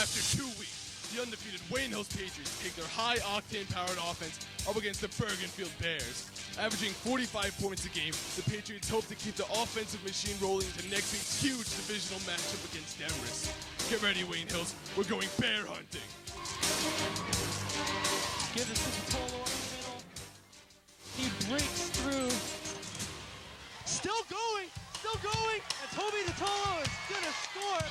After 2 weeks, the undefeated Wayne Hills Patriots take their high-octane powered offense up against the Bergenfield Bears. Averaging 45 points a game, the Patriots hope to keep the offensive machine rolling into next week's huge divisional matchup against Demarest. Get ready, Wayne Hills. We're going bear hunting. Give this to Tolo up the middle. He breaks through. Still going. And Toby DeTolo is going to score.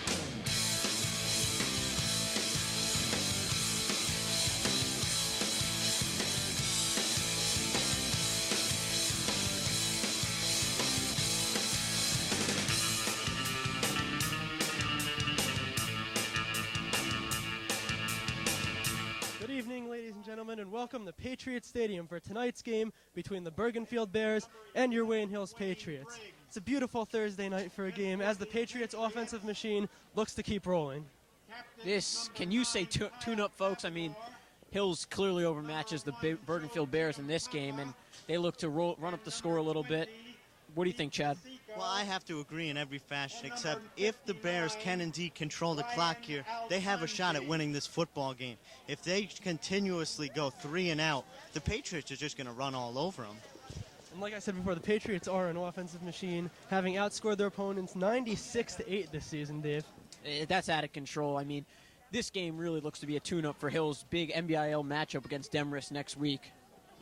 Good evening, ladies and gentlemen, and welcome to Patriot Stadium for tonight's game between the Bergenfield Bears and your Wayne Hills Patriots. It's a beautiful Thursday night for a game as the Patriots' offensive machine looks to keep rolling. This, can you say tune-up, folks? I mean, Hills clearly overmatches the Bergenfield Bears in this game, and they look to run up the score a little bit. What do you think, Chad? Well, I have to agree in every fashion, except if the Bears can indeed control the clock here, they have a shot at winning this football game. If they continuously go 3 and out, the Patriots are just going to run all over them. And like I said before, the Patriots are an offensive machine, having outscored their opponents 96-8 this season, Dave. That's out of control. I mean, this game really looks to be a tune-up for Hills' big NBIL matchup against Demarest next week.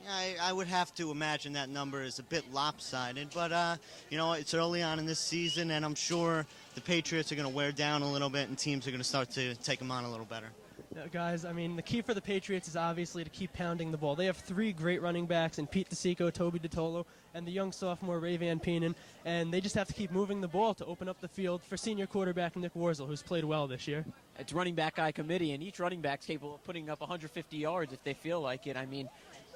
I would have to imagine that number is a bit lopsided, but, it's early on in this season, and I'm sure the Patriots are going to wear down a little bit, and teams are going to start to take them on a little better. Now, guys, I mean, the key for the Patriots is obviously to keep pounding the ball. They have 3 great running backs in Pete DeSico, Toby DeTolo, and the young sophomore Ray Van Peenan, and they just have to keep moving the ball to open up the field for senior quarterback Nick Warzel, who's played well this year. It's running back guy committee, and each running back's capable of putting up 150 yards if they feel like it. I mean,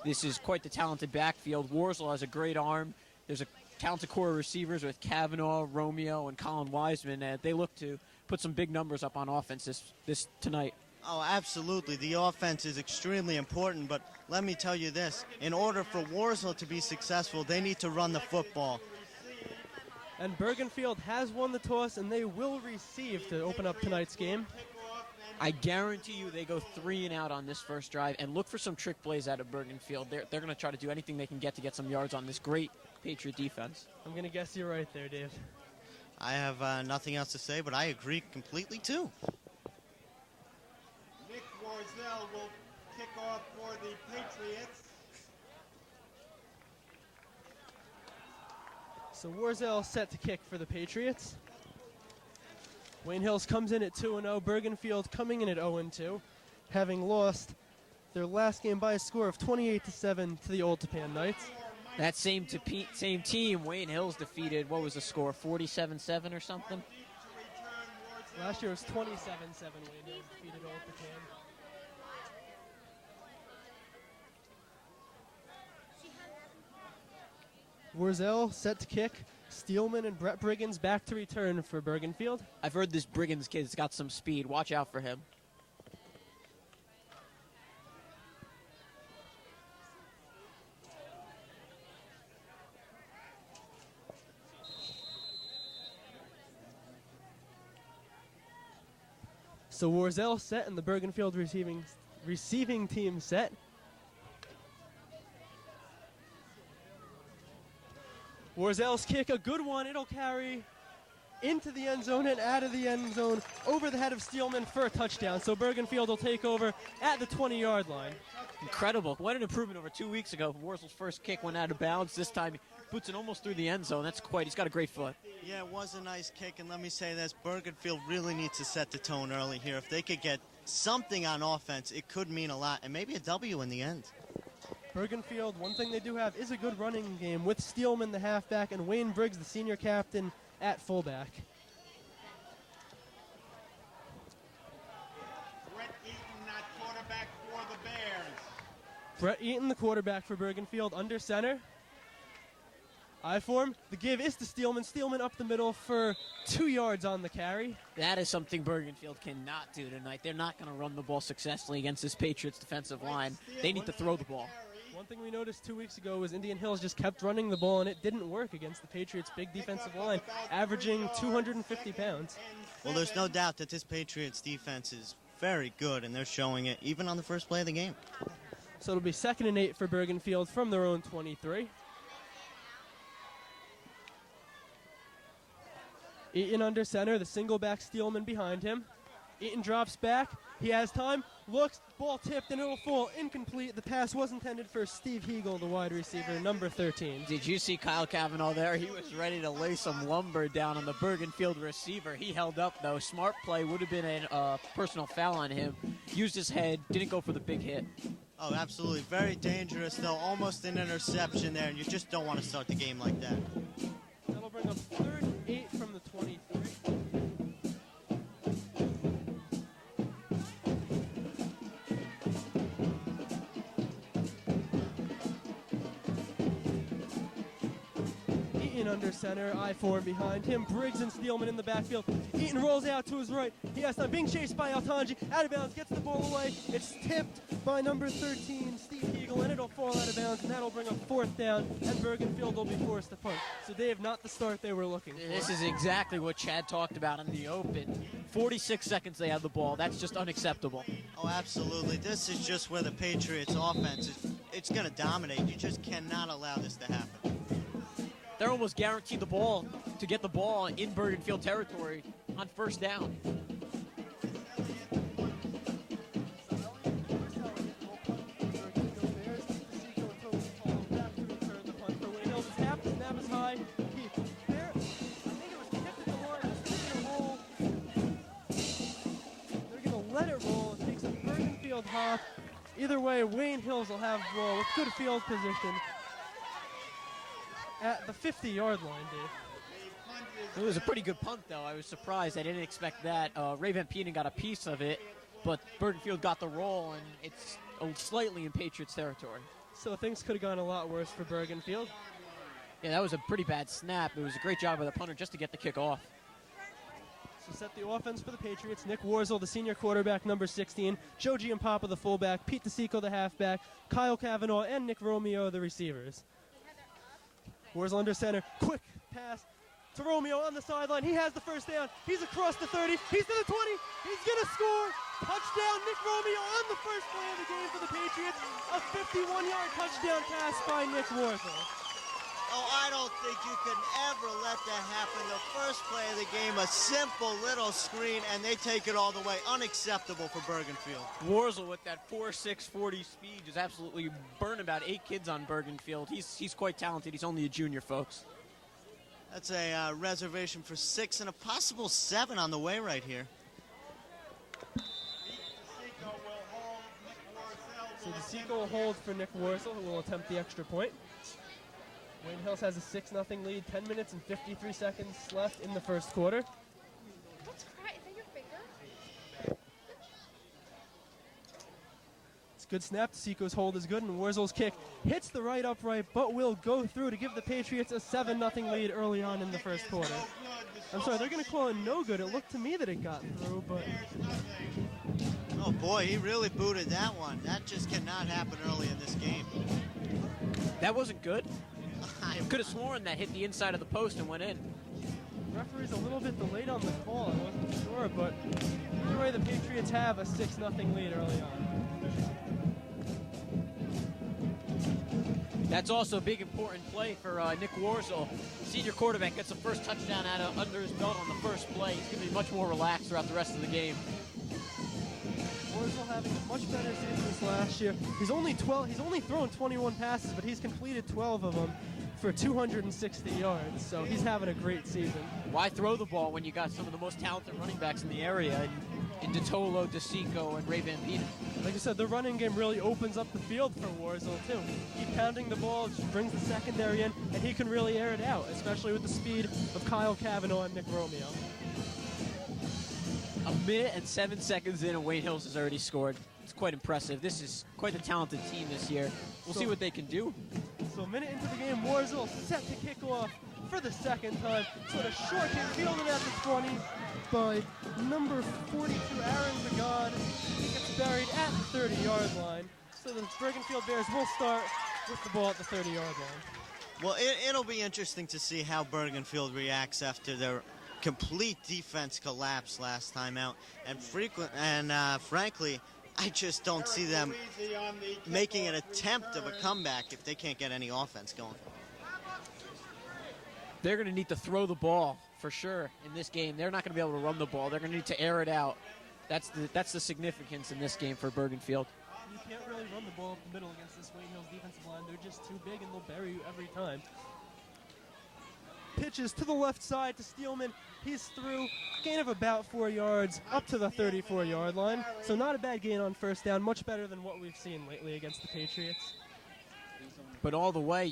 this is quite the talented backfield. Warzel has a great arm. There's a talented core of receivers with Kavanaugh, Romeo, and Colin Wiseman. They look to put some big numbers up on offense this tonight. Oh, absolutely. The offense is extremely important, but let me tell you this. In order for Warzel to be successful, they need to run the football. And Bergenfield has won the toss, and they will receive to open up tonight's game. I guarantee you they go 3 and out on this first drive, and look for some trick plays out of Bergenfield. They're going to try to do anything they can get to get some yards on this great Patriot defense. I'm going to guess you're right there, Dave. I have nothing else to say, but I agree completely, too. Nick Warzel will kick off for the Patriots. So Warzel set to kick for the Patriots. Wayne Hills comes in at 2-0. Bergenfield coming in at 0-2, having lost their last game by a score of 28-7 to the Old Tapan Knights. That same team, Wayne Hills defeated, what was the score, 47-7 or something? Last year was 27-7 Wayne Hills defeated Old Tapan. Warzel set to kick. Steelman and Brett Briggins back to return for Bergenfield. I've heard this Briggins kid's got some speed. Watch out for him. So Warzel set and the Bergenfield receiving team set. Warzel's kick, a good one. It'll carry into the end zone and out of the end zone over the head of Steelman for a touchdown. So Bergenfield will take over at the 20-yard line. Incredible. What an improvement over 2 weeks ago. Warzel's first kick went out of bounds. This time he puts it almost through the end zone. He's got a great foot. Yeah, it was a nice kick, and let me say this, Bergenfield really needs to set the tone early here. If they could get something on offense, it could mean a lot, and maybe a W in the end. Bergenfield, one thing they do have is a good running game with Steelman, the halfback, and Wayne Briggs, the senior captain, at fullback. Brett Eaton, that quarterback for the Bears. Brett Eaton, the quarterback for Bergenfield, under center. I-form. The give is to Steelman. Steelman up the middle for 2 yards on the carry. That is something Bergenfield cannot do tonight. They're not going to run the ball successfully against this Patriots defensive line. They need to throw the ball. One thing we noticed 2 weeks ago was Indian Hills just kept running the ball, and it didn't work against the Patriots' big defensive line, averaging 250 pounds. Well, there's no doubt that this Patriots defense is very good, and they're showing it even on the first play of the game. So it'll be 2nd and 8 for Bergenfield from their own 23. Eaton under center, the single back Steelman behind him. Eaton drops back, he has time, looks, ball tipped, and it'll fall incomplete. The pass was intended for Steve Heagle, the wide receiver, number 13. Did you see Kyle Cavanaugh there? He was ready to lay some lumber down on the Bergenfield receiver. He held up, though. Smart play, would have been a personal foul on him. Used his head, didn't go for the big hit. Oh, absolutely. Very dangerous, though. Almost an interception there, and you just don't want to start the game like that. That'll bring up 3rd and 8 from the 23. Eaton under center, I-4 behind him. Briggs and Steelman in the backfield. Eaton rolls out to his right. He has time. Being chased by Altanji. Out of bounds. Gets the ball away. It's tipped by number 13, Steve Heagle, and it'll fall out of bounds, and that'll bring up 4th down, and Bergenfield will be forced to punt. So they have not the start they were looking for. This is exactly what Chad talked about in the open. 46 seconds they have the ball. That's just unacceptable. Oh, absolutely. This is just where the Patriots' offense it's going to dominate. You just cannot allow this to happen. They're almost guaranteed the ball to get the ball in Bergenfield territory on 1st down. Hop. Either way, Wayne Hills will have the ball with good field position at the 50-yard line, Dave. It was a pretty good punt, though. I was surprised. I didn't expect that. Ray Van Peenen got a piece of it, but Bergenfield got the roll, and it's slightly in Patriots territory. So things could have gone a lot worse for Bergenfield. Yeah, that was a pretty bad snap. It was a great job by the punter just to get the kick off. So set the offense for the Patriots. Nick Warzel, the senior quarterback, number 16. Joe Giampapa, the fullback. Pete DeSico, the halfback. Kyle Cavanaugh and Nick Romeo, the receivers. Warzel under center. Quick pass to Romeo on the sideline. He has the 1st down. He's across the 30. He's to the 20. He's going to score. Touchdown, Nick Romeo on the 1st play of the game for the Patriots. A 51-yard touchdown pass by Nick Warzel. Oh, I don't think you can ever let that happen. The first play of the game, a simple little screen, and they take it all the way. Unacceptable for Bergenfield. Warzel with that 4.6 40 speed just absolutely burned about 8 kids on Bergenfield. He's quite talented. He's only a junior, folks. That's a reservation for 6 and a possible 7 on the way right here. So DeSico will hold for Nick Warzel, who will attempt the extra point. Wayne Hills has a 6-0 lead, 10 minutes and 53 seconds left in the 1st quarter. What's right? Is that your finger? It's a good snap. DeSico's hold is good, and Warzel's kick hits the right upright, but will go through to give the Patriots a 7-0 lead early on in the 1st quarter. I'm sorry, they're going to call it no good. It looked to me that it got through, but... Oh, boy, he really booted that one. That just cannot happen early in this game. That wasn't good. I could have sworn that hit the inside of the post and went in. The referee's a little bit delayed on the call. I wasn't sure, but either way, the Patriots have a 6-0 lead early on. That's also a big important play for Nick Warzel. Senior quarterback gets the first touchdown under his belt on the 1st play. He's going to be much more relaxed throughout the rest of the game. Warzel having a much better season this last year. He's only thrown 21 passes, but he's completed 12 of them for 260 yards. So he's having a great season. Why throw the ball when you got some of the most talented running backs in the area in DeTolo, DeSico, and Ray Van Peenen? Like I said, the running game really opens up the field for Warzel, too. Keep pounding the ball, just brings the secondary in, and he can really air it out, especially with the speed of Kyle Cavanaugh and Nick Romeo. A minute and 7 seconds in, and Wayne Hills has already scored. It's quite impressive. This is quite a talented team this year. We'll see what they can do. So a minute into the game, Warzel set to kick off for the 2nd time. Sort of short kick, fielded at the 20 by number 42, Aaron Brigade. He gets buried at the 30-yard line. So the Bergenfield Bears will start with the ball at the 30-yard line. Well, it'll be interesting to see how Bergenfield reacts after their complete defense collapse last time out, and frankly, I just don't see them making an attempt of a comeback if they can't get any offense going. They're going to need to throw the ball for sure in this game. They're not going to be able to run the ball. They're going to need to air it out. That's the significance in this game for Bergenfield. You can't really run the ball up the middle against this Wayne Hills defensive line. They're just too big, and they'll bury you every time. Pitches to the left side to Steelman. He's through. Gain of about 4 yards up to the 34-yard line. So not a bad gain on first down. Much better than what we've seen lately against the Patriots. But all the way,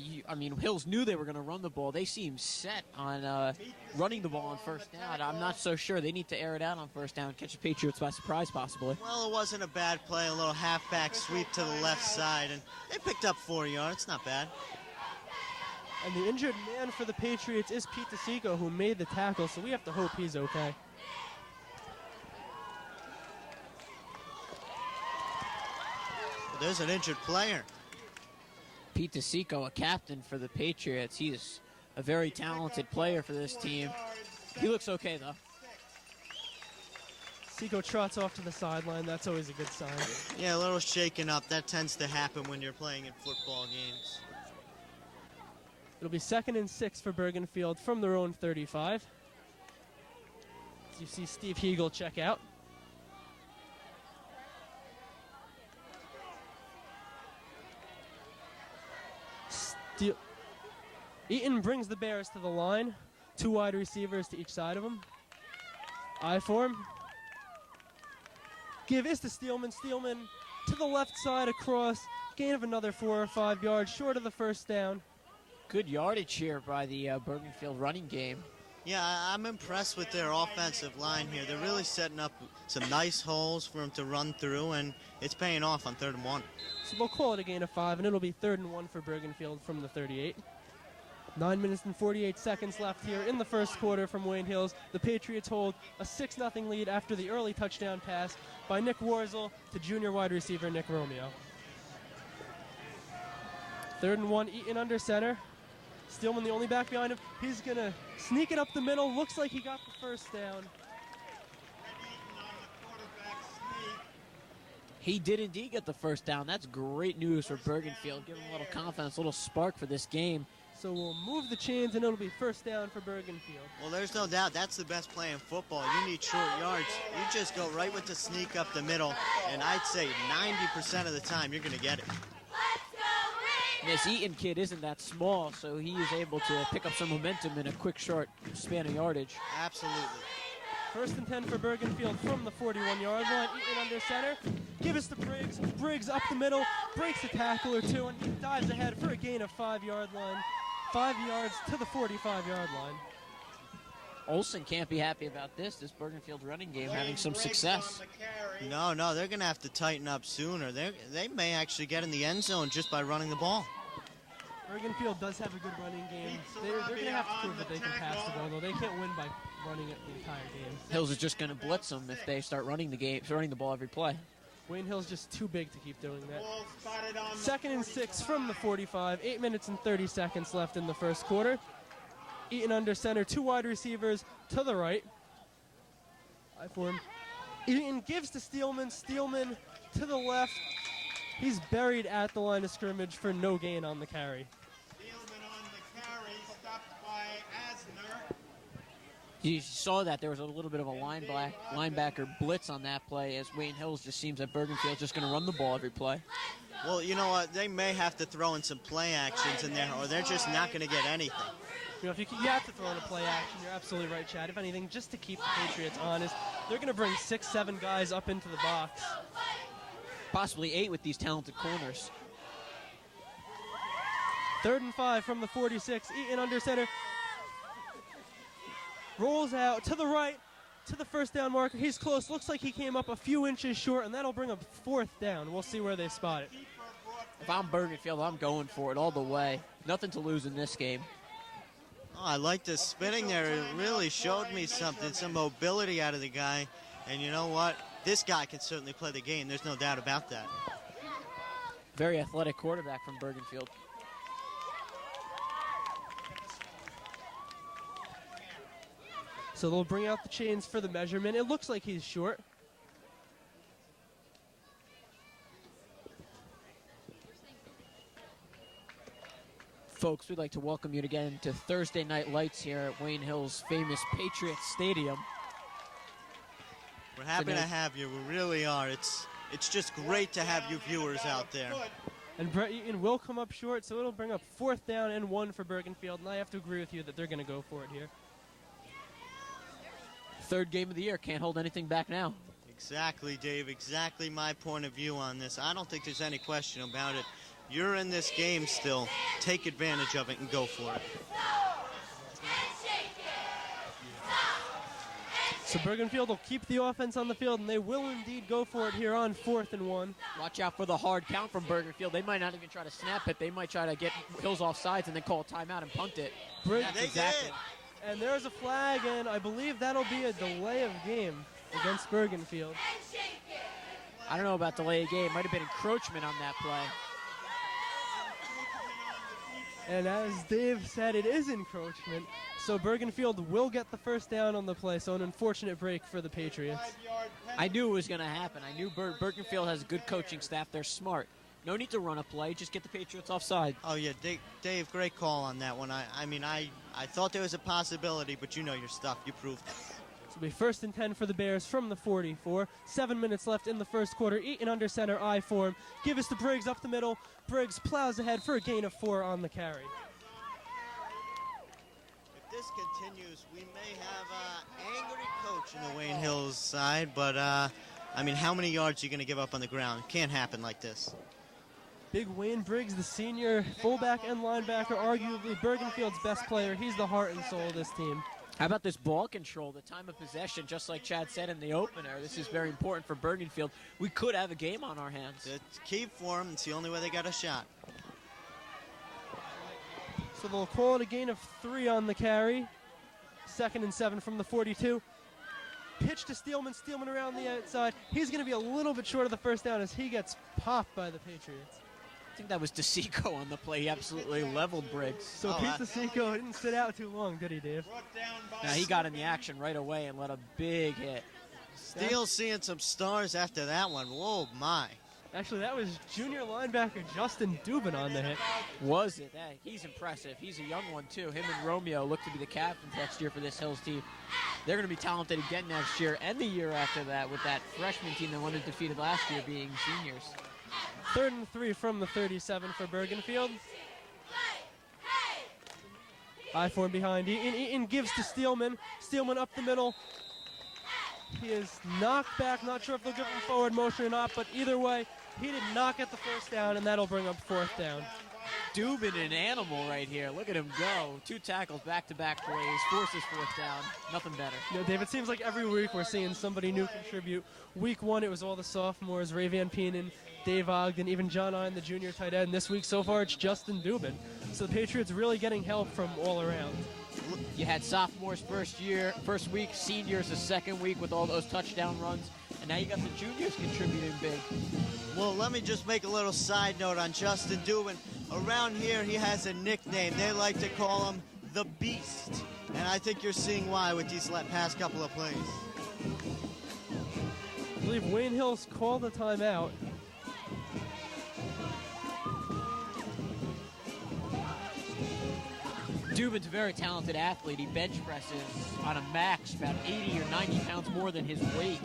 Hills knew they were going to run the ball. They seem set on running the ball on first down. I'm not so sure. They need to air it out on first down, catch the Patriots by surprise possibly. Well, it wasn't a bad play, a little halfback sweep to the left side, and they picked up 4 yards. Not bad. And the injured man for the Patriots is Pete DeSico, who made the tackle, so we have to hope he's okay. There's an injured player. Pete DeSico, a captain for the Patriots. He's a very talented player for this team. He looks okay, though. Seco trots off to the sideline. That's always a good sign. Yeah, a little shaken up. That tends to happen when you're playing in football games. It'll be 2nd and 6 for Bergenfield from their own 35. As you see Steve Heagle check out. Eaton brings the Bears to the line. 2 wide receivers to each side of him. I form. Give is to Steelman. Steelman to the left side across. Gain of another 4 or 5 yards, short of the first down. Good yardage here by the Bergenfield running game. Yeah, I'm impressed with their offensive line here. They're really setting up some nice holes for him to run through, and it's paying off on 3rd and 1. So we'll call it a gain of 5, and it'll be 3rd and 1 for Bergenfield from the 38. 9 minutes and 48 seconds left here in the first quarter from Wayne Hills. The Patriots hold a 6-0 lead after the early touchdown pass by Nick Warzel to junior wide receiver Nick Romeo. 3rd and 1, Eaton under center. Steelman the only back behind him. He's going to sneak it up the middle. Looks like he got the first down. He did indeed get the first down. That's great news for Bergenfield. Give him a little confidence, a little spark for this game. So we'll move the chains, and it'll be first down for Bergenfield. Well, there's no doubt that's the best play in football. You need short yards. You just go right with the sneak up the middle, and I'd say 90% of the time you're going to get it. This Eaton kid isn't that small, so he is able to pick up some momentum in a quick, short span of yardage. Absolutely. 1st and 10 for Bergenfield from the 41-yard line. Eaton under center. Give us to Briggs. Briggs up the middle. Breaks a tackle or two, and he dives ahead for a gain of 5-yard line. 5 yards to the 45-yard line. Olsen can't be happy about this Bergenfield running game having some success. No, they're going to have to tighten up sooner. They may actually get in the end zone just by running the ball. Bergenfield does have a good running game. They're going to have to prove that they can pass the ball, though. They can't win by running it the entire game. Hills is just going to blitz them if they start running the ball every play. Wayne Hill's just too big to keep doing that. 2nd and 6 from the 45. 8 minutes and 30 seconds left in the first quarter. Eaton under center. 2 wide receivers to the right. I form. Eaton gives to Steelman. Steelman to the left. He's buried at the line of scrimmage for no gain on the carry. Steelman on the carry, stopped by Asner. You saw that there was a little bit of a linebacker blitz on that play, as Wayne Hills just seems that Bergenfield's just going to run the ball every play. Well, you know what? They may have to throw in some play actions in there, or they're just not going to get anything. You know, if you have to throw in a play action, you're absolutely right, Chad. If anything, just to keep the Patriots honest, they're going to bring 6, 7 guys up into the box. Possibly 8 with these talented corners. 3rd and 5 from the 46. Eaton under center. Rolls out to the right, to the first down marker. He's close. Looks like he came up a few inches short, and that'll bring up 4th down. We'll see where they spot it. If I'm Bergenfield, I'm going for it all the way. Nothing to lose in this game. Oh, I like the spinning there. It really showed me something, some mobility out of the guy. And you know what? This guy can certainly play the game. There's no doubt about that. Very athletic quarterback from Bergenfield. So they'll bring out the chains for the measurement. It looks like he's short. Folks, we'd like to welcome you again to Thursday Night Lights here at Wayne Hill's famous Patriots Stadium. We're happy to have you. We really are. It's just great to have you viewers out there. And Brett Eaton will come up short, so it'll bring up 4th down and 1 for Bergenfield, and I have to agree with you that they're going to go for it here. Third game of the year. Can't hold anything back now. Exactly, Dave. Exactly my point of view on this. I don't think there's any question about it. You're in this game still. Take advantage of it and go for it. So Bergenfield will keep the offense on the field, and they will indeed go for it here on 4th and 1. Watch out for the hard count from Bergenfield. They might not even try to snap it. They might try to get Hills off sides and then call a timeout and punt it. That's exactly. And there's a flag, and I believe that'll be a delay of game against Bergenfield. I don't know about delay of game. Might have been encroachment on that play. And as Dave said, it is encroachment. So Bergenfield will get the first down on the play. So an unfortunate break for the Patriots. I knew it was going to happen. I knew Bergenfield has a good coaching staff. They're smart. No need to run a play. Just get the Patriots offside. Oh, yeah, Dave, great call on that one. I thought there was a possibility, but you know your stuff. You proved it. It'll be 1st and 10 for the Bears from the 44. 7 minutes left in the first quarter. Eaton under center, I form. Give us to Briggs up the middle. Briggs plows ahead for a gain of 4 on the carry. If this continues, we may have an angry coach in the Wayne Hills side, but, how many yards are you going to give up on the ground? Can't happen like this. Big Wayne Briggs, the senior fullback and linebacker, arguably Bergenfield's best player. He's the heart and soul of this team. How about this ball control, the time of possession, just like Chad said in the opener. This is very important for Bergenfield. We could have a game on our hands. It's key for them. It's the only way they got a shot. So they'll call it a gain of 3 on the carry. 2nd and 7 from the 42. Pitch to Steelman. Steelman around the outside. He's going to be a little bit short of the first down as he gets popped by the Patriots. I think that was DeSico on the play. He absolutely leveled Briggs. So Pete DeSico didn't sit out too long, did he, Dave? Now he got in the action right away and let a big hit. Still seeing some stars after that one. Whoa, my. Actually, that was junior linebacker Justin Dubin on the hit. Was it? Hey, he's impressive. He's a young one, too. Him and Romeo look to be the captains next year for this Hills team. They're going to be talented again next year and the year after that with that freshman team that won defeated last year being seniors. 3rd and 3 from the 37 for Bergenfield. I form behind Eaton. Eaton gives to Steelman. Steelman up the middle. He is knocked back. Not sure if they'll give him forward motion or not, but either way, he did not get the first down, and that'll bring up 4th down. Dubin, an animal right here. Look at him go. 2 tackles, back-to-back plays, forces 4th down. Nothing better. You know, Dave, it seems like every week we're seeing somebody new contribute. Week 1, it was all the sophomores, Ray Van Peenan, Dave Ogden, even John Iron, the junior tight end. This week so far, it's Justin Dubin. So the Patriots really getting help from all around. You had sophomores first week, seniors the second week with all those touchdown runs, and now you got the juniors contributing big. Well, let me just make a little side note on Justin Dubin. Around here, he has a nickname. They like to call him the Beast, and I think you're seeing why with these past couple of plays. I believe Wayne Hills called the timeout. Dubin's a very talented athlete. He bench presses on a max about 80 or 90 pounds more than his weight.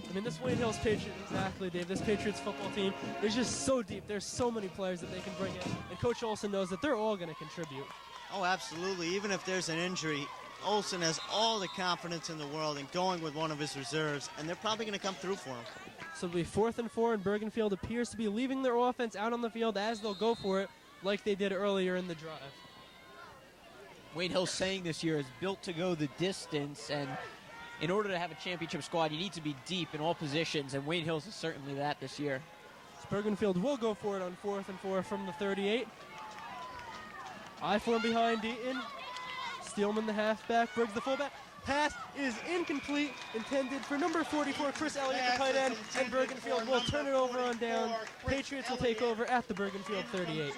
I mean, this Wayne Hills Patriots, exactly, Dave, this Patriots football team is just so deep. There's so many players that they can bring in, and Coach Olson knows that they're all going to contribute. Oh, absolutely. Even if there's an injury, Olson has all the confidence in the world in going with one of his reserves, and they're probably going to come through for him. So it'll be 4th and 4, and Bergenfield appears to be leaving their offense out on the field as they'll go for it like they did earlier in the drive. Wayne Hills saying this year is built to go the distance, and in order to have a championship squad, you need to be deep in all positions, and Wayne Hills is certainly that this year. So Bergenfield will go for it on 4th and 4 from the 38. I form behind Eaton. Steelman the halfback, Briggs the fullback. Pass is incomplete, intended for number 44, Chris Elliott, the tight end, and Bergenfield will turn it over on down. Patriots will take over at the Bergenfield 38.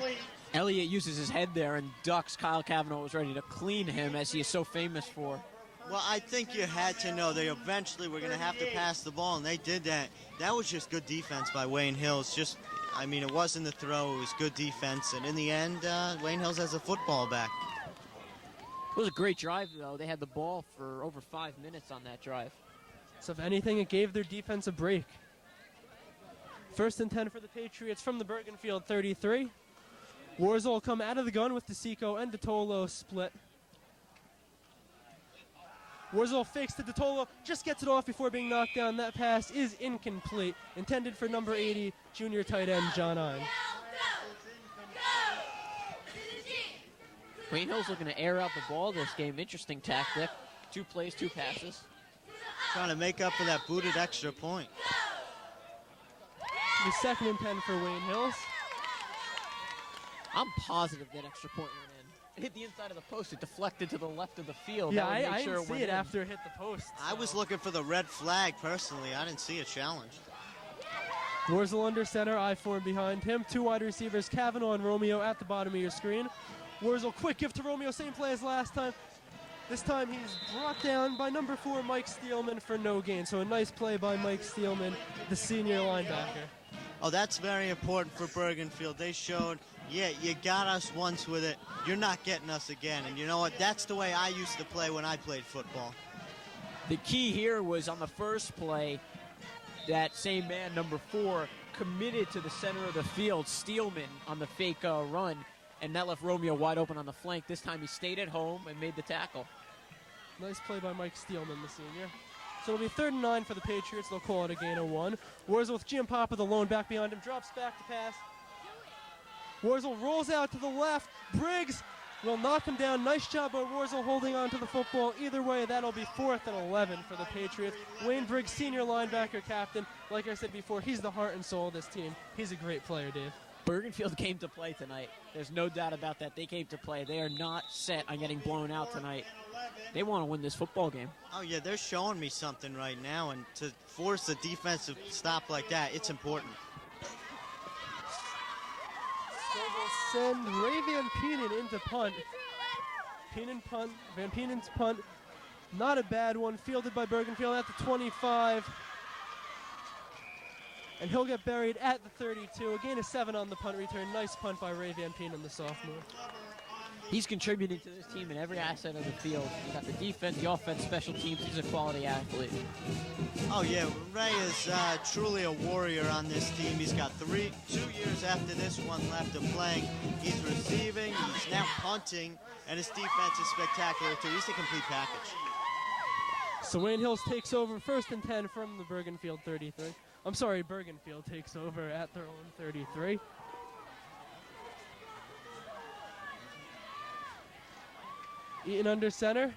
Elliott uses his head there and ducks. Kyle Cavanaugh was ready to clean him, as he is so famous for. Well, I think you had to know they eventually were going to have to pass the ball, and they did that. That was just good defense by Wayne Hills. It wasn't the throw, it was good defense, and in the end, Wayne Hills has a football back. It was a great drive, though. They had the ball for over 5 minutes on that drive. So if anything, it gave their defense a break. 1st and 10 for the Patriots from the Bergenfield 33. Warzel will come out of the gun with DeSico and DeTolo split. Warzel fakes to DeTolo, just gets it off before being knocked down. That pass is incomplete, intended for number 80, junior tight end John Ine. Wayne Hill's looking to air out the ball this game. Interesting tactic. 2 plays, 2 passes. Trying to make up for that booted extra point. The 2nd and 10 for Wayne Hills. I'm positive that extra point went in. It hit the inside of the post. It deflected to the left of the field. Yeah, That would I make sure didn't see went it in. after it hit the post. I was looking for the red flag, personally. I didn't see a challenge. Warzel under center, I-form behind him. 2 wide receivers, Kavanaugh and Romeo at the bottom of your screen. Warzel, quick gift to Romeo, same play as last time. This time he's brought down by number 4, Mike Steelman, for no gain. So a nice play by Mike Steelman, the senior linebacker. Oh, that's very important for Bergenfield. They showed, yeah, you got us once with it. You're not getting us again. And you know what? That's the way I used to play when I played football. The key here was on the first play, that same man, number 4, committed to the center of the field, Steelman, on the fake run, and that left Romeo wide open on the flank. This time he stayed at home and made the tackle. Nice play by Mike Steelman, the senior. So it'll be 3rd and 9 for the Patriots. They'll call it a gain of 1. Warzel with Jim Papa, the lone back behind him, drops back to pass. Warzel rolls out to the left. Briggs will knock him down. Nice job by Warzel holding on to the football. Either way, that'll be 4th and 11 for the Patriots. Wayne Briggs, senior linebacker captain. Like I said before, he's the heart and soul of this team. He's a great player, Dave. Bergenfield came to play tonight. There's no doubt about that. They came to play. They are not set on getting blown out tonight. They want to win this football game. Oh, yeah, they're showing me something right now, and to force a defensive stop like that, it's important. So they'll send Ray Van Penen into punt. Penen punt, Van Penen's punt, not a bad one, fielded by Bergenfield at the 25. And he'll get buried at the 32. A gain of 7 on the punt return. Nice punt by Ray Van Penen, the sophomore. He's contributing to this team in every asset of the field. You got the defense, the offense, special teams. He's a quality athlete. Oh, yeah, Ray is truly a warrior on this team. He's got 2 years after this one left of playing. He's receiving, he's now punting, and his defense is spectacular, too. He's a complete package. So Wayne Hills takes over 1st and 10 from the Bergenfield 33. I'm sorry, Bergenfield takes over at their own 33. Eaton under center.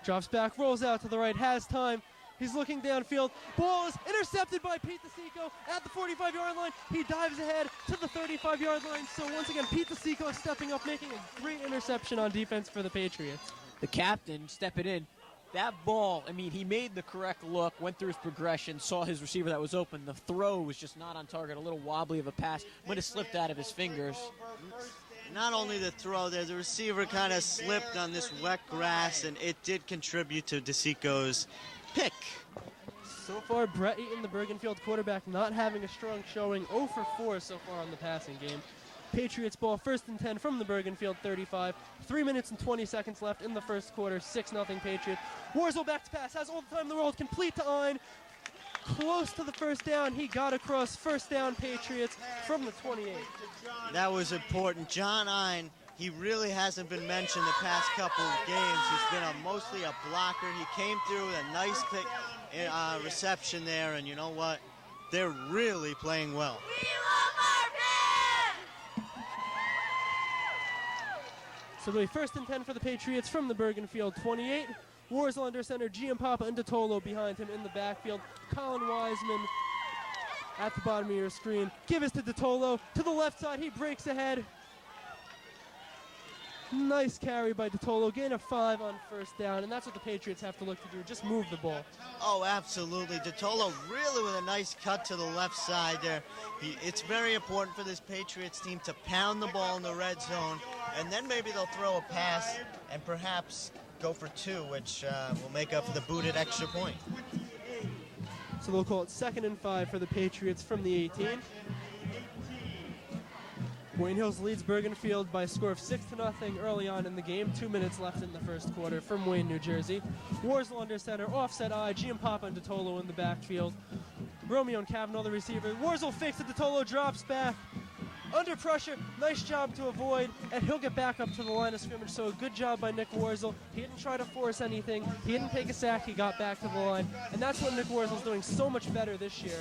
Drops back, rolls out to the right, has time. He's looking downfield. Ball is intercepted by Pete DeSico at the 45-yard line. He dives ahead to the 35-yard line. So once again, Pete DeSico is stepping up, making a great interception on defense for the Patriots. The captain stepping in. That ball, he made the correct look, went through his progression, saw his receiver that was open. The throw was just not on target, a little wobbly of a pass. Might have slipped out of his fingers. Not only the throw there, the receiver kind of slipped on this wet grass, and it did contribute to DeSico's pick. So far, Brett Eaton, the Bergenfield quarterback, not having a strong showing. 0 for 4 so far on the passing game. Patriots ball, 1st and 10 from the Bergenfield 35. 3 minutes and 20 seconds left in the first quarter. 6-0 Patriots. Warzel back to pass, has all the time in the world, complete to Ine. Close to the first down. He got across. 1st down Patriots from the 28. That was important. John Ine, he really hasn't been mentioned the past couple of games. He's been mostly a blocker. He came through with a nice reception there, and you know what? They're really playing well. So it'll be 1st and 10 for the Patriots from the Bergenfield 28. Warzel under center, Giampapa and DeTolo behind him in the backfield. Colin Wiseman at the bottom of your screen. Give us to DeTolo. To the left side, he breaks ahead. Nice carry by DeTolo. Gain of 5 on 1st down, and that's what the Patriots have to look to do. Just move the ball. Oh, absolutely. DeTolo really with a nice cut to the left side there. It's very important for this Patriots team to pound the ball in the red zone, and then maybe they'll throw a pass and perhaps go for 2, which will make up for the booted extra point. So they'll call it 2nd and 5 for the Patriots from the 18. Wayne Hills leads Bergenfield by a score of 6-0 early on in the game. 2 minutes left in the first quarter from Wayne, New Jersey. Warzel under center, offset eye, Giampapa and DeTolo in the backfield. Romeo and Kavanaugh the receiver. Warzel fakes it, DeTolo drops back. Under pressure, nice job to avoid, and he'll get back up to the line of scrimmage, so a good job by Nick Warzel. He didn't try to force anything, he didn't take a sack, he got back to the line, and that's what Nick Warzel's doing so much better this year.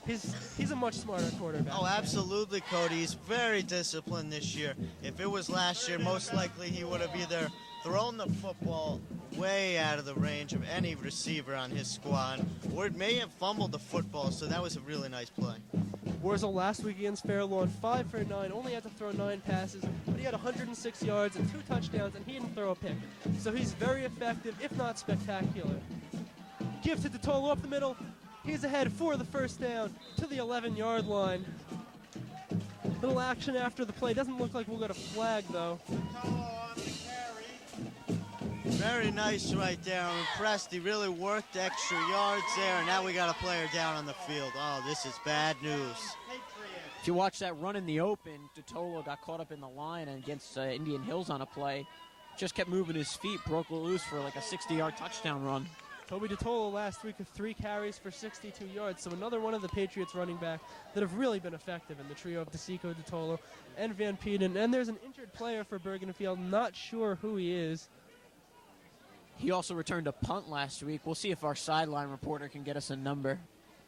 He's a much smarter quarterback. Oh, absolutely, Cody. He's very disciplined this year. If it was last year, most likely he would have either thrown the football way out of the range of any receiver on his squad, or it may have fumbled the football, so that was a really nice play. Warzel last week against Fair Lawn, 5 for 9, only had to throw 9 passes, but he had 106 yards and 2 touchdowns, and he didn't throw a pick. So he's very effective, if not spectacular. Give to DeTolo up the middle. He's ahead for the first down to the 11-yard line. Little action after the play. Doesn't look like we'll get a flag, though. Very nice right there. I'm impressed. He really worked extra yards there, and now we got a player down on the field. Oh, this is bad news. If you watch that run in the open, DeTolo got caught up in the line and against Indian Hills on a play. Just kept moving his feet, broke loose for like a 60-yard touchdown run. Toby DeTolo last week with 3 carries for 62 yards, so another one of the Patriots running back that have really been effective in the trio of DeSico, DeTolo, and Van Peden. And there's an injured player for Bergenfield, not sure who he is. He also returned a punt last week. We'll see if our sideline reporter can get us a number.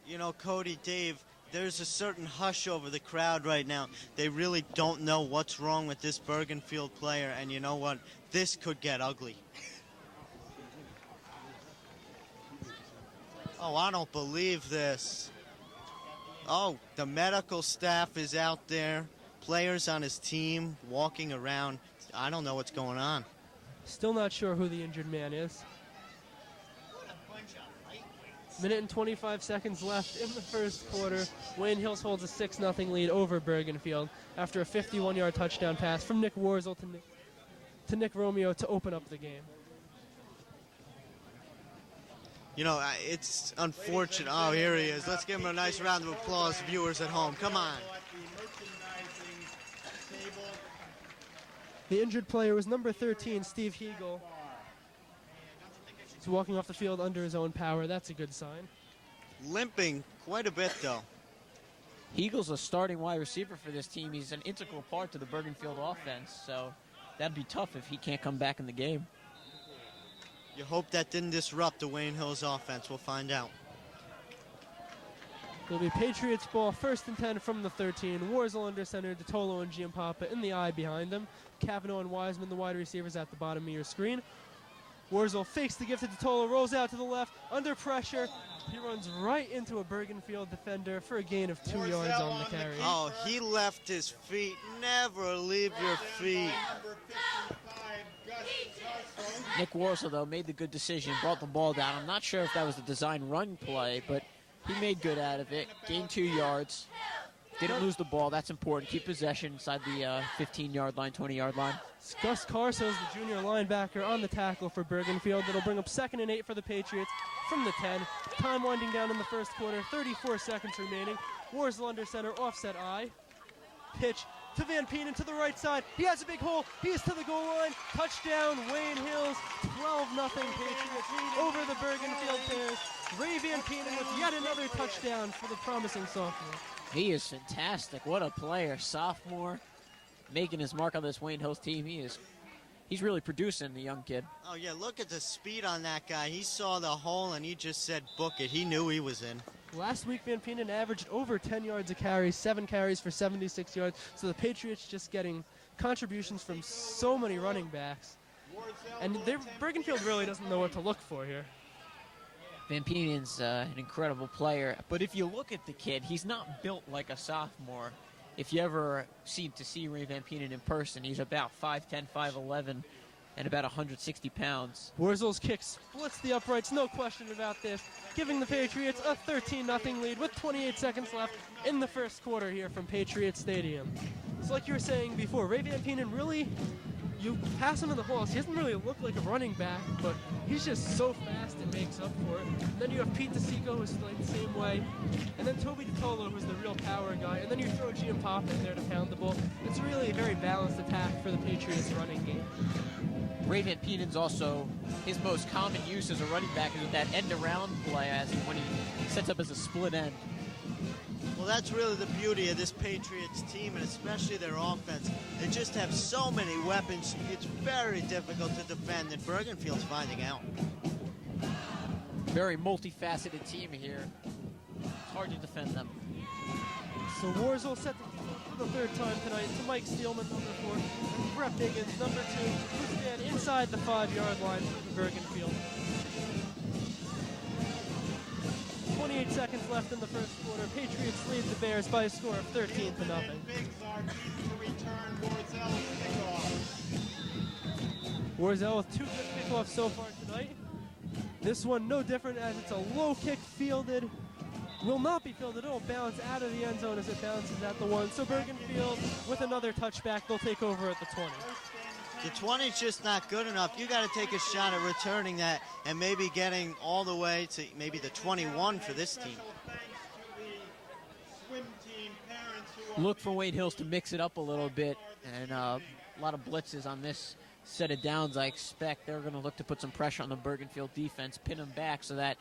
You know, Cody, Dave, there's a certain hush over the crowd right now. They really don't know what's wrong with this Bergenfield player, and you know what? This could get ugly. Oh, I don't believe this. Oh, the medical staff is out there. Players on his team walking around. I don't know what's going on. Still not sure who the injured man is. Minute and 25 seconds left in the first quarter. Wayne Hills holds a 6-0 lead over Bergenfield after a 51-yard touchdown pass from Nick Warzel to Nick Romeo to open up the game. You know, it's unfortunate. Oh, here he is. Let's give him a nice round of applause, viewers at home. Come on. The injured player was number 13, Steve Hegel. He's walking off the field under his own power. That's a good sign. Limping quite a bit, though. Hegel's a starting wide receiver for this team. He's an integral part to the Bergenfield offense, so that'd be tough if he can't come back in the game. You hope that didn't disrupt the Wayne Hills offense. We'll find out. It'll be Patriots ball, 1st and 10 from the 13. Warzel under center, DeTolo and Giampapa in the eye behind them. Kavanaugh and Wiseman, the wide receivers, at the bottom of your screen. Warzel fakes the gift to DeTolo, rolls out to the left, under pressure. He runs right into a Bergenfield defender for a gain of 2 yards on the carry. Oh, he left his feet. Never leave your feet. Nick Warzel, though, made the good decision, brought the ball down. I'm not sure if that was the design run play, but he made good out of it. Gained 2 yards. Didn't lose the ball. That's important. Keep possession inside the 15-yard line, 20-yard line. Gus Carsos, the junior linebacker, on the tackle for Bergenfield. That'll bring up 2nd and 8 for the Patriots from the 10. Time winding down in the first quarter. 34 seconds remaining. Warzel under center, offset eye. Pitch to Van Penen to the right side. He has a big hole. He is to the goal line. Touchdown, Wayne Hills. 12-0 Patriots over the Bergenfield Bears. Ray Van Penen with yet another touchdown for the promising sophomore. He is fantastic. What a player. Sophomore, making his mark on this Wayne Hills team. He's really producing, the young kid. Oh, yeah, look at the speed on that guy. He saw the hole, and he just said, book it. He knew he was in. Last week, Van Penen averaged over 10 yards a carry, 7 carries for 76 yards. So the Patriots just getting contributions from so many running backs. And Bergenfield really doesn't know what to look for here. Van Penen's an incredible player. But if you look at the kid, he's not built like a sophomore. If you ever see Ray Van Penen in person, he's about 5'10", 5'11", and about 160 pounds. Warzel's kick splits the uprights, no question about this, giving the Patriots a 13-0 lead with 28 seconds left in the first quarter here from Patriot Stadium. So like you were saying before, Ray Van Penen really you pass him in the holes. He doesn't really look like a running back, but he's just so fast it makes up for it. And then you have Pete DeSico, who's playing the same way. And then Toby DeTolo, who's the real power guy. And then you throw Jim Pop in there to pound the ball. It's really a very balanced attack for the Patriots running game. Ray Van Peenen's also, his most common use as a running back is with that end around play when he sets up as a split end. Well, that's really the beauty of this Patriots team, and especially their offense. They just have so many weapons. It's very difficult to defend, and Bergenfield's finding out. Very multifaceted team here. It's hard to defend them. So Warzel set the third time tonight to Mike Steelman, number 4, and Brett Biggins, number 2, who stand inside the 5-yard line for Bergenfield. 28 seconds left in the first quarter. Patriots lead the Bears by a score of 13-0. Biggs are due to return Warzel's kickoff. Warzel with 2 good kickoffs so far tonight. This one no different, as it's a low kick fielded. Will not be fielded. It'll bounce out of the end zone as it bounces at the 1. So Bergenfield with another touchback. They'll take over at the 20. The 20 is just not good enough. You got to take a shot at returning that and maybe getting all the way to maybe the 21 for this team. Look for Wayne Hills to mix it up a little bit, and a lot of blitzes on this set of downs. I expect they're going to look to put some pressure on the Bergenfield defense, pin them back so that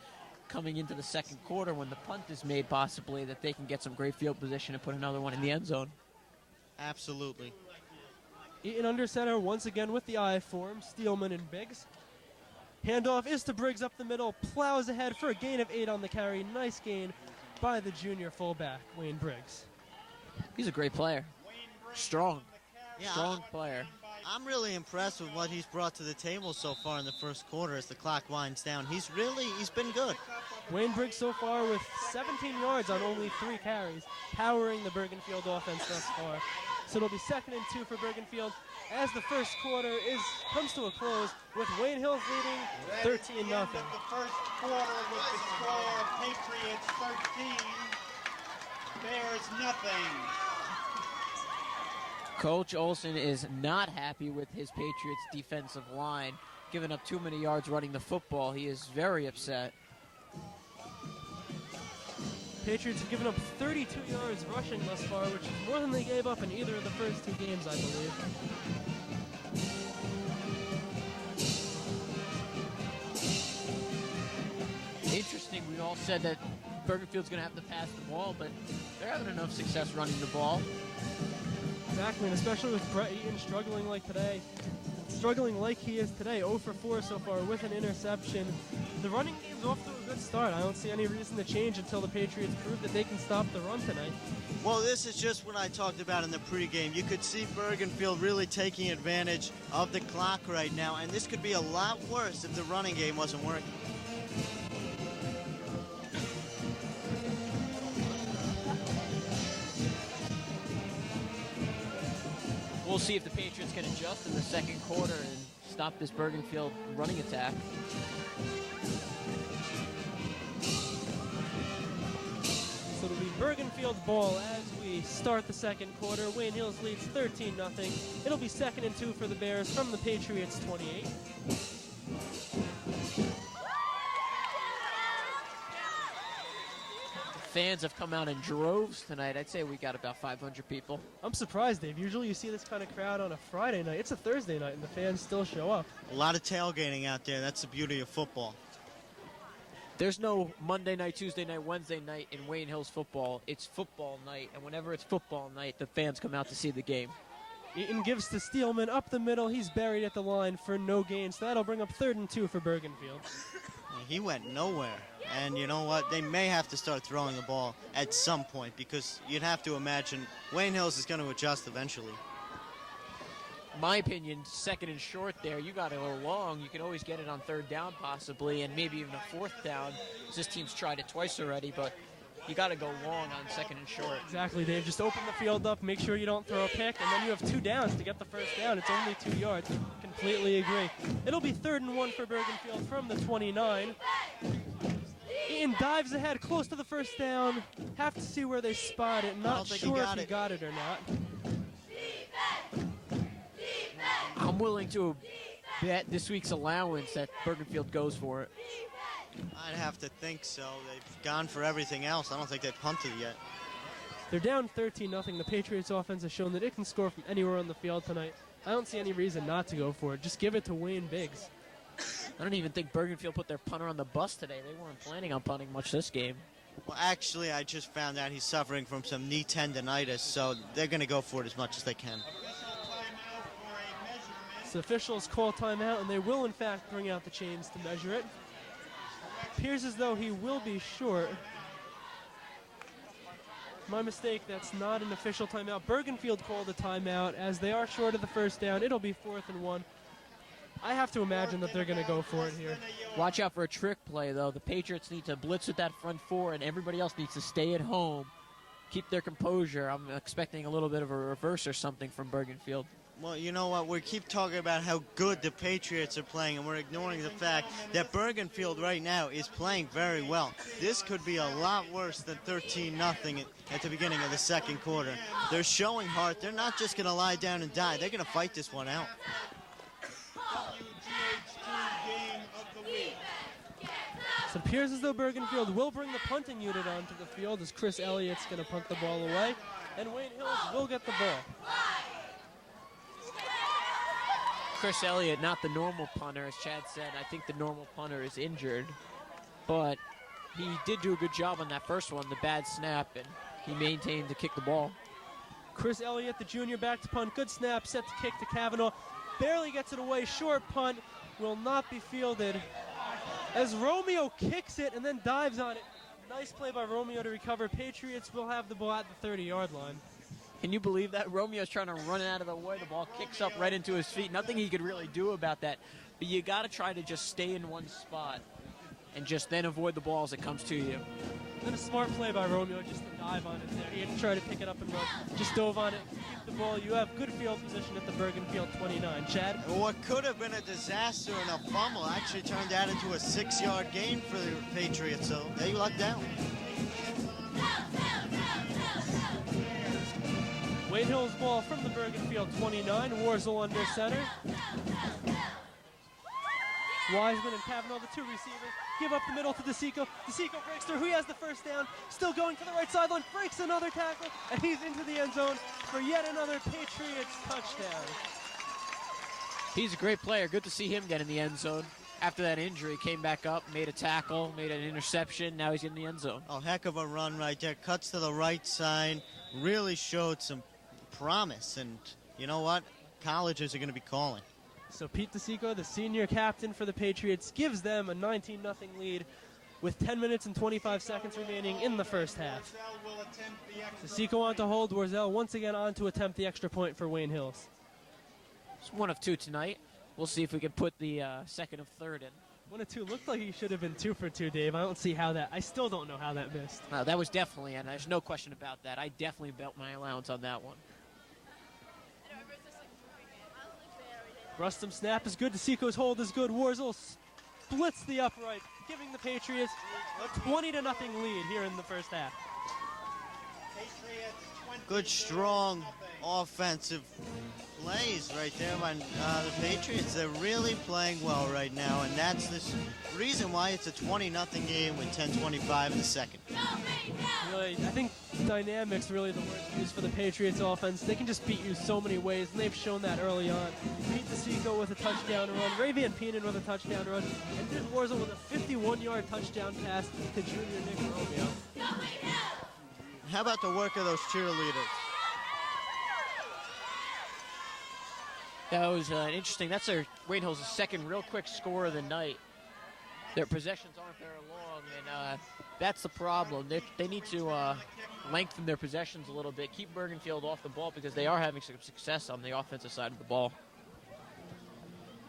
coming into the second quarter when the punt is made possibly that they can get some great field position and put another one in the end zone. Absolutely. Eaton under center once again with the I form, Steelman and Biggs. Handoff is to Briggs up the middle, plows ahead for a gain of 8 on the carry. Nice gain by the junior fullback, Wayne Briggs. He's a great player. Strong player. I'm really impressed with what he's brought to the table so far in the first quarter as the clock winds down. He's been good. Wayne Briggs so far with 17 yards on only 3 carries, powering the Bergenfield offense thus far. So it'll be 2nd and 2 for Bergenfield as the first quarter comes to a close with Wayne Hills leading 13-0. The first quarter with the score Patriots 13, Bears nothing. Coach Olson is not happy with his Patriots defensive line, giving up too many yards running the football. He is very upset. Patriots have given up 32 yards rushing thus far, which is more than they gave up in either of the first 2 games, I believe. Interesting, we all said that Bergenfield's going to have to pass the ball, but they're having enough success running the ball. Exactly, and especially with Brett Eaton struggling like he is today, 0 for 4 so far with an interception. The running game's off to a good start. I don't see any reason to change until the Patriots prove that they can stop the run tonight. Well, this is just what I talked about in the pregame. You could see Bergenfield really taking advantage of the clock right now, and this could be a lot worse if the running game wasn't working. We'll see if the Patriots can adjust in the second quarter and stop this Bergenfield running attack. So it'll be Bergenfield's ball as we start the second quarter. Wayne Hills leads 13-0. It'll be 2nd and 2 for the Bears from the Patriots 28. Fans have come out in droves tonight. I'd say we got about 500 people. I'm surprised, Dave. Usually you see this kind of crowd on a Friday night. It's a Thursday night, and the fans still show up. A lot of tailgating out there. That's the beauty of football. There's no Monday night, Tuesday night, Wednesday night in Wayne Hills football. It's football night, and whenever it's football night, the fans come out to see the game. Eaton gives to Steelman up the middle. He's buried at the line for no gain, so that'll bring up 3rd and 2 for Bergenfield. He went nowhere. And you know what? They may have to start throwing the ball at some point because you'd have to imagine Wayne Hills is going to adjust eventually. My opinion, 2nd and short there. You got it a little long. You can always get it on 3rd down possibly and maybe even a 4th down. This team's tried it twice already, but you got to go long on 2nd and short. Exactly, Dave. Just open the field up, make sure you don't throw a pick, and then you have 2 downs to get the 1st down. It's only 2 yards. Completely agree. It'll be 3rd and 1 for Bergenfield from the 29. Eaton dives ahead, close to the 1st down. Have to see where they spot it. Not sure if he got it or not. I'm willing to bet this week's allowance that Bergenfield goes for it. I'd have to think so. They've gone for everything else. I don't think they've punted yet. They're down 13-0. The Patriots offense has shown that it can score from anywhere on the field tonight. I don't see any reason not to go for it. Just give it to Wayne Biggs. I don't even think Bergenfield put their punter on the bus today. They weren't planning on punting much this game. Well, actually, I just found out he's suffering from some knee tendonitis, so they're going to go for it as much as they can. So officials call timeout, and they will, in fact, bring out the chains to measure it. Appears as though he will be short. My mistake, that's not an official timeout. Bergenfield called a timeout. As they are short of the first down, it'll be 4th and 1. I have to imagine that they're going to go for it here. Watch out for a trick play, though. The Patriots need to blitz with that front four, and everybody else needs to stay at home, keep their composure. I'm expecting a little bit of a reverse or something from Bergenfield. Well, you know what? We keep talking about how good the Patriots are playing, and we're ignoring the fact that Bergenfield right now is playing very well. This could be a lot worse than 13-0 at the beginning of the second quarter. They're showing heart. They're not just going to lie down and die. They're going to fight this one out. So it appears as though Bergenfield will bring the punting unit onto the field as Chris Elliott's going to punt the ball away, and Wayne Hills will get the ball. Chris Elliott, not the normal punter, as Chad said. I think the normal punter is injured, but he did do a good job on that first one, the bad snap, and he maintained to kick the ball. Chris Elliott, the junior, back to punt. Good snap, set to kick to Kavanaugh. Barely gets it away. Short punt will not be fielded as Romeo kicks it and then dives on it. Nice play by Romeo to recover. Patriots will have the ball at the 30-yard line. Can you believe that? Romeo's trying to run it out of the way. The ball kicks up right into his feet. Nothing he could really do about that. But you got to try to just stay in one spot and just then avoid the ball as it comes to you. Then a smart play by Romeo just to dive on it there. He didn't try to pick it up and run. Just dove on it, keep the ball. You have good field position at the Bergenfield 29. Chad? What could have been a disaster and a fumble actually turned out into a 6-yard gain for the Patriots, so they lucked out. Wayne Hill's ball from the Bergenfield 29. Warzel under center. Wiseman and Kavanaugh, the two receivers, give up the middle to DeSico. DeSico breaks through. He has the first down. Still going to the right sideline. Breaks another tackle, and he's into the end zone for yet another Patriots touchdown. He's a great player. Good to see him get in the end zone. After that injury, came back up, made a tackle, made an interception. Now he's in the end zone. Oh, heck of a run right there. Cuts to the right side. Really showed some promise. And you know what? Colleges are going to be calling. So Pete DeSico, the senior captain for the Patriots, gives them a 19-0 lead with 10 minutes and 25 seconds remaining in the first half. DeSico on to hold. Warzel once again on to attempt the extra point for Wayne Hills. It's 1 of 2 tonight. We'll see if we can put the second of third in. 1 of 2 looked like he should have been 2 for 2, Dave. I don't see how that. I still don't know how that missed. That was definitely, and there's no question about that. I definitely built my allowance on that one. Rustum snap is good. DeSico's hold is good. Warzel splits the upright, giving the Patriots a 20-0 lead here in the first half. Good, strong offensive plays right there by the Patriots. They're really playing well right now, and that's the reason why it's a 20-0 game with 10:25 in the second. Really, I think dynamics really the word used for the Patriots offense. They can just beat you so many ways, and they've shown that early on. Pete DeSico with a touchdown run, Ray Van Peenan with a touchdown run, and then Warzel with a 51-yard touchdown pass to junior Nick Romeo. How about the work of those cheerleaders? That was interesting. That's Wayne Hill's second real quick score of the night. Their possessions aren't very long, and that's the problem. They need to lengthen their possessions a little bit, keep Bergenfield off the ball because they are having some success on the offensive side of the ball.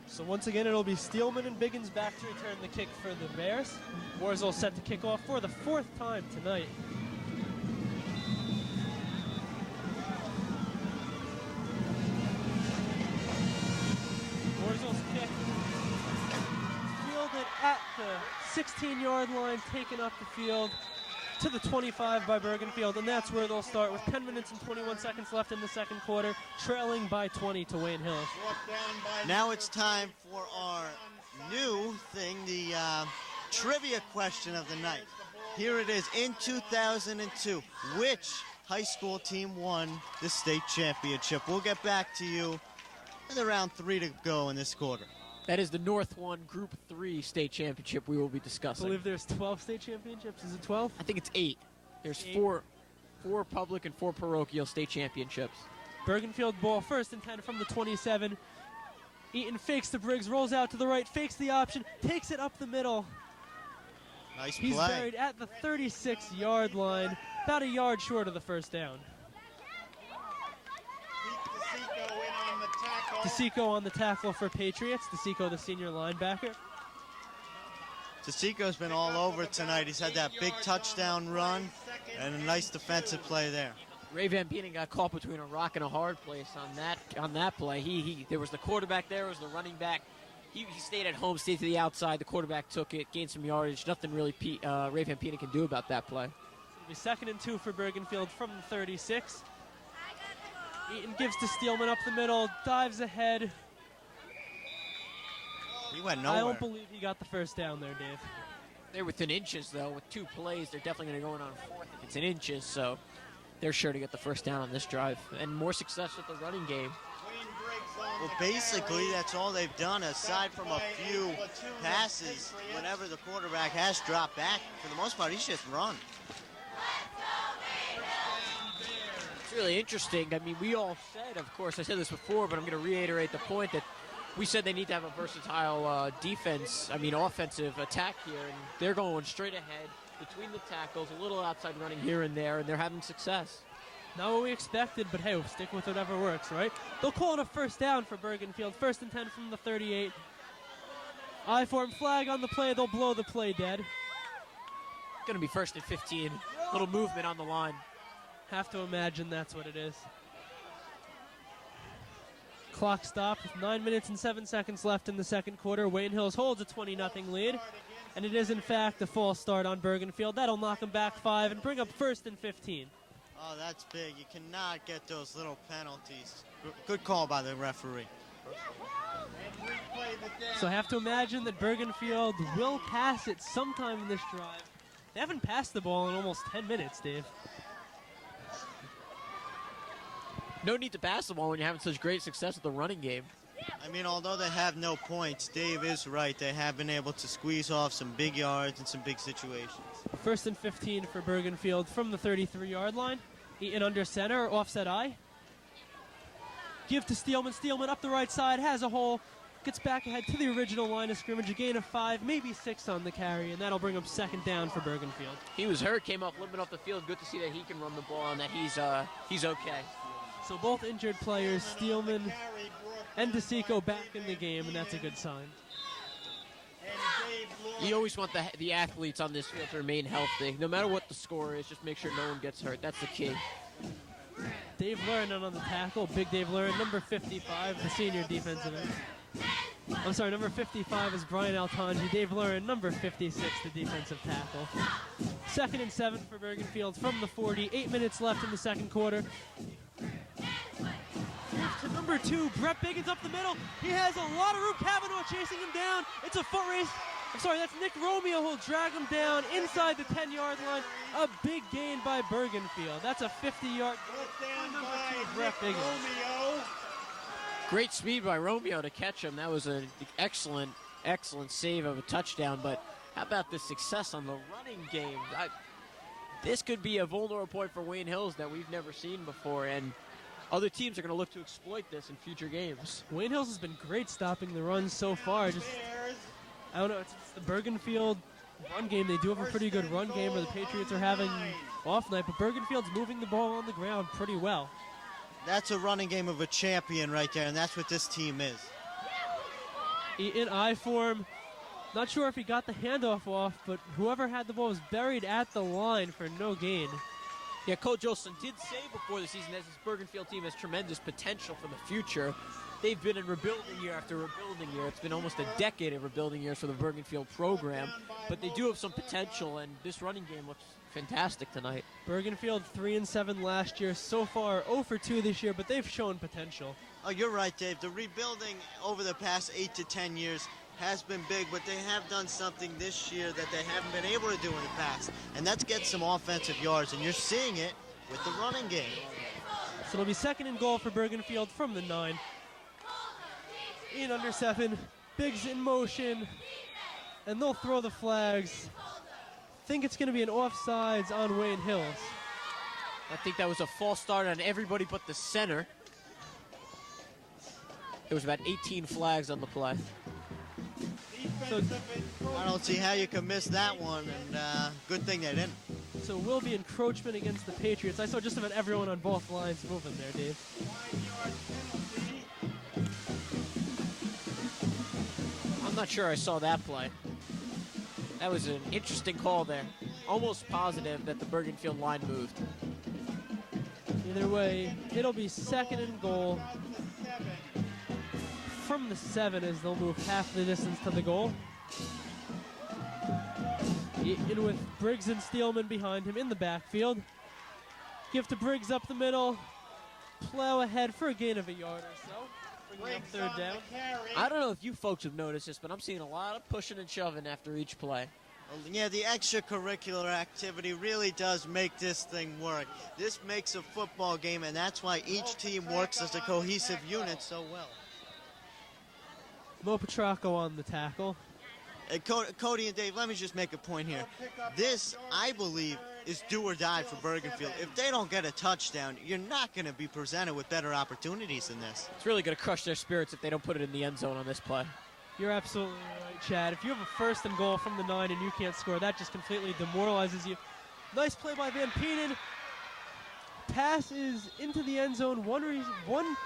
So once again, it'll be Steelman and Biggins back to return the kick for the Bears. Warzel set to kick off for the 4th time tonight. Warzel's kick fielded at the 16-yard line, taken up the field. to the 25 by Bergenfield, and that's where they'll start with 10 minutes and 21 seconds left in the second quarter, trailing by 20 to Wayne Hills. Now it's time for our new thing, the trivia question of the night. Here it is. In 2002, which high school team won the state championship? We'll get back to you with around 3 to go in this quarter. That is the North 1 Group 3 state championship we will be I discussing. believe there's 12 state championships. Is it 12? I think it's 8. There's 8. four public and 4 parochial state championships. Bergenfield ball first and 10 from the 27. Eaton fakes the Briggs, rolls out to the right, fakes the option, takes it up the middle. Nice He's play. buried at the 36-yard line, about a yard short of the first down. DeSico on the tackle for Patriots. DeSico, the senior linebacker. DeSico's been all over tonight. He's had that big touchdown run and a nice defensive play there. Ray Van Benen got caught between a rock and a hard place on that play. There was the quarterback there, was the running back. He stayed at home, stayed to the outside. The quarterback took it, gained some yardage. Nothing really Ray Van Benen can do about that play. It'll be 2nd and 2 for Bergenfield from the 36. Eaton gives to Steelman up the middle, dives ahead. He went nowhere. I don't believe he got the first down there, Dave. They're within inches, though. With 2 plays, they're definitely going to go in on 4th if it's in inches. So they're sure to get the first down on this drive. And more success with the running game. Well, basically, that's all they've done, aside from a few passes. Whenever the quarterback has dropped back, for the most part, he's just run. It's really interesting. I mean, we all said, of course, I said this before, but I'm going to reiterate the point that we said they need to have a versatile offensive attack here, and they're going straight ahead between the tackles, a little outside running here and there, and they're having success. Not what we expected, but hey, we'll stick with whatever works, right? They'll call it a first down for Bergenfield. 1st and 10 from the 38. I-form flag on the play. They'll blow the play dead. Going to be 1st and 15. Little movement on the line. Have to imagine that's what it is. Clock stopped with 9 minutes and 7 seconds left in the second quarter. Wayne Hills holds a 20-0 lead. And it is, in fact, a false start on Bergenfield. That'll knock them back 5 and bring up 1st and 15. Oh, that's big. You cannot get those little penalties. Good call by the referee. So I have to imagine that Bergenfield will pass it sometime in this drive. They haven't passed the ball in almost 10 minutes, Dave. No need to pass the ball when you're having such great success with the running game. I mean, although they have no points, Dave is right. They have been able to squeeze off some big yards in some big situations. 1st and 15 for Bergenfield from the 33-yard line. Eaton under center, offset I. Give to Steelman. Steelman up the right side, has a hole. Gets back ahead to the original line of scrimmage. A gain of 5, maybe 6 on the carry, and that'll bring him 2nd down for Bergenfield. He was hurt, came up limping off the field. Good to see that he can run the ball and that he's okay. So both injured players, Steelman and DeSico, back in the game, and that's a good sign. You always want the athletes on this field to remain healthy. No matter what the score is, just make sure no one gets hurt. That's the key. Dave Lurin on the tackle. Big Dave Lurin, number 55, the senior defensive end. I'm sorry, number 55 is Brian Altanji. Dave Lurin, number 56, the defensive tackle. 2nd and 7 for Bergenfield from the 40. 8 minutes left in the second quarter. To number 2, Brett Biggins up the middle. He has a lot of room. Kavanaugh chasing him down. It's a foot race. I'm sorry, that's Nick Romeo who'll drag him down inside the 10-yard line. A big gain by Bergenfield. That's a 50-yard gain. Number 2, Brett Biggins. Great speed by Romeo to catch him. That was an excellent save of a touchdown. But how about the success on the running game? This could be a vulnerable point for Wayne Hills that we've never seen before. And other teams are going to look to exploit this in future games. Wayne Hills has been great stopping the run so far. I don't know, it's the Bergenfield run game. They do have a pretty good run game where the Patriots are having off night, but Bergenfield's moving the ball on the ground pretty well. That's a running game of a champion right there, and that's what this team is. In I form, not sure if he got the handoff off, but whoever had the ball was buried at the line for no gain. Yeah, Coach Olson did say before the season that this Bergenfield team has tremendous potential for the future. They've been in rebuilding year after rebuilding year. It's been almost a decade of rebuilding years for the Bergenfield program. But they do have some potential, and this running game looks fantastic tonight. Bergenfield 3-7 last year. So far 0-2 this year, but they've shown potential. Oh, you're right, Dave. The rebuilding over the past 8 to 10 years has been big, but they have done something this year that they haven't been able to do in the past, and that's get some offensive yards, and you're seeing it with the running game. So it'll be 2nd and goal for Bergenfield from the 9. In under 7, Biggs in motion, and they'll throw the flags. Think it's going to be an offsides on Wayne Hills. I think that was a false start on everybody but the center. There was about 18 flags on the play. So, I don't see how you can miss that one, and good thing they didn't. so will be encroachment against the Patriots. I saw just about everyone on both lines moving there, Dave. 5-yard penalty. I'm not sure I saw that play. That was an interesting call there. Almost positive that the Bergenfield line moved. Either way, it'll be 2nd and goal from the 7 as they'll move half the distance to the goal. In with Briggs and Steelman behind him in the backfield. Give to Briggs up the middle. Plow ahead for a gain of a yard or so. Bringing up 3rd down. I don't know if you folks have noticed this, but I'm seeing a lot of pushing and shoving after each play. Yeah, the extracurricular activity really does make this thing work. This makes a football game, and that's why each team works as a cohesive unit so well. Mo Petracco on the tackle. Cody and Dave, let me just make a point here. This, I believe, is do or die for Bergenfield. If they don't get a touchdown, you're not going to be presented with better opportunities than this. It's really going to crush their spirits if they don't put it in the end zone on this play. You're absolutely right, Chad. If you have a 1st and goal from the 9 and you can't score, that just completely demoralizes you. Nice play by Van Peenen. Pass is into the end zone. One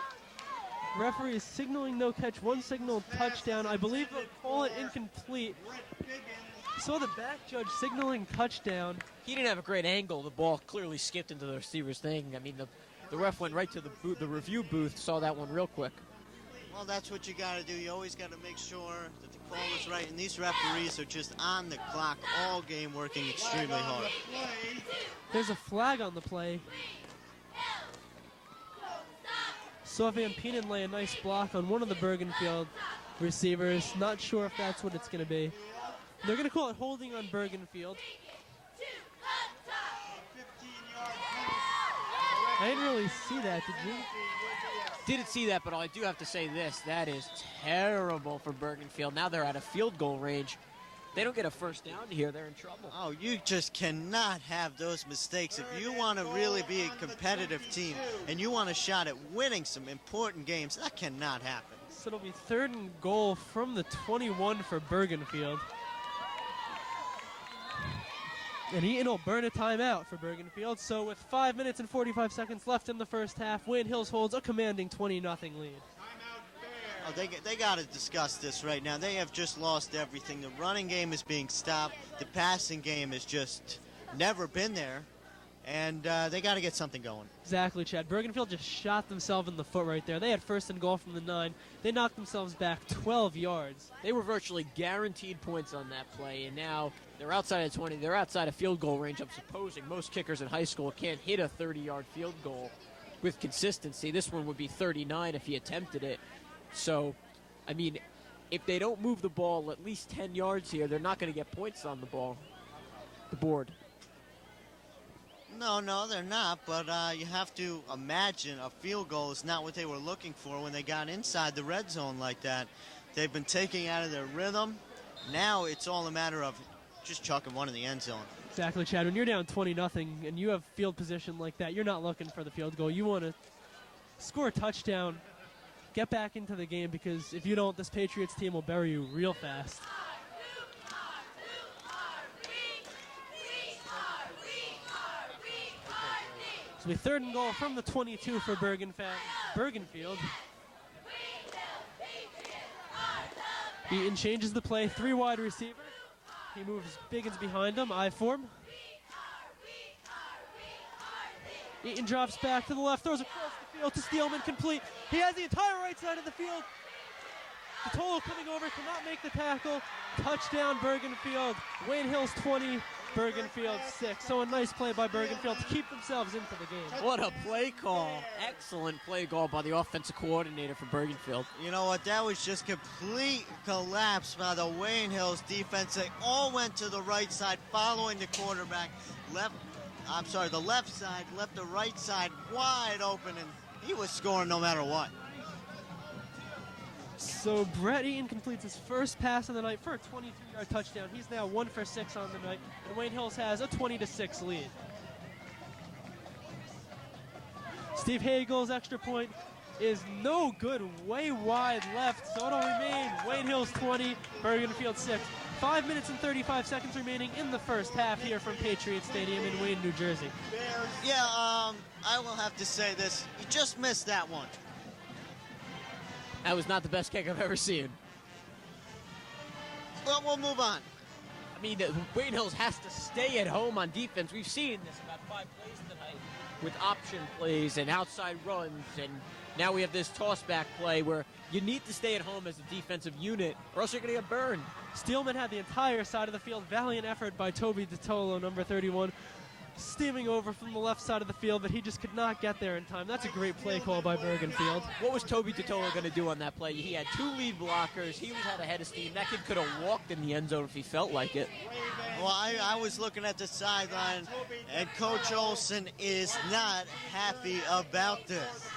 referee is signaling no catch, one signal touchdown. I believe they'll call it incomplete. Saw the back judge signaling touchdown. He didn't have a great angle. The ball clearly skipped into the receiver's thing. I mean, the ref went right to the review booth, saw that one real quick. Well, that's what you got to do. You always got to make sure that the call is right, and these referees are just on the clock all game, working extremely hard. There's a flag on the play. Saw Van Peenen lay a nice block on one of the Bergenfield receivers. Not sure if that's what it's going to be. They're going to call it holding on Bergenfield. I didn't really see that, did you? Didn't see that, but I do have to say this. That is terrible for Bergenfield. Now they're out of field goal range. They don't get a 1st down here, they're in trouble. Oh, you just cannot have those mistakes. If you want to really be a competitive team and you want a shot at winning some important games, that cannot happen. So it'll be 3rd and goal from the 21 for Bergenfield. And Eaton will burn a timeout for Bergenfield. So with 5 minutes and 45 seconds left in the first half, Wayne Hills holds a commanding 20-0 lead. Oh, they got to discuss this right now. They have just lost everything. The running game is being stopped. The passing game has just never been there. And they got to get something going. Exactly, Chad. Bergenfield just shot themselves in the foot right there. They had 1st and goal from the 9. They knocked themselves back 12 yards. They were virtually guaranteed points on that play, and now they're outside of 20. They're outside of field goal range. I'm supposing most kickers in high school can't hit a 30-yard field goal with consistency. This one would be 39 if he attempted it. So, I mean, if they don't move the ball at least 10 yards here, they're not going to get points on the board. No, they're not, but you have to imagine a field goal is not what they were looking for when they got inside the red zone like that. They've been taking out of their rhythm. Now it's all a matter of just chucking one in the end zone. Exactly, Chad. When you're down 20-0 and you have field position like that, you're not looking for the field goal. You want to score a touchdown, get back into the game, because if you don't, this Patriots team will bury you real fast. So it'll be 3rd and goal from the 22 for Bergenfield. Eaton changes the play, 3 wide receiver. He moves Biggins behind him, I form. Eaton drops back to the left, throws across the field to Steelman, complete. He has the entire right side of the field. Total coming over, cannot make the tackle. Touchdown Bergenfield. Wayne Hills 20, Bergenfield 6. So a nice play by Bergenfield to keep themselves into the game. What a play call. Excellent play call by the offensive coordinator for Bergenfield. You know what? That was just complete collapse by the Wayne Hills defense. They all went to the right side following the quarterback. The left side, left the right side wide open, and he was scoring no matter what. So Brett Eaton completes his first pass of the night for a 22-yard touchdown. He's now 1 for 6 on the night, and Wayne Hills has a 20-6 lead. Steve Hagel's extra point is no good, way wide left, so it'll remain Wayne Hills 20, Bergenfield 6. 5 minutes and 35 seconds remaining in the first half here from Patriot Stadium in Wayne, New Jersey. Yeah, I will have to say this. You just missed that one. That was not the best kick I've ever seen. Well, we'll move on. I mean, Wayne Hills has to stay at home on defense. We've seen this about 5 plays tonight with option plays and outside runs, and now we have this toss-back play where you need to stay at home as a defensive unit, or else you're going to get burned. Steelman had the entire side of the field. Valiant effort by Toby DeTolo, number 31, steaming over from the left side of the field, but he just could not get there in time. That's a great play call by Bergenfield. What was Toby DeTolo going to do on that play? He had 2 lead blockers. He had a head of steam. That kid could have walked in the end zone if he felt like it. Well, I was looking at the sideline, and Coach Olson is not happy about this.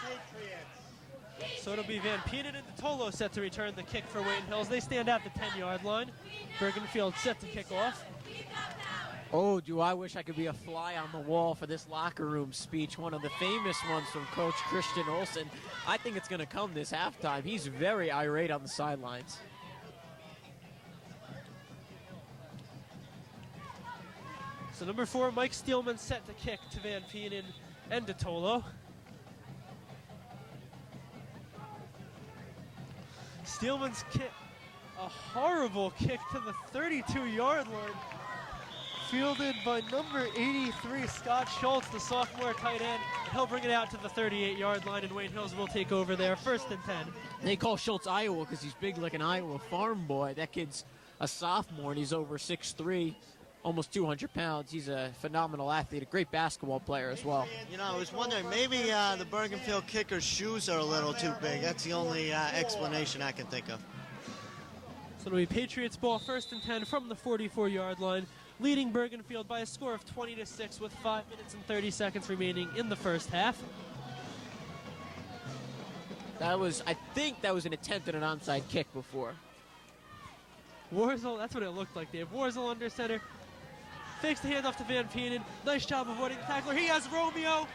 So it'll be Van Peenan and DeTolo set to return the kick for Wayne Hills. They stand at the 10-yard line. Bergenfield set to kick off. Oh, do I wish I could be a fly on the wall for this locker room speech, one of the famous ones from Coach Christian Olsen. I think it's going to come this halftime. He's very irate on the sidelines. So number 4, Mike Steelman set to kick to Van Peenan and DeTolo. Steelman's kick, a horrible kick to the 32-yard line, fielded by number 83, Scott Schultz, the sophomore tight end. He'll bring it out to the 38-yard line, and Wayne Hills will take over there, 1st and 10. They call Schultz Iowa because he's big like an Iowa farm boy. That kid's a sophomore, and he's over 6'3", almost 200 pounds. He's a phenomenal athlete, a great basketball player as well. You know, I was wondering, maybe the Bergenfield kicker's shoes are a little too big. That's the only explanation I can think of. So it'll be Patriots ball, 1st and 10 from the 44-yard line, leading Bergenfield by a score of 20-6 with 5 minutes and 30 seconds remaining in the first half. I think that was an attempt at an onside kick before. Warzel, that's what it looked like, Dave. Warzel under center. Fakes the handoff to Van Peenan. Nice job avoiding the tackler. He has Romeo.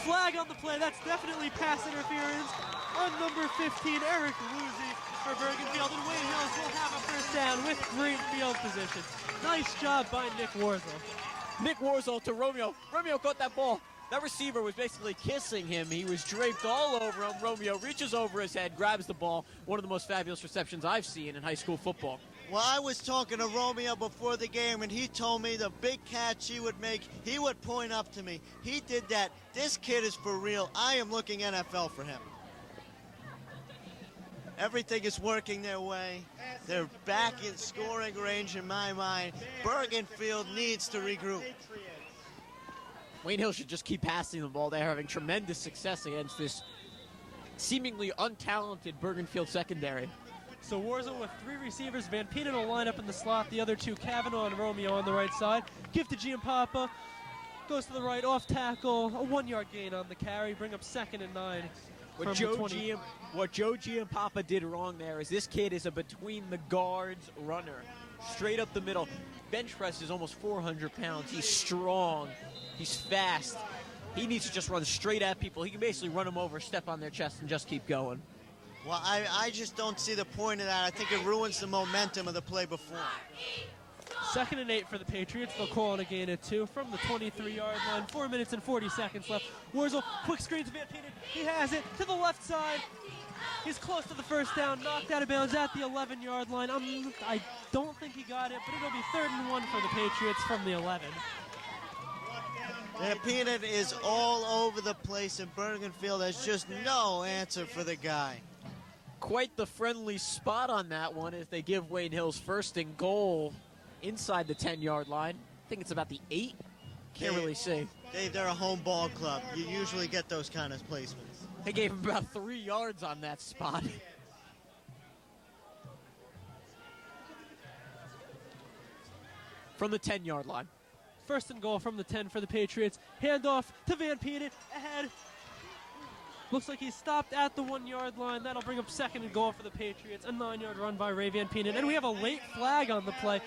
Flag on the play. That's definitely pass interference on number 15, Eric Luzzi for Bergenfield. And Wayne Hills will have a first down with Greenfield position. Nice job by Nick Warzel. Nick Warzel to Romeo. Romeo caught that ball. That receiver was basically kissing him. He was draped all over him. Romeo reaches over his head, grabs the ball. One of the most fabulous receptions I've seen in high school football. Well, I was talking to Romeo before the game, and he told me the big catch he would make, he would point up to me. He did that. This kid is for real. I am looking NFL for him. Everything is working their way. They're back in scoring range in my mind. Bergenfield needs to regroup. Wayne Hill should just keep passing the ball. They're having tremendous success against this seemingly untalented Bergenfield secondary. So Warzel with 3 receivers. Van Peenan will line up in the slot. The other 2, Kavanaugh and Romeo on the right side. Give to Giampapa. Goes to the right, off tackle. A 1-yard gain on the carry. Bring up 2nd and 9. What Joe Giampapa did wrong there is this kid is a between the guards runner. Straight up the middle. Bench press is almost 400 pounds. He's strong. He's fast. He needs to just run straight at people. He can basically run them over, step on their chest, and just keep going. Well, I just don't see the point of that. I think it ruins the momentum of the play before. 2nd and 8 for the Patriots. They'll call it a gain of 2 from the 23-yard line. 4 minutes and 40 seconds left. Warzel, quick screen to Van Peenan. He has it to the left side. He's close to the first down, knocked out of bounds at the 11-yard line. I don't think he got it, but it'll be 3rd and 1 for the Patriots from the 11. Van Peenan is all over the place, and Bergenfield has just no answer for the guy. Quite the friendly spot on that one as they give Wayne Hills 1st and goal inside the 10-yard line. think it's about the 8. Can't really see. They're a home ball club. You usually get those kind of placements. They gave him about 3 yards on that spot. From the 10-yard line. First and goal from the 10 for the Patriots. Handoff to Van Penen. Ahead. Looks like he's stopped at the 1-yard line. That'll bring up second and goal for the Patriots. A 9-yard run by Ray Van Penen. And we have a late flag on the play.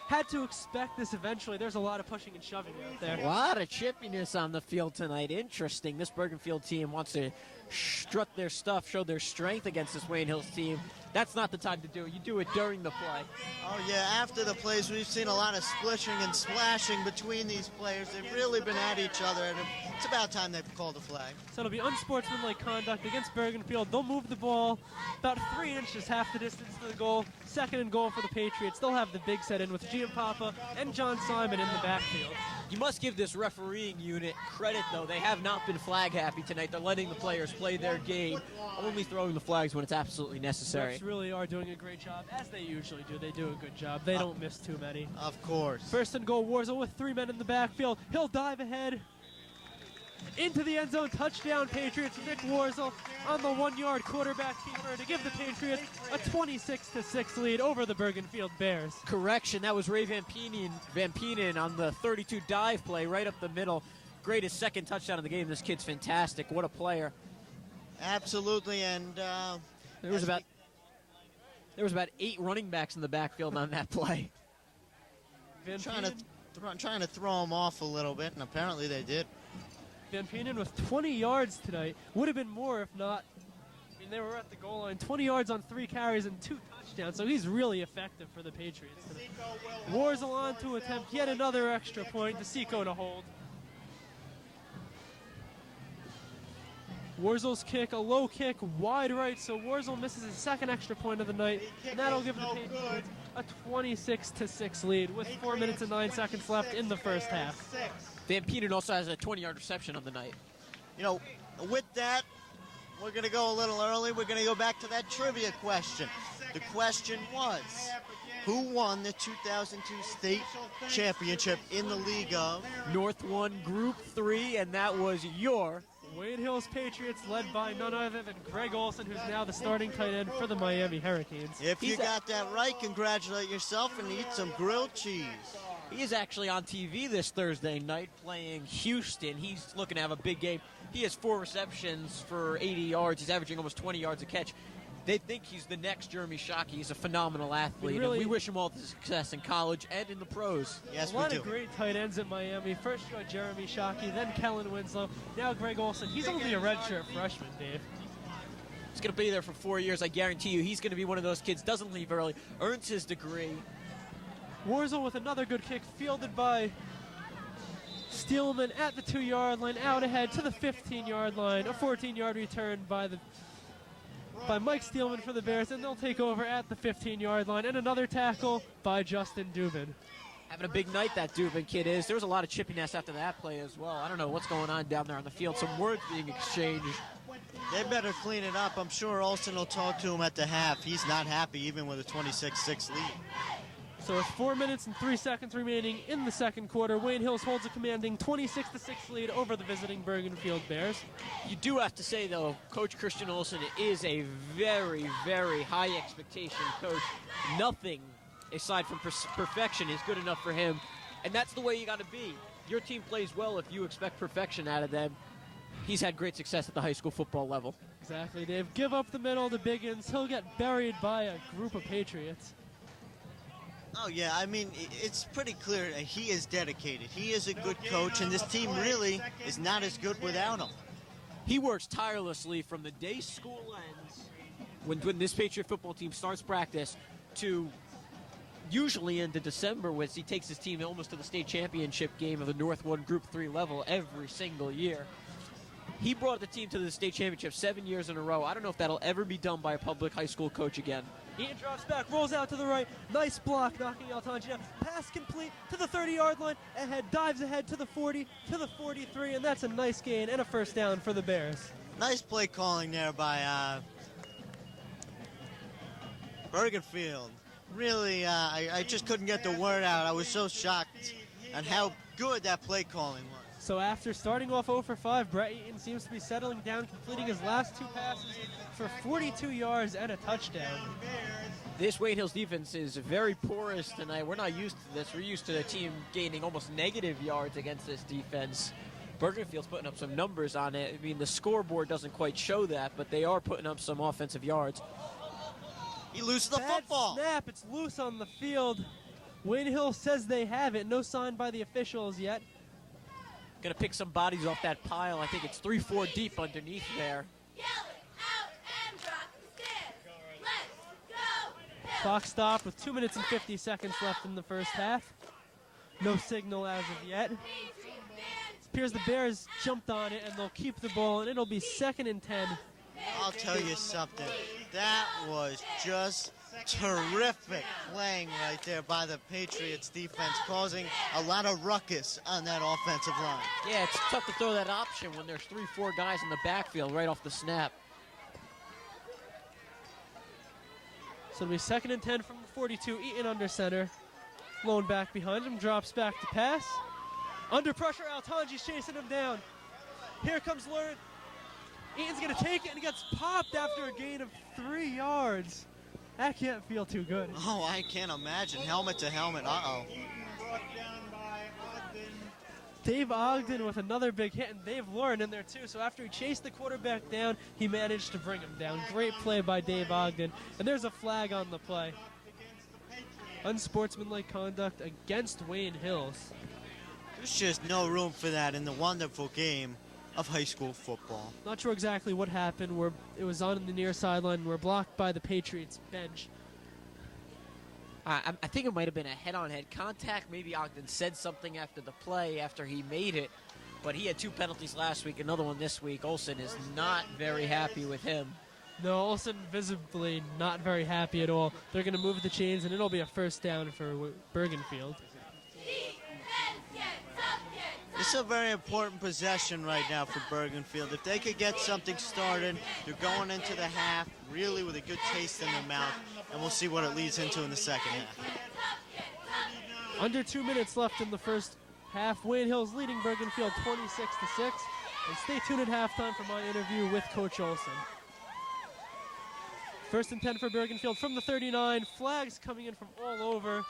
Had to expect this eventually. There's a lot of pushing and shoving out there. A lot of chippiness on the field tonight. Interesting. This Bergenfield team wants to strut their stuff, show their strength against this Wayne Hills team. That's not the time to do it. You do it during the play. Oh, yeah, after the plays, we've seen a lot of splishing and splashing between these players. They've really been at each other, and it's about time they've called a flag. So it'll be unsportsmanlike conduct against Bergenfield. They'll move the ball about 3 inches, half the distance to the goal. Second and goal for the Patriots. They'll have the big set in with Giampapa and John Simon in the backfield. You must give this refereeing unit credit, though. They have not been flag happy tonight. They're letting the players play their game, only throwing the flags when it's absolutely necessary. Refs really are doing a great job, as they usually do. They do a good job. They don't miss too many. Of course. First and goal, Warzel with 3 men in the backfield. He'll dive ahead into the end zone. Touchdown, Patriots. Nick Warzel on the 1-yard quarterback keeper to give the Patriots a 26-6 lead over the Bergenfield Bears. Correction, that was Ray Van Penen on the 32 dive play right up the middle. Greatest second touchdown of the game. This kid's fantastic. What a player. Absolutely, and there was about 8 running backs in the backfield on that play. trying to throw them off a little bit, and apparently they did. Van Penen with 20 yards tonight. Would have been more if not. I mean, they were at the goal line. 20 yards on 3 carries and 2 touchdowns, so he's really effective for the Patriots tonight. Warzel on to attempt yet another extra point. DeSico to hold. Warzel's kick, a low kick, wide right, so Warzel misses his second extra point of the night, and that'll give the Patriots a 26-6 lead with 4 minutes and 9 seconds left in the first half. Van Penen also has a 20-yard reception on the night. You know, with that, we're going to go a little early. We're going to go back to that trivia question. The question was, who won the 2002 state championship in the league of? North 1 Group 3, and that was your Wayne Hills Patriots, led by none other than Greg Olson, who's now the starting tight end for the Miami Hurricanes. If you got that right, congratulate yourself and eat some grilled cheese. He is actually on TV this Thursday night playing Houston. He's looking to have a big game. He has 4 receptions for 80 yards. He's averaging almost 20 yards a catch. They think he's the next Jeremy Shockey. He's a phenomenal athlete. Really, and we wish him all the success in college and in the pros. Yes, a lot of great tight ends at Miami. First you had Jeremy Shockey, then Kellen Winslow, now Greg Olson. He's only a redshirt freshman, Dave. He's going to be there for 4 years. I guarantee you he's going to be one of those kids, doesn't leave early, earns his degree. Warzel with another good kick, fielded by Steelman at the 2-yard line, out ahead to the 15-yard line. A 14-yard return by Mike Steelman for the Bears, and they'll take over at the 15-yard line. And another tackle by Justin Dubin. Having a big night, that Dubin kid is. There was a lot of chippiness after that play as well. I don't know what's going on down there on the field. Some words being exchanged. They better clean it up. I'm sure Olsen will talk to him at the half. He's not happy even with a 26-6 lead. So with 4 minutes and 3 seconds remaining in the second quarter, Wayne Hills holds a commanding 26-6 lead over the visiting Bergenfield Bears. You do have to say, though, Coach Christian Olsen is a very, very high expectation coach. Nothing aside from perfection is good enough for him, and that's the way you got to be. Your team plays well if you expect perfection out of them. He's had great success at the high school football level. Exactly, Dave. Give up the middle to Biggins. He'll get buried by a group of Patriots. Oh, yeah, I mean, it's pretty clear he is dedicated. He is a good coach, and this team really is not as good without him. He works tirelessly from the day school ends, when this Patriot football team starts practice, to usually into December, when he takes his team almost to the state championship game of the North 1 Group 3 level every single year. He brought the team to the state championship 7 years in a row. I don't know if that'll ever be done by a public high school coach again. Ian drops back, rolls out to the right. Nice block, knocking Altanji down. Pass complete to the 30-yard line. Ahead, dives ahead to the 40, to the 43, and that's a nice gain and a first down for the Bears. Nice play calling there by Bergenfield. Really, I just couldn't get the word out. I was so shocked and how good that play calling was. So after starting off 0 for 5, Brett Eaton seems to be settling down, completing his last 2 passes for 42 yards and a touchdown. This Wayne Hills defense is very porous tonight. We're not used to this. We're used to the team gaining almost negative yards against this defense. Bergenfield's putting up some numbers on it. I mean, the scoreboard doesn't quite show that, but they are putting up some offensive yards. He loses the Bad football. Snap, it's loose on the field. Wayne Hills says they have it. No sign by the officials yet. Gonna pick some bodies off that pile. I think it's 3-4 deep underneath there. Clock stopped with 2 minutes and 50 seconds left in the first half. No signal as of yet. It appears the Bears jumped on it and they'll keep the ball, and it'll be 2nd and 10. I'll tell you something. That was just terrific playing right there by the Patriots defense, causing a lot of ruckus on that offensive line. Yeah, it's tough to throw that option when there's 3-4 guys in the backfield right off the snap. So it'll be 2nd and 10 from the 42. Eaton under center. Lone back behind him. Drops back to pass. Under pressure, Altanji's chasing him down. Here comes Lurin. Eaton's going to take it, and he gets popped after a gain of 3 yards. That can't feel too good. Oh, I can't imagine. Helmet to helmet. Uh-oh. Brought down by Ogden. Dave Ogden with another big hit, and Dave Lauren in there too. So after he chased the quarterback down, he managed to bring him down. Great play by Dave Ogden. And there's a flag on the play. Unsportsmanlike conduct against Wayne Hills. There's just no room for that in the wonderful game of high school football. Not sure exactly what happened. It was on the near sideline. We're blocked by the Patriots bench. I think it might have been a head-on-head contact. Maybe Ogden said something after the play, after he made it. But he had 2 penalties last week, another one this week. Olsen is not very happy with him. No, Olsen visibly not very happy at all. They're going to move the chains, and it'll be a first down for Bergenfield. This is a very important possession right now for Bergenfield. If they could get something started, they're going into the half really with a good taste in their mouth, and we'll see what it leads into in the second half. Under 2 minutes left in the first half. Wayne Hills leading Bergenfield 26-6. And stay tuned at halftime for my interview with Coach Olsen. 1st and 10 for Bergenfield from the 39. Flags coming in from all over.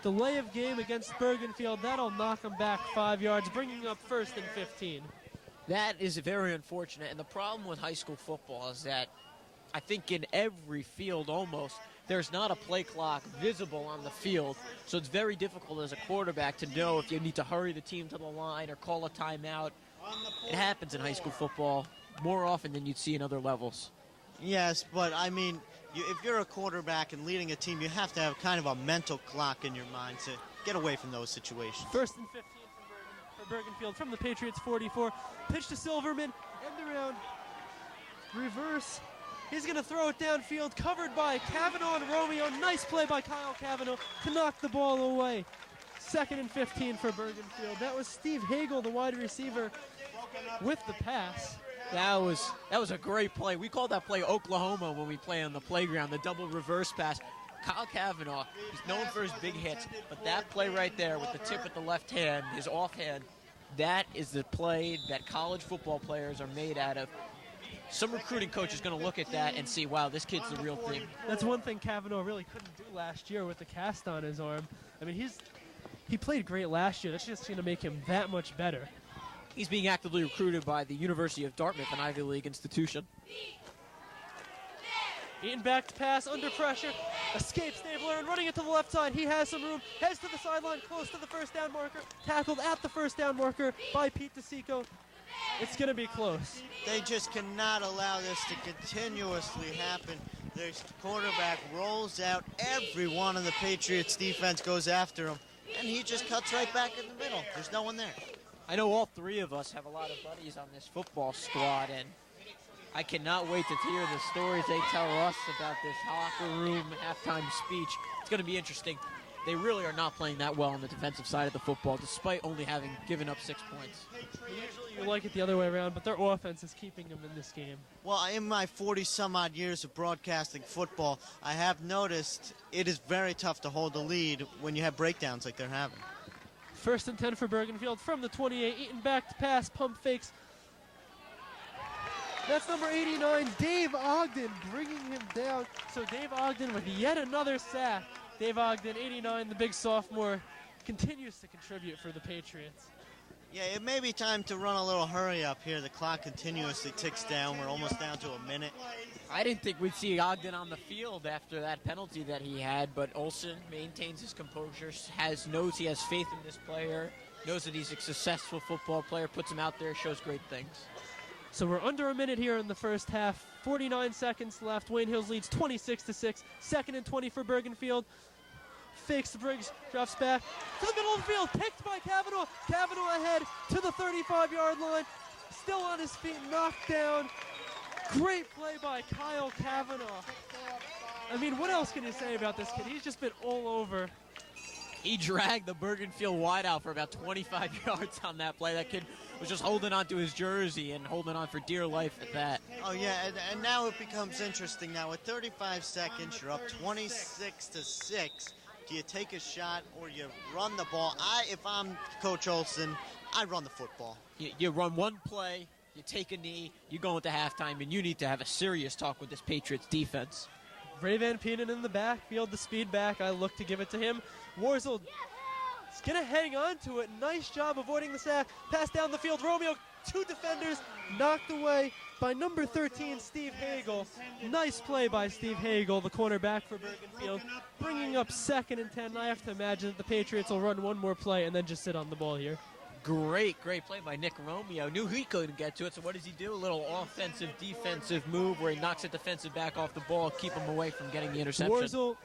Delay of game against Bergenfield. That'll knock them back 5 yards, bringing up 1st and 15. That is very unfortunate. And the problem with high school football is that I think in every field almost, there's not a play clock visible on the field. So it's very difficult as a quarterback to know if you need to hurry the team to the line or call a timeout. It happens in high school football more often than you'd see in other levels. Yes, but I mean, if you're a quarterback and leading a team, you have to have kind of a mental clock in your mind to get away from those situations. 1st and 15 for Bergenfield from the Patriots 44. Pitch to Silverman, end around, reverse. He's going to throw it downfield, covered by Cavanaugh and Romeo. Nice play by Kyle Cavanaugh to knock the ball away. 2nd and 15 for Bergenfield. That was Steve Hagel, the wide receiver, with the pass. That was a great play. We call that play Oklahoma when we play on the playground, the double reverse pass. Kyle Cavanaugh, he's known for his big hits, but that play right there with the tip at the left hand, his offhand, that is the play that college football players are made out of. Some recruiting coach is going to look at that and see, wow, this kid's the real thing. That's one thing Cavanaugh really couldn't do last year with the cast on his arm. I mean, he played great last year. That's just going to make him that much better. He's being actively recruited by the University of Dartmouth, an Ivy League institution. Eaton back to pass, under pressure, escapes Stabler and running it to the left side. He has some room, heads to the sideline, close to the first down marker, tackled at the first down marker by Pete DeSico. It's going to be close. They just cannot allow this to continuously happen. Their quarterback rolls out. Everyone in the Patriots defense goes after him, and he just cuts right back in the middle. There's no one there. I know all 3 of us have a lot of buddies on this football squad, and I cannot wait to hear the stories they tell us about this locker room halftime speech. It's going to be interesting. They really are not playing that well on the defensive side of the football, despite only having given up 6 points. Usually you like it the other way around, but their offense is keeping them in this game. Well, in my 40-some-odd years of broadcasting football, I have noticed it is very tough to hold the lead when you have breakdowns like they're having. First and 10 for Bergenfield from the 28. Eaton back to pass, pump fakes. That's number 89, Dave Ogden, bringing him down. So Dave Ogden with yet another sack. Dave Ogden, 89, the big sophomore, continues to contribute for the Patriots. Yeah, it may be time to run a little hurry up here. The clock continuously ticks down. We're almost down to a minute. I didn't think we'd see Ogden on the field after that penalty that he had, but Olsen maintains his composure, knows he has faith in this player, knows that he's a successful football player, puts him out there, shows great things. So we're under a minute here in the first half. 49 seconds left. Wayne Hills leads 26-6. Second and 20 for Bergenfield. Fakes the Briggs, drops back to the middle of the field, picked by Kavanaugh. Kavanaugh ahead to the 35-yard line. Still on his feet, knocked down. Great play by Kyle Kavanaugh. I mean, what else can you say about this kid? He's just been all over. He dragged the Bergenfield wide out for about 25 yards on that play. That kid was just holding on to his jersey and holding on for dear life at that. Oh, yeah, and now it becomes interesting. Now, with 35 seconds, you're up 26-6. Do you take a shot or you run the ball? If I'm Coach Olsen, I run the football. You run one play, you take a knee, you go into halftime, and you need to have a serious talk with this Patriots defense. Ray Van Peenen in the backfield, the speed back. I look to give it to him. Warzel is going to hang on to it. Nice job avoiding the sack. Pass down the field. Romeo, two defenders, knocked away by number 13, Steve Hagel. Nice play by Steve Hagel, the cornerback for Bergenfield. Bringing up second and 10. I have to imagine that the Patriots will run one more play and then just sit on the ball here. Great play by Nick Romeo. Knew he couldn't get to it, so what does he do? A little offensive, defensive move where he knocks a defensive back off the ball, keep him away from getting the interception.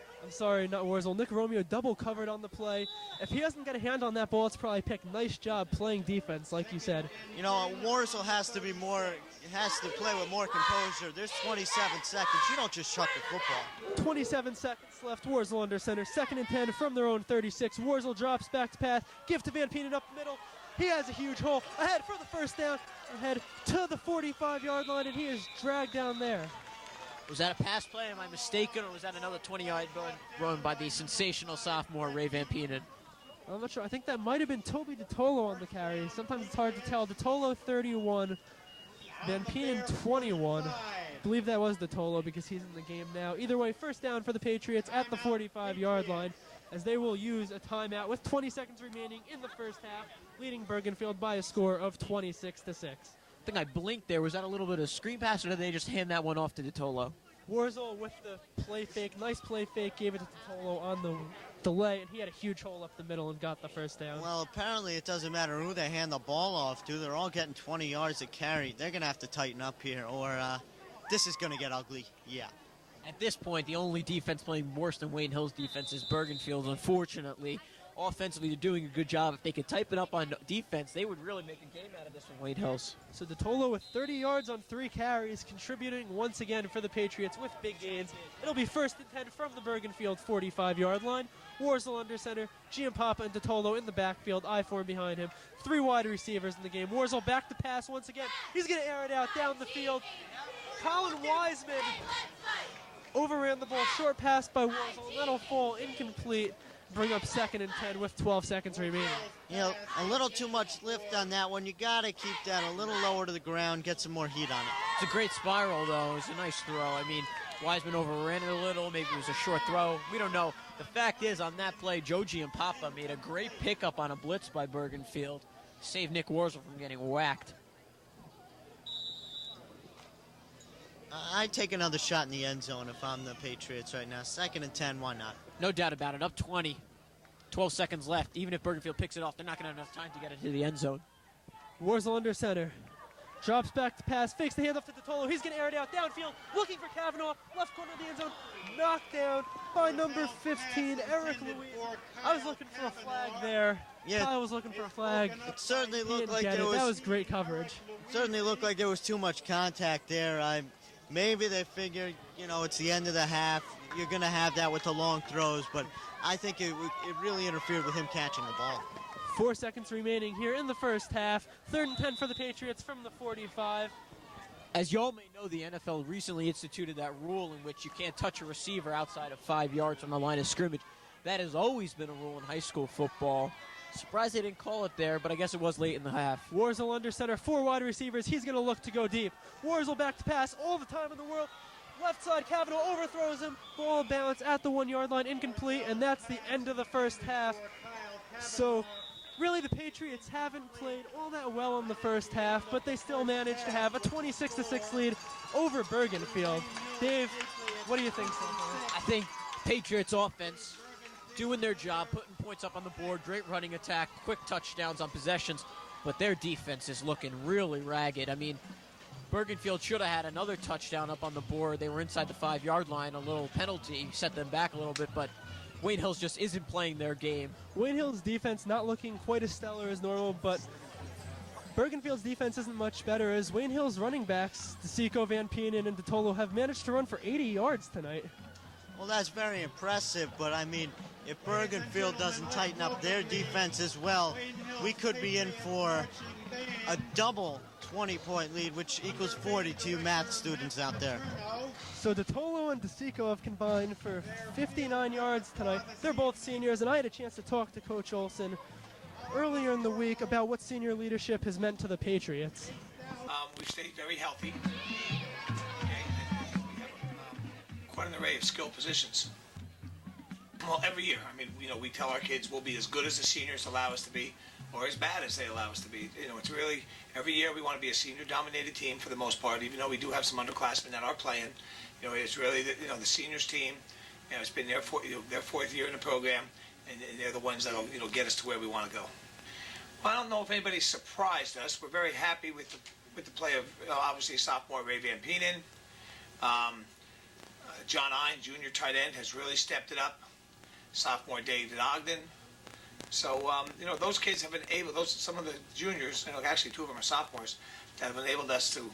Nick Romeo double covered on the play. If he doesn't get a hand on that ball, it's probably picked. Nice job playing defense, like you said. You know, Warzel has to play with more composure. There's 27 seconds. You don't just chuck the football. 27 seconds left. Warzel under center. Second and 10 from their own 36. Warzel drops back to pass. Give to Van Peenen up the middle. He has a huge hole. Ahead for the first down. Ahead to the 45-yard line, and he is dragged down there. Was that a pass play? Am I mistaken, or was that another 20-yard run by the sensational sophomore Ray Van Peenen? I'm not sure. I think that might have been Toby DeTolo on the carry. Sometimes it's hard to tell. DeTolo 31, Van Peenen 21. I believe that was DeTolo because he's in the game now. Either way, first down for the Patriots at the 45-yard line, as they will use a timeout with 20 seconds remaining in the first half, leading Bergenfield by a score of 26-6. I think I blinked there. Was that a little bit of a screen pass, or did they just hand that one off to DeTolo? Warzel with the play fake. Nice play fake. Gave it to DeTolo on the delay, and he had a huge hole up the middle and got the first down. Well, apparently it doesn't matter who they hand the ball off to. They're all getting 20 yards a carry. They're going to have to tighten up here, or this is going to get ugly. Yeah. At this point, the only defense playing worse than Wayne Hill's defense is Bergenfield, unfortunately. Offensively, they're doing a good job. If they could type it up on defense, they would really make a game out of this from Wayne Hills. So DeTolo with 30 yards on 3 carries, contributing once again for the Patriots with big gains. It'll be first and 10 from the Bergenfield 45-yard line. Warzel under center, Giampapa and DeTolo in the backfield, I-form behind him. 3 wide receivers in the game. Warzel back to pass once again. He's going to air it out down the field. Colin Wiseman overran the ball, short pass by Warzel, and that'll fall incomplete. Bring up second and 10 with 12 seconds remaining. You know, a little too much lift on that one. You got to keep that a little lower to the ground, get some more heat on it. It's a great spiral, though. It's a nice throw. I mean, Wiseman overran it a little. Maybe it was a short throw. We don't know. The fact is, on that play, Joe Giampapa made a great pickup on a blitz by Bergenfield. Saved Nick Warzel from getting whacked. I'd take another shot in the end zone if I'm the Patriots right now. Second and 10, why not? No doubt about it. Up 20. 12 seconds left. Even if Bergenfield picks it off, they're not going to have enough time to get into the end zone. Warzel under center. Drops back to pass. Fakes the handoff to DeTolo. He's going to air it out downfield. Looking for Kavanaugh. Left corner of the end zone. Knocked down by number 15, Eric Louis. I was looking for a flag there. Yeah. I was looking for a flag. It certainly He looked didn't like get there it. was... That was great coverage. Certainly looked like there was too much contact there. Maybe they figured, you know, it's the end of the half. You're going to have that with the long throws, but I think it really interfered with him catching the ball. 4 seconds remaining here in the first half. Third and 10 for the Patriots from the 45. As you all may know, the NFL recently instituted that rule in which you can't touch a receiver outside of 5 yards from the line of scrimmage. That has always been a rule in high school football. Surprised they didn't call it there, but I guess it was late in the half. Warzel under center, 4 wide receivers. He's going to look to go deep. Warzel back to pass, all the time in the world. Left side, Cavanaugh overthrows him. Ball bounce at the 1-yard line, incomplete, and that's the end of the first half. So, really, the Patriots haven't played all that well in the first half, but they still managed to have a 26-6 lead over Bergenfield. Dave, what do you think so far? I think Patriots offense doing their job, putting points up on the board, great running attack, quick touchdowns on possessions, but their defense is looking really ragged. I mean, Bergenfield should have had another touchdown up on the board. They were inside the 5-yard line. A little penalty set them back a little bit, but Wayne Hills just isn't playing their game. Wayne Hills' defense not looking quite as stellar as normal, but Bergenfield's defense isn't much better as Wayne Hills' running backs, DeSico, Van Peenan, and DeTolo, have managed to run for 80 yards tonight. Well, that's very impressive, but I mean, if Bergenfield doesn't tighten up their defense as well, we could be in for a double 20-point lead, which equals 42 math students out there. So DeTolo and DeSico have combined for 59 yards tonight. They're both seniors, and I had a chance to talk to Coach Olson earlier in the week about what senior leadership has meant to the Patriots. We've stayed very healthy. Okay, and we have quite an array of skill positions. Well, every year, I mean, we tell our kids we'll be as good as the seniors allow us to be, or as bad as they allow us to be. It's really, every year we want to be a senior-dominated team for the most part, even though we do have some underclassmen that are playing. It's really, the seniors team, it's been their 4th year in the program, and they're the ones that'll, get us to where we want to go. Well, I don't know if anybody surprised us. We're very happy with the play of, obviously, sophomore Ray Van Peenan. John Ine, junior tight end, has really stepped it up. Sophomore David Ogden. So, those kids have been able, some of the juniors, actually 2 of them are sophomores, that have enabled us to,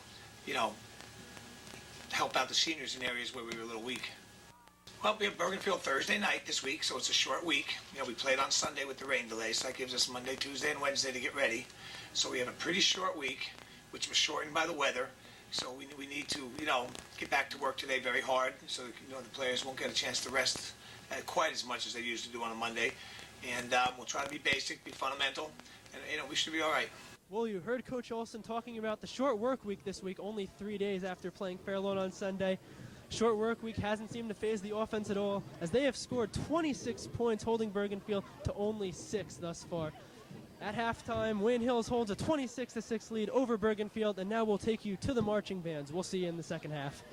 help out the seniors in areas where we were a little weak. Well, we have Bergenfield Thursday night this week, so it's a short week. We played on Sunday with the rain delay, so that gives us Monday, Tuesday, and Wednesday to get ready. So we have a pretty short week, which was shortened by the weather. So we need to, get back to work today very hard, so the players won't get a chance to rest quite as much as they usually do on a Monday. And we'll try to be basic, be fundamental, and we should be all right. Well, you heard Coach Olson talking about the short work week this week, only 3 days after playing Fairlawn on Sunday. Short work week hasn't seemed to phase the offense at all, as they have scored 26 points, holding Bergenfield to only 6 thus far. At halftime, Wayne Hills holds a 26-6 lead over Bergenfield, and now we'll take you to the marching bands. We'll see you in the second half.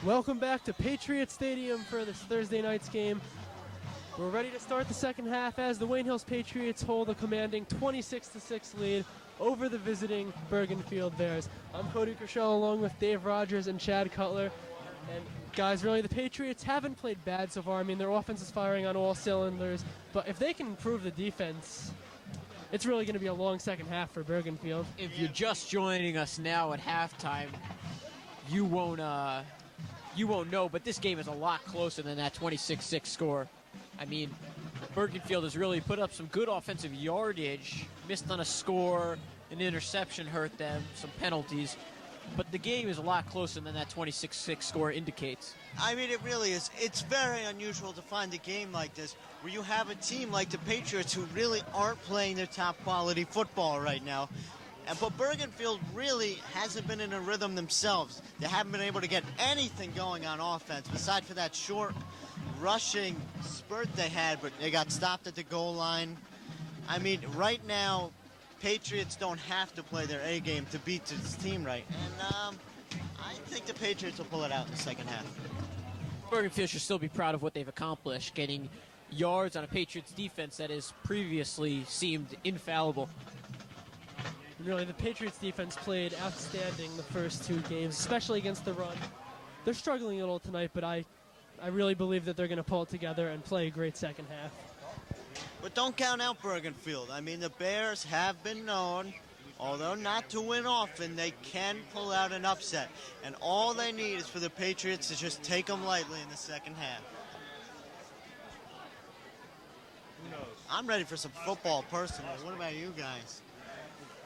Welcome back to Patriot Stadium for this Thursday night's game. We're ready to start the second half as the Wayne Hills Patriots hold a commanding 26-6 lead over the visiting Bergenfield Bears. I'm Cody Chrusciel along with Dave Rogers and Chad Cutler. And guys, really, the Patriots haven't played bad so far. I mean, their offense is firing on all cylinders. But if they can improve the defense, it's really going to be a long second half for Bergenfield. If you're just joining us now at halftime, you won't know, but this game is a lot closer than that 26-6 score. I mean, Bergenfield has really put up some good offensive yardage, missed on a score, an interception hurt them, some penalties. But the game is a lot closer than that 26-6 score indicates. I mean, it really is. It's very unusual to find a game like this where you have a team like the Patriots who really aren't playing their top quality football right now. But Bergenfield really hasn't been in a rhythm themselves. They haven't been able to get anything going on offense besides for that short rushing spurt they had, but they got stopped at the goal line. I mean, right now, Patriots don't have to play their A game to beat this team right. And I think the Patriots will pull it out in the second half. Bergenfield should still be proud of what they've accomplished, getting yards on a Patriots defense that has previously seemed infallible. Really, the Patriots defense played outstanding the first two games, especially against the run. They're struggling a little tonight, but I really believe that they're going to pull it together and play a great second half. But don't count out Bergenfield. I mean, the Bears have been known, although not to win often, they can pull out an upset. And all they need is for the Patriots to just take them lightly in the second half. I'm ready for some football personally. What about you guys?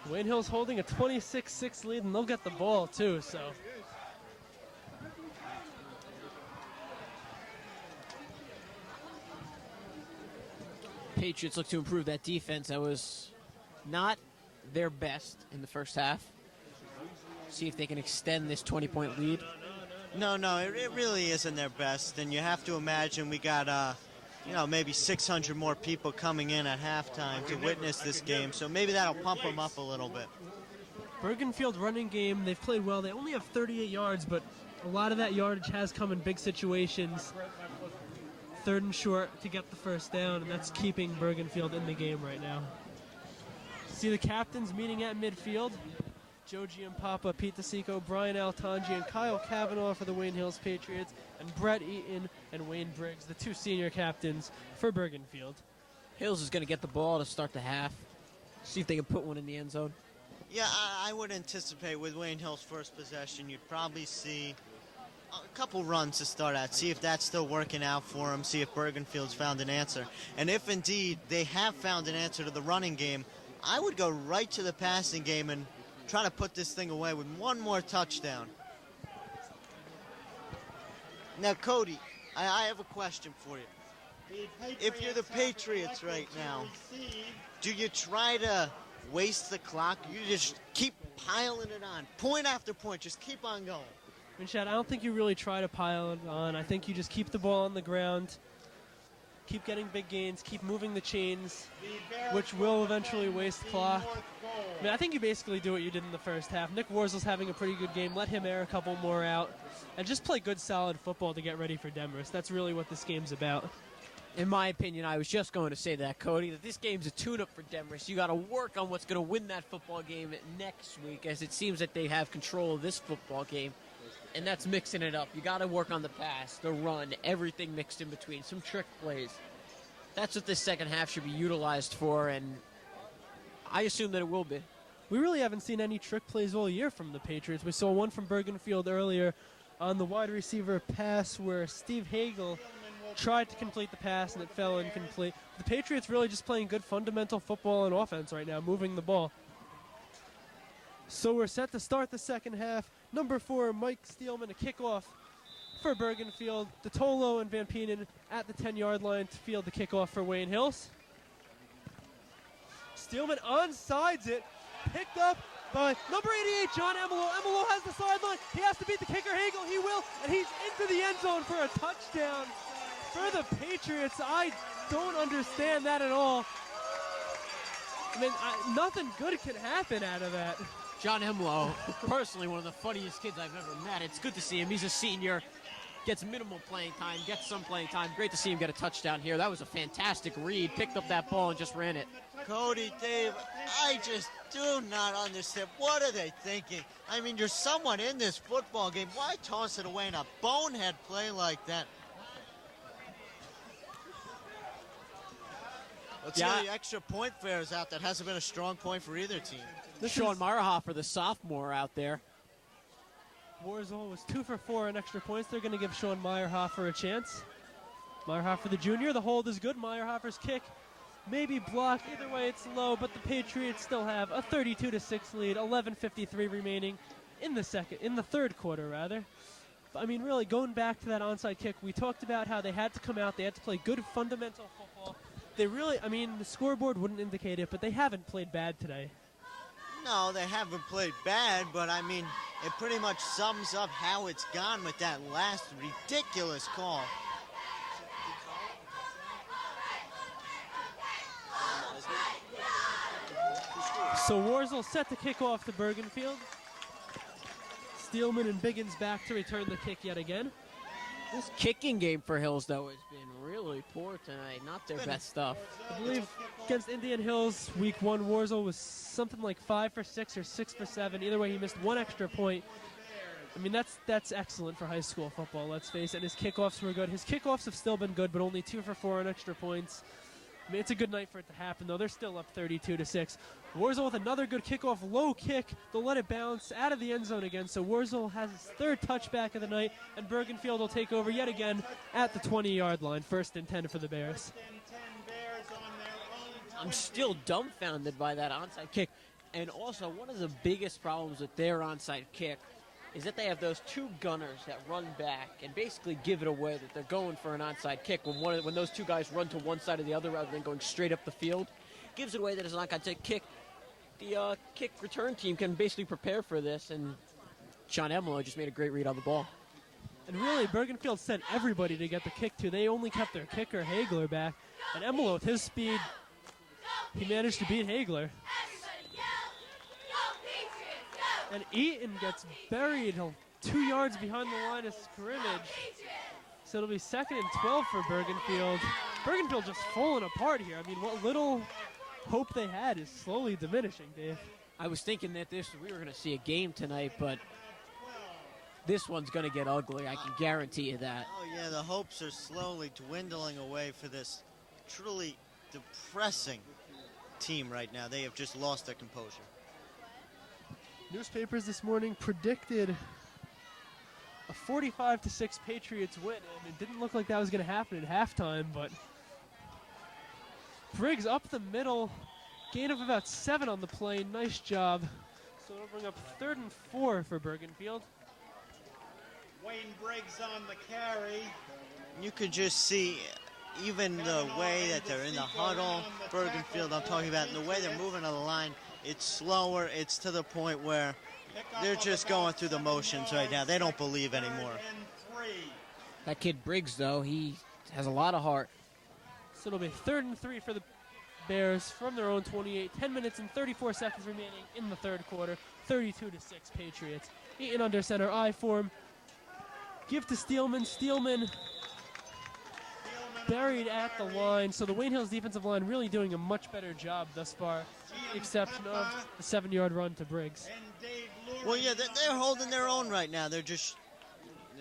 Wayne Hill's holding a 26-6 lead, and they'll get the ball, too, so. Patriots look to improve that defense. That was not their best in the first half. See if they can extend this 20-point lead. No, it really isn't their best. And you have to imagine we got, maybe 600 more people coming in at halftime to witness this game. So maybe that'll pump them up a little bit. Bergenfield running game, they've played well. They only have 38 yards, but a lot of that yardage has come in big situations. Third and short to get the first down, and that's keeping Bergenfield in the game right now. See the captains meeting at midfield. Joe Giampapa, Pete DeSico, Brian Altangi, and Kyle Cavanaugh for the Wayne Hills Patriots, and Brett Eaton and Wayne Briggs, the two senior captains for Bergenfield. Hills is going to get the ball to start the half. See if they can put one in the end zone. Yeah, I would anticipate with Wayne Hill's first possession, you'd probably see a couple runs to start out, see if that's still working out for them, see if Bergenfield's found an answer. And if indeed they have found an answer to the running game, I would go right to the passing game and try to put this thing away with one more touchdown. Now, Cody, I have a question for you. If you're the Patriots right now, do you try to waste the clock? You just keep piling it on, point after point, just keep on going. I mean, Chad, I don't think you really try to pile it on. I think you just keep the ball on the ground, keep getting big gains, keep moving the chains, which will eventually waste clock. I mean, I think you basically do what you did in the first half. Nick Worzel's having a pretty good game. Let him air a couple more out, and just play good, solid football to get ready for Demarest. That's really what this game's about. In my opinion, I was just going to say that, Cody, that this game's a tune-up for Demarest. You got to work on what's going to win that football game next week, as it seems that they have control of this football game. And that's mixing it up. You got to work on the pass, the run, everything mixed in between, some trick plays. That's what this second half should be utilized for, and I assume that it will be. We really haven't seen any trick plays all year from the Patriots. We saw one from Bergenfield earlier on the wide receiver pass where Steve Hagel tried to complete the pass and it fell incomplete. The Patriots really just playing good fundamental football and offense right now, moving the ball. So we're set to start the second half. Number 4, Mike Steelman, a kickoff for Bergenfield. DeTolo and Van Penen at the 10-yard line to field the kickoff for Wayne Hills. Steelman onsides it, picked up by number 88, John Emelo. Emelo has the sideline. He has to beat the kicker, Hagel. He will, and he's into the end zone for a touchdown for the Patriots. I don't understand that at all. I mean, nothing good can happen out of that. John Emelo, personally one of the funniest kids I've ever met. It's good to see him. He's a senior. gets minimal playing time, gets some playing time. Great to see him get a touchdown here. That was a fantastic read. Picked up that ball and just ran it. Cody, Dave, I just do not understand. What are they thinking? I mean, you're someone in this football game. Why toss it away in a bonehead play like that? Let's see the extra point fares out. That hasn't been a strong point for either team. Sean Meyerhofer, the sophomore out there. Warzel was 2 for 4 on extra points. They're going to give Sean Meyerhofer a chance. Meyerhofer, the junior. The hold is good. Meyerhofer's kick maybe blocked. Either way, it's low, but the Patriots still have a 32-6 lead. 11:53 remaining in the third quarter, rather. I mean, really, going back to that onside kick, we talked about how they had to come out. They had to play good fundamental football. They really, I mean, the scoreboard wouldn't indicate it, but they haven't played bad today. No, they haven't played bad, but I mean, it pretty much sums up how it's gone with that last ridiculous call. So Warzel set to kick off the Bergenfield. Steelman and Biggins back to return the kick yet again. This kicking game for Hills, though, has been really poor tonight. Not their best stuff. I believe against Indian Hills, week 1, Warzel was something like 5 for 6 or 6 for 7. Either way, he missed 1 extra point. I mean, that's excellent for high school football, let's face it. And his kickoffs were good. His kickoffs have still been good, but only 2 for 4 on extra points. I mean, it's a good night for it to happen, though. They're still up 32-6. Warzel with another good kickoff, low kick. They'll let it bounce out of the end zone again. So Warzel has his 3rd touchback of the night, and Bergenfield will take over yet again at the 20-yard line. 1st and 10 for the Bears. I'm still dumbfounded by that onside kick. And also, one of the biggest problems with their onside kick is that they have those 2 gunners that run back and basically give it away that they're going for an onside kick when those 2 guys run to one side or the other rather than going straight up the field. Gives it away that it's an onside kick. The kick return team can basically prepare for this, and Sean Emelo just made a great read on the ball. And really, Bergenfield sent everybody to get the kick to. They only kept their kicker, Hagler, back. And Emelo, with his speed, he managed to beat Hagler. And Eaton gets buried 2 yards behind the line of scrimmage. So it'll be 2nd and 12 for Bergenfield. Bergenfield just falling apart here. I mean, what little hope they had is slowly diminishing, Dave. I was thinking that we were going to see a game tonight, but this one's going to get ugly. I can guarantee you that. Oh, yeah, the hopes are slowly dwindling away for this truly depressing team right now. They have just lost their composure. Newspapers this morning predicted a 45-6 Patriots win, and it didn't look like that was going to happen at halftime, but Briggs up the middle, gain of about 7 on the play. Nice job. So it'll bring up 3rd and 4 for Bergenfield. Wayne Briggs on the carry. You could just see even the way that they're in the huddle, Bergenfield I'm talking about, and the way they're moving on the line, it's slower. It's to the point where they're just going through the motions right now. They don't believe anymore. That kid Briggs, though, he has a lot of heart. So it'll be 3rd and 3 for the Bears from their own 28. 10 minutes and 34 seconds remaining in the 3rd quarter. 32-6 Patriots. Eaton under center, I form. Give to Steelman. Steelman buried at the line. So the Wayne Hills defensive line really doing a much better job thus far, with the exception of the 7-yard run to Briggs. Well, yeah, they're holding their own right now. They're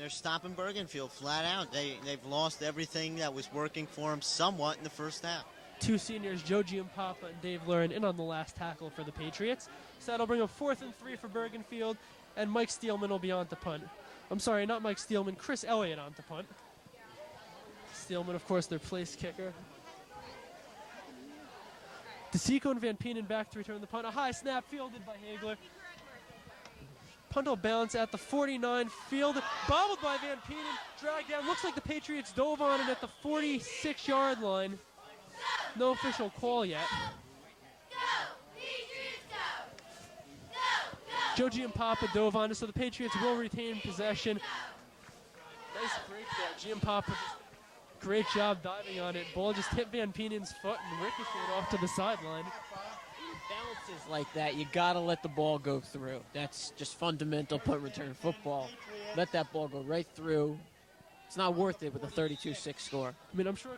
stopping Bergenfield flat out. They've lost everything that was working for them somewhat in the first half. 2 seniors, Joe Giampapa and Dave Lurin, in on the last tackle for the Patriots. So that'll bring up 4th and 3 for Bergenfield, and Mike Steelman will be on to punt. I'm sorry, not Mike Steelman, Chris Elliott on to punt. Steelman, of course, their place kicker. DeSico and Van Penen back to return the punt. A high snap fielded by Hagler. Punt will bounce at the 49, fielded, bobbled by Van Penen, dragged down. Looks like the Patriots dove on it at the 46-yard line. No official call yet. Joe Giampapa dove on it, so the Patriots will retain possession. Nice break there. Giampapa, great job diving on it. Ball just hit Van Penen's foot and ricocheted off to the sideline. Bounces like that, you got to let the ball go through. That's just fundamental punt return football. Let that ball go right through. it's not worth it with a 32-6 score. I mean, I'm sure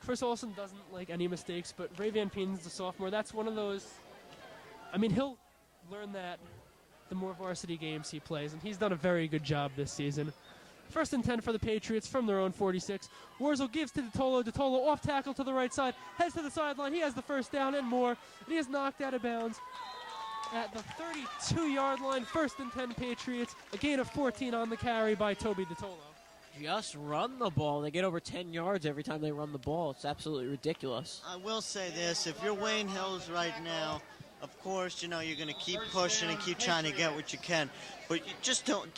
Chris Olsen doesn't like any mistakes, but Ray Van Peen's the sophomore. That's one of those. I mean, he'll learn that the more varsity games he plays, and he's done a very good job this season. First and 10 for the Patriots from their own 46. Warzel gives to DeTolo. DeTolo off tackle to the right side, heads to the sideline. He has the first down and more, and he is knocked out of bounds at the 32-yard line. First and 10 Patriots. A gain of 14 on the carry by Toby DeTolo. Just run the ball. They get over 10 yards every time they run the ball. It's absolutely ridiculous. I will say this, if you're Wayne Hills right now, of course, you know, you're going to keep pushing and keep trying to get what you can. But you just don't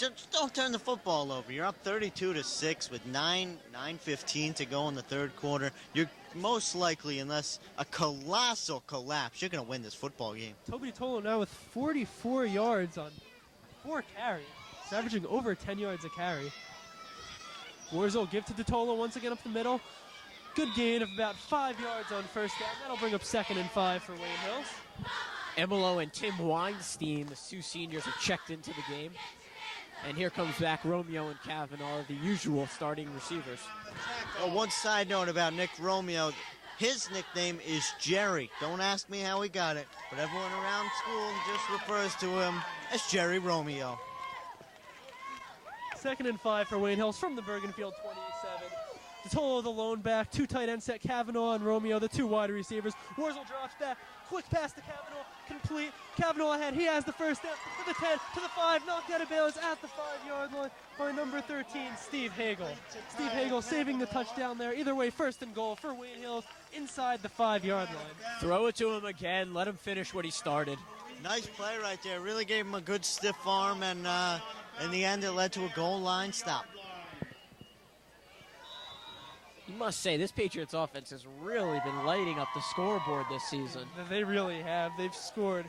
turn the football over. You're up 32-6 with 9:15 to go in the third quarter. You're most likely, unless a colossal collapse, you're going to win this football game. Toby DeTolo now with 44 yards on 4 carries. He's averaging over 10 yards a carry. Warzel give to DeTolo once again up the middle. Good gain of about 5 yards on first down. That'll bring up 2nd and 5 for Wayne Hills. Emilo and Tim Weinstein, the 2 seniors, have checked into the game. And here comes back Romeo and Kavanaugh, the usual starting receivers. One side note about Nick Romeo, his nickname is Jerry. Don't ask me how he got it, but everyone around school just refers to him as Jerry Romeo. 2nd and 5 for Wayne Hills from the Bergenfield 27. DeTolo, the lone back, 2 tight end set, Kavanaugh and Romeo, the 2 wide receivers. Warzel drops back, quick pass to Kavanaugh, complete. Kavanaugh ahead, he has the first down to the 10, to the 5, knocked out of bounds at the 5-yard line by number 13, Steve Hagel. Steve Hagel saving the touchdown there. Either way, 1st and goal for Wayne Hills inside the 5-yard line. Throw it to him again, let him finish what he started. Nice play right there. Really gave him a good stiff arm, and in the end it led to a goal line stop. You must say, this Patriots offense has really been lighting up the scoreboard this season. They really have. They've scored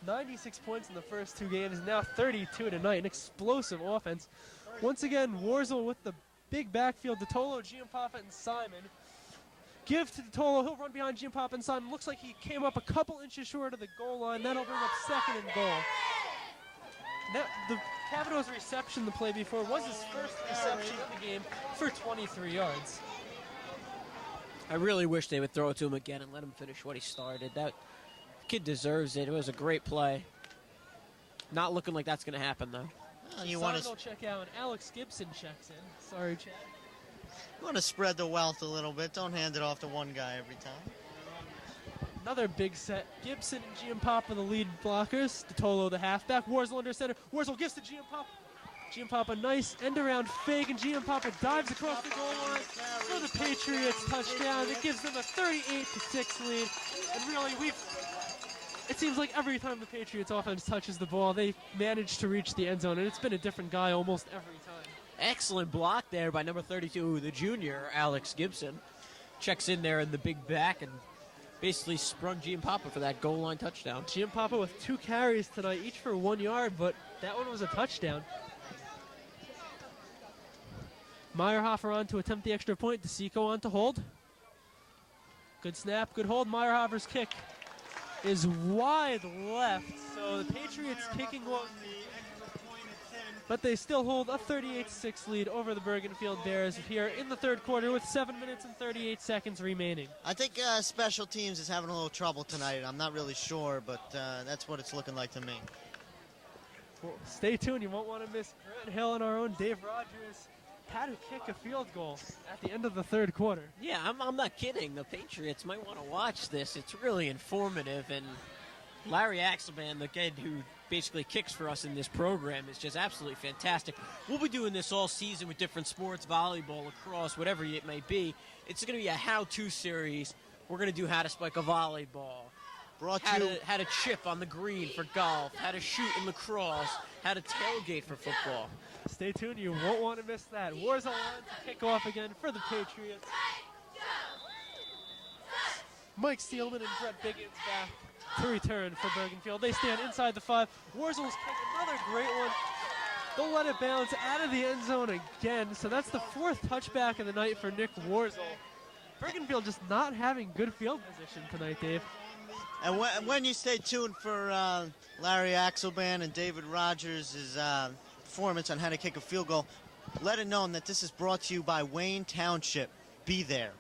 96 points in the first 2 games, now 32 tonight. An explosive offense. Once again, Warzel with the big backfield. DeTolo, Giampapa, and Simon. Give to DeTolo. He'll run behind Giampapa and Simon. Looks like he came up a couple inches short of the goal line. That'll bring up 2nd and goal. Now, the Kavanaugh's reception the play before was his first reception of the game for 23 yards. I really wish they would throw it to him again and let him finish what he started. That kid deserves it. It was a great play. Not looking like that's going to happen, though. You want to check out, and Alex Gibson checks in. Sorry, Chad. You want to spread the wealth a little bit. Don't hand it off to one guy every time. Another big set. Gibson and Giampapa, the lead blockers. DeTolo, the halfback. Warzel under center. Warzel gives to Giampapa. Giampapa, nice end-around fake, and Giampapa dives across the goal line for the Patriots touchdown. It gives them a 38-6 lead. And really, it seems like every time the Patriots offense touches the ball, they manage to reach the end zone, and it's been a different guy almost every time. Excellent block there by number 32, the junior, Alex Gibson. Checks in there in the big back and basically sprung Giampapa for that goal line touchdown. Giampapa with 2 carries tonight, each for 1 yard, but that one was a touchdown. Meyerhofer on to attempt the extra point. DeSico on to hold. Good snap, good hold. Meyerhofer's kick is wide left, so the Patriots kicking one. But they still hold a 38-6 lead over the Bergenfield Bears here in the third quarter with 7 minutes and 38 seconds remaining. I think special teams is having a little trouble tonight. I'm not really sure, but that's what it's looking like to me. Well, stay tuned. You won't want to miss Grant Hill and our own Dave Rogers had to kick a field goal at the end of the third quarter. Yeah, I'm not kidding. The Patriots might want to watch this. It's really informative, and Larry Axelman, the kid who basically kicks for us in this program, is just absolutely fantastic. We'll be doing this all season with different sports, volleyball, lacrosse, whatever it may be. It's going to be a how-to series. We're going to do how to spike a volleyball, how to chip on the green for golf, how to shoot in lacrosse, how to tailgate for football. Stay tuned. You won't want to miss that. Warzel on to kick off again for the Patriots. Mike Steelman and Brett Biggins back to return for Bergenfield. They stand inside the 5. Warzel's kick, another great one. They'll let it bounce out of the end zone again. So that's the 4th touchback of the night for Nick Warzel. Bergenfield just not having good field position tonight, Dave. And when you stay tuned for Larry Axelman and David Rogers' performance on how to kick a field goal, let it known that this is brought to you by Wayne Township. Be there.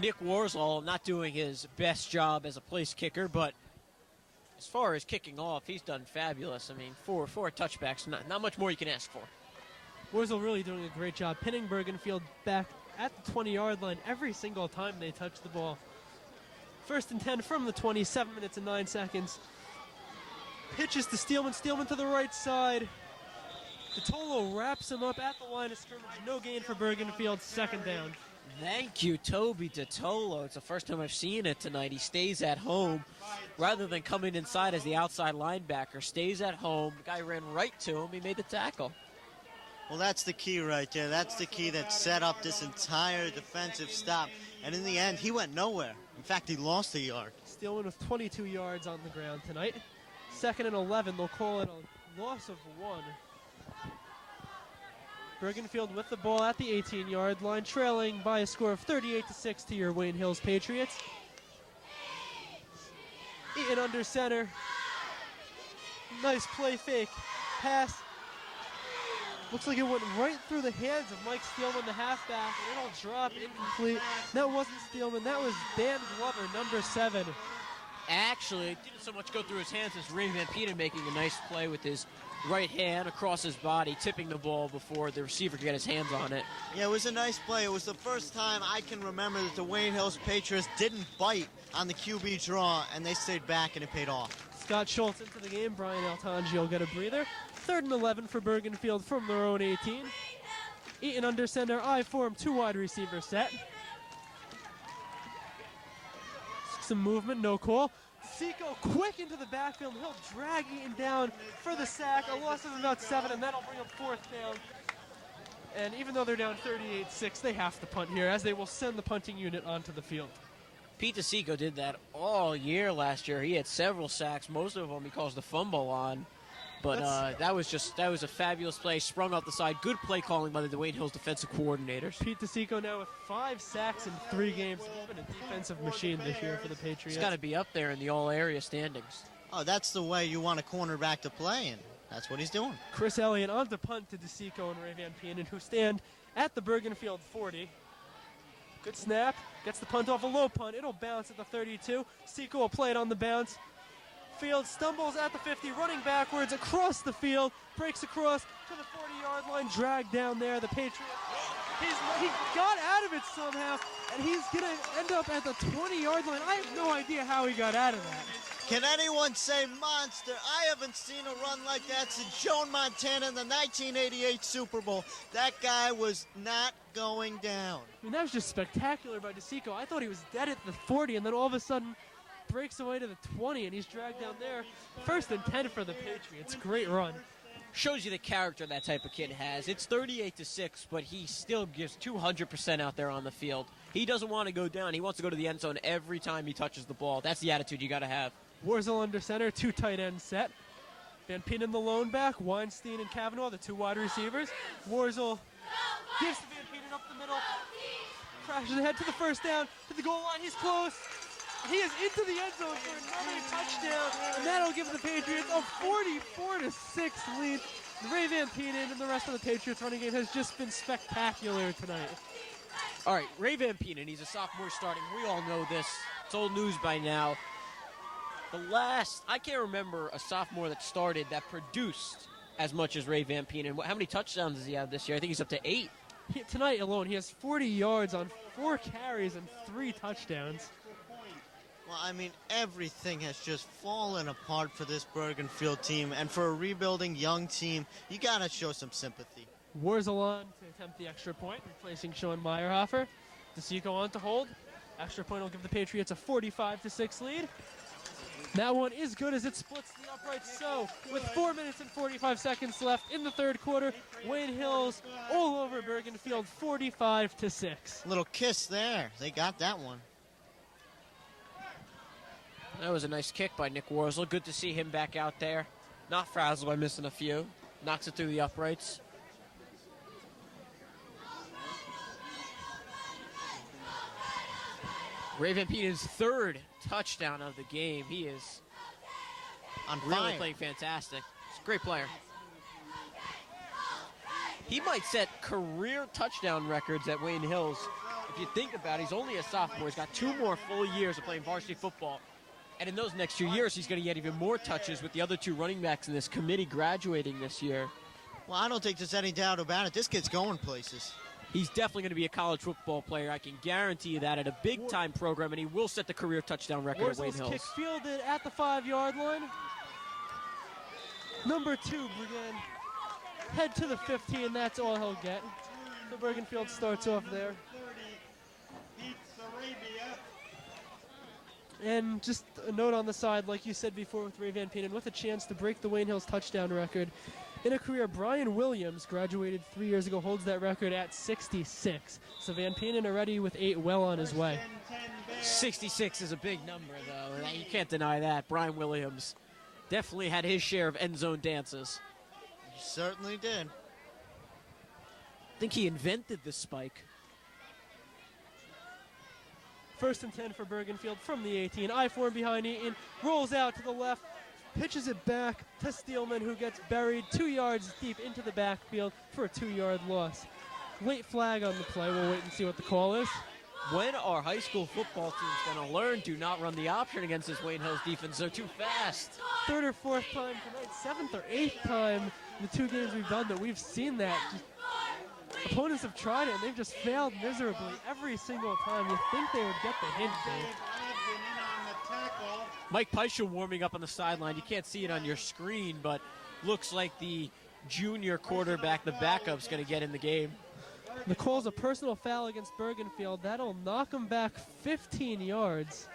Nick Warsaw not doing his best job as a place kicker, but as far as kicking off, he's done fabulous. I mean, four touchbacks, not much more you can ask for. Warsaw really doing a great job pinning Bergenfield back at the 20-yard line every single time they touch the ball. 1st and 10 from the 20, 7 minutes and 9 seconds. Pitches to Steelman. Steelman to the right side. DeTolo wraps him up at the line of scrimmage. No gain for Bergenfield. 2nd down. Thank you, Toby DeTolo. It's the first time I've seen it tonight. He stays at home rather than coming inside as the outside linebacker. Stays at home. The guy ran right to him. He made the tackle. Well, that's the key right there. That's the key that set up this entire defensive stop. And in the end, he went nowhere. In fact, he lost a yard. Steelman with 22 yards on the ground tonight. 2nd and 11. They'll call it a loss of 1. Bergenfield with the ball at the 18-yard line, trailing by a score of 38-6 to your Wayne Hills Patriots. Eaton under center. Nice play fake. Pass. Looks like it went right through the hands of Mike Steelman, the halfback, and it'll drop incomplete. That wasn't Steelman. That was Dan Glover, number 7. Actually, it didn't so much go through his hands as Ray Van Peeten making a nice play with his right hand across his body, tipping the ball before the receiver could get his hands on it. Yeah, it was a nice play. It was the first time I can remember that the Wayne Hills Patriots didn't bite on the QB draw, and they stayed back, and it paid off. Scott Schultz into the game. Brian Altangi will get a breather. 3rd and 11 for Bergenfield from their own 18. Eaton under center, I form, 2 wide receiver set. Some movement, no call. Seco quick into the backfield. He'll drag Eaton down for the sack. A loss of about 7, and that'll bring up 4th down. And even though they're down 38-6, they have to punt here, as they will send the punting unit onto the field. Pete DeSico did that all year last year. He had several sacks, most of them he caused a fumble on. But that was a fabulous play, sprung off the side. Good play calling by the Wayne Hills defensive coordinators. Pete DeSico now with 5 sacks in 3 games. He's been a defensive machine this year for the Patriots. He's got to be up there in the all-area standings. Oh, that's the way you want a cornerback to play, and that's what he's doing. Chris Elliott on the punt to DeSico and Ray Van Peenen, who stand at the Bergenfield 40. Good snap. Gets the punt off a low punt. It'll bounce at the 32. Seco will play it on the bounce. Field stumbles at the 50, running backwards across the field, breaks across to the 40-yard line, dragged down there. The Patriots, he got out of it somehow, and he's going to end up at the 20-yard line. I have no idea how he got out of that. Can anyone say monster? I haven't seen a run like that since Joe Montana in the 1988 Super Bowl. That guy was not going down. I mean, that was just spectacular by DeSico. I thought he was dead at the 40, and then all of a sudden breaks away to the 20, and he's dragged down there. 1st and 10 for the Patriots. Great run. Shows you the character that type of kid has. It's 38-6, but he still gives 200% out there on the field. He doesn't want to go down. He wants to go to the end zone every time he touches the ball. That's the attitude you got to have. Warzel under center, 2 tight ends set. Van Peenen the lone back, Weinstein and Kavanaugh, the 2 wide receivers. Warzel gives to Van Peenen up the middle, crashes ahead to the 1st down, to the goal line. He's close. He is into the end zone for another touchdown, and that'll give the Patriots a 44-6 lead. Ray Van Peenen and the rest of the Patriots running game has just been spectacular tonight. All right, Ray Van Peenen, he's a sophomore starting. We all know this. It's old news by now. I can't remember a sophomore that started that produced as much as Ray Van Peenen. How many touchdowns does he have this year? I think he's up to 8. Tonight alone, he has 40 yards on 4 carries and 3 touchdowns. Well, I mean, everything has just fallen apart for this Bergenfield team, and for a rebuilding young team, you got to show some sympathy. Warzel on to attempt the extra point, replacing Sean Meyerhofer. DeSico on to hold. Extra point will give the Patriots a 45-6 lead. That one is good as it splits the uprights. So, with 4 minutes and 45 seconds left in the 3rd quarter, Wayne Hills all over Bergenfield, 45-6. Little kiss there. They got that one. That was a nice kick by Nick Warzel. Good to see him back out there. Not frazzled by missing a few. Knocks it through the uprights. Ray Van Peenen's 3rd touchdown of the game. He is on really fire. playing fantastic. Great player. He might set career touchdown records at Wayne Hills. If you think about it, he's only a sophomore. He's got 2 more full years of playing varsity football. And in those next 2 years, he's going to get even more touches with the other 2 running backs in this committee graduating this year. Well, I don't think there's any doubt about it. This kid's going places. He's definitely going to be a college football player. I can guarantee you that at a big-time program, and he will set the career touchdown record at Wayne Worsl's Hills. kick fielded at the 5-yard line. Number 2, Brianna. Head to the 15, that's all he'll get. So Bergenfield starts off there. And just a note on the side, like you said before with Ray Van Penen, with a chance to break the Wayne Hills touchdown record. In a career, Brian Williams, graduated 3 years ago, holds that record at 66. So Van Penen already with 8 well on his way. 66 is a big number, though. You can't deny that. Brian Williams definitely had his share of end zone dances. He certainly did. I think he invented the spike. 1st and 10 for Bergenfield from the 18. I-form behind Eaton, rolls out to the left, pitches it back to Steelman, who gets buried 2 yards deep into the backfield for a 2-yard loss. Late flag on the play. We'll wait and see what the call is. When are high school football teams going to learn to not run the option against this Wayne Hills defense? They're too fast. 3rd or 4th time tonight, 7th or 8th time in the 2 games we've done that we've seen that. Opponents have tried it, and they've just failed miserably every single time. You think they would get the hint, though. Mike Peisha warming up on the sideline. You can't see it on your screen, but looks like the junior quarterback, the backup's going to get in the game. The call's a personal foul against Bergenfield. That'll knock him back 15 yards.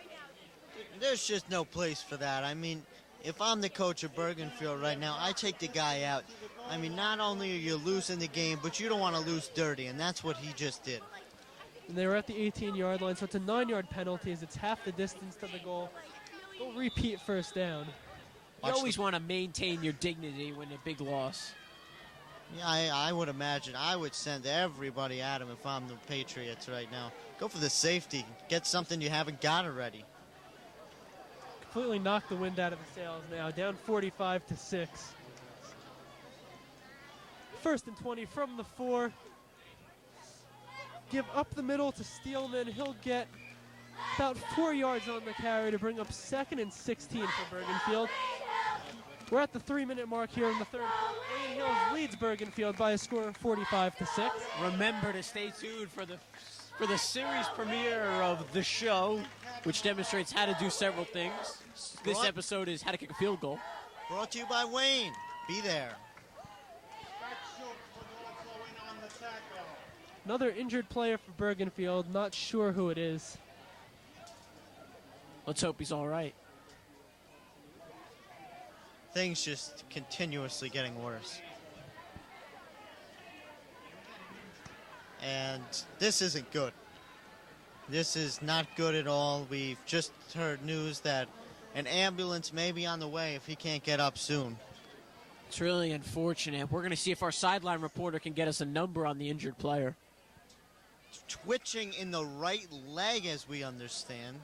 There's just no place for that. I mean, if I'm the coach of Bergenfield right now, I take the guy out. I mean, not only are you losing the game, but you don't want to lose dirty, and that's what he just did. And they were at the 18-yard line, so it's a 9-yard penalty as it's half the distance to the goal. They'll repeat 1st down. You always want to maintain your dignity when a big loss. Yeah, I would imagine. I would send everybody at him if I'm the Patriots right now. Go for the safety. Get something you haven't got already. Completely knocked the wind out of the sails now, down 45-6. 1st and 20 from the 4. Give up the middle to Steelman. He'll get about 4 yards on the carry to bring up 2nd and 16 for Bergenfield. We're at the 3-minute mark here in the 3rd. Wayne Hills leads Bergenfield by a score of 45-6. Remember to stay tuned for the series premiere of the show, which demonstrates how to do several things. This episode is how to kick a field goal. Brought to you by Wayne. Be there. Another injured player for Bergenfield. Not sure who it is. Let's hope he's all right. Things just continuously getting worse. And this isn't good. This is not good at all. We've just heard news that an ambulance may be on the way if he can't get up soon. It's really unfortunate. We're going to see if our sideline reporter can get us a number on the injured player. Twitching in the right leg, as we understand.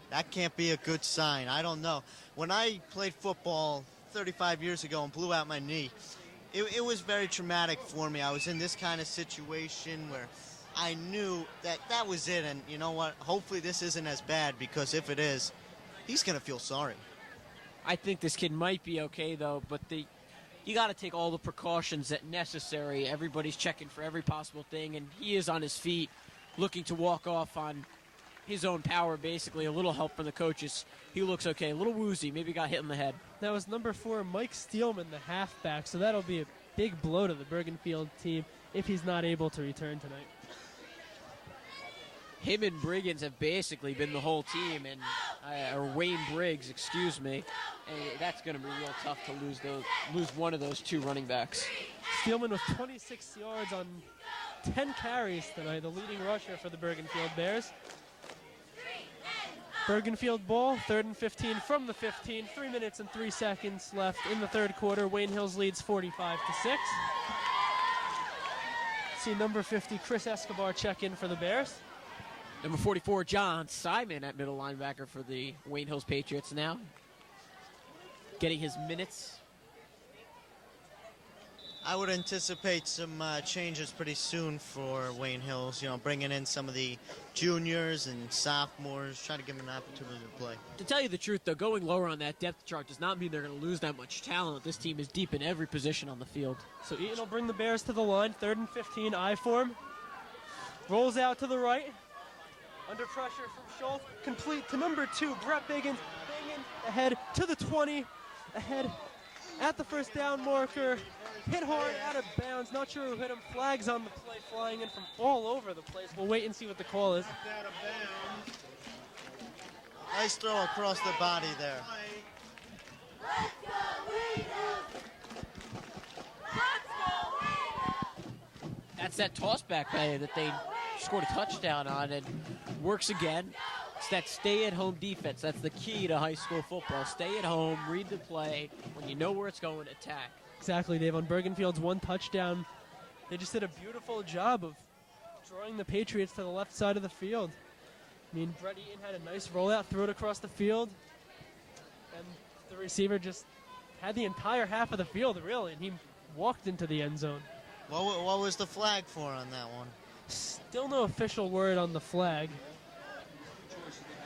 That can't be a good sign. I don't know. When I played football 35 years ago and blew out my knee, it was very traumatic for me. I was in this kind of situation where I knew that was it. And you know what? Hopefully this isn't as bad, because if it is, he's going to feel sorry. I think this kid might be okay, though, but you got to take all the precautions that necessary. Everybody's checking for every possible thing, and he is on his feet looking to walk off on his own power, basically. A little help from the coaches. He looks okay. A little woozy. Maybe got hit in the head. That was number 4, Mike Steelman, the halfback. So that'll be a big blow to the Bergenfield team if he's not able to return tonight. Him and Briggins have basically been the whole team, and or Wayne Briggs, excuse me. And that's going to be real tough to lose one of those 2 running backs. Steelman with 26 yards on 10 carries tonight, the leading rusher for the Bergenfield Bears. Bergenfield ball, 3rd and 15 from the 15. 3 minutes and 3 seconds left in the 3rd quarter. Wayne Hills leads 45-6. See number 50, Chris Escobar, check in for the Bears. Number 44, John Simon at middle linebacker for the Wayne Hills Patriots now. Getting his minutes I would anticipate some changes pretty soon for Wayne Hills, bringing in some of the juniors and sophomores, trying to give them an opportunity to play. To tell you the truth, though, going lower on that depth chart does not mean they're going to lose that much talent. This team is deep in every position on the field. So Eaton will bring the Bears to the line, 3rd and 15, I form. Rolls out to the right. Under pressure from Schultz, complete to number 2, Brett Biggins. Biggins ahead to the 20, ahead at the first down marker. Hit hard, out of bounds. Not sure who hit him. Flags on the play, flying in from all over the place. We'll wait and see what the call is. Nice throw across the body there. That's that tossback play that they scored a touchdown on, and works again. It's that stay-at-home defense. That's the key to high school football. Stay at home, read the play. When you know where it's going, attack. Exactly, Dave. On Bergenfield's one touchdown, they just did a beautiful job of drawing the Patriots to the left side of the field. I mean, Brett Eaton had a nice rollout, threw it across the field, and the receiver just had the entire half of the field, really, and he walked into the end zone. What was the flag for on that one? Still no official word on the flag.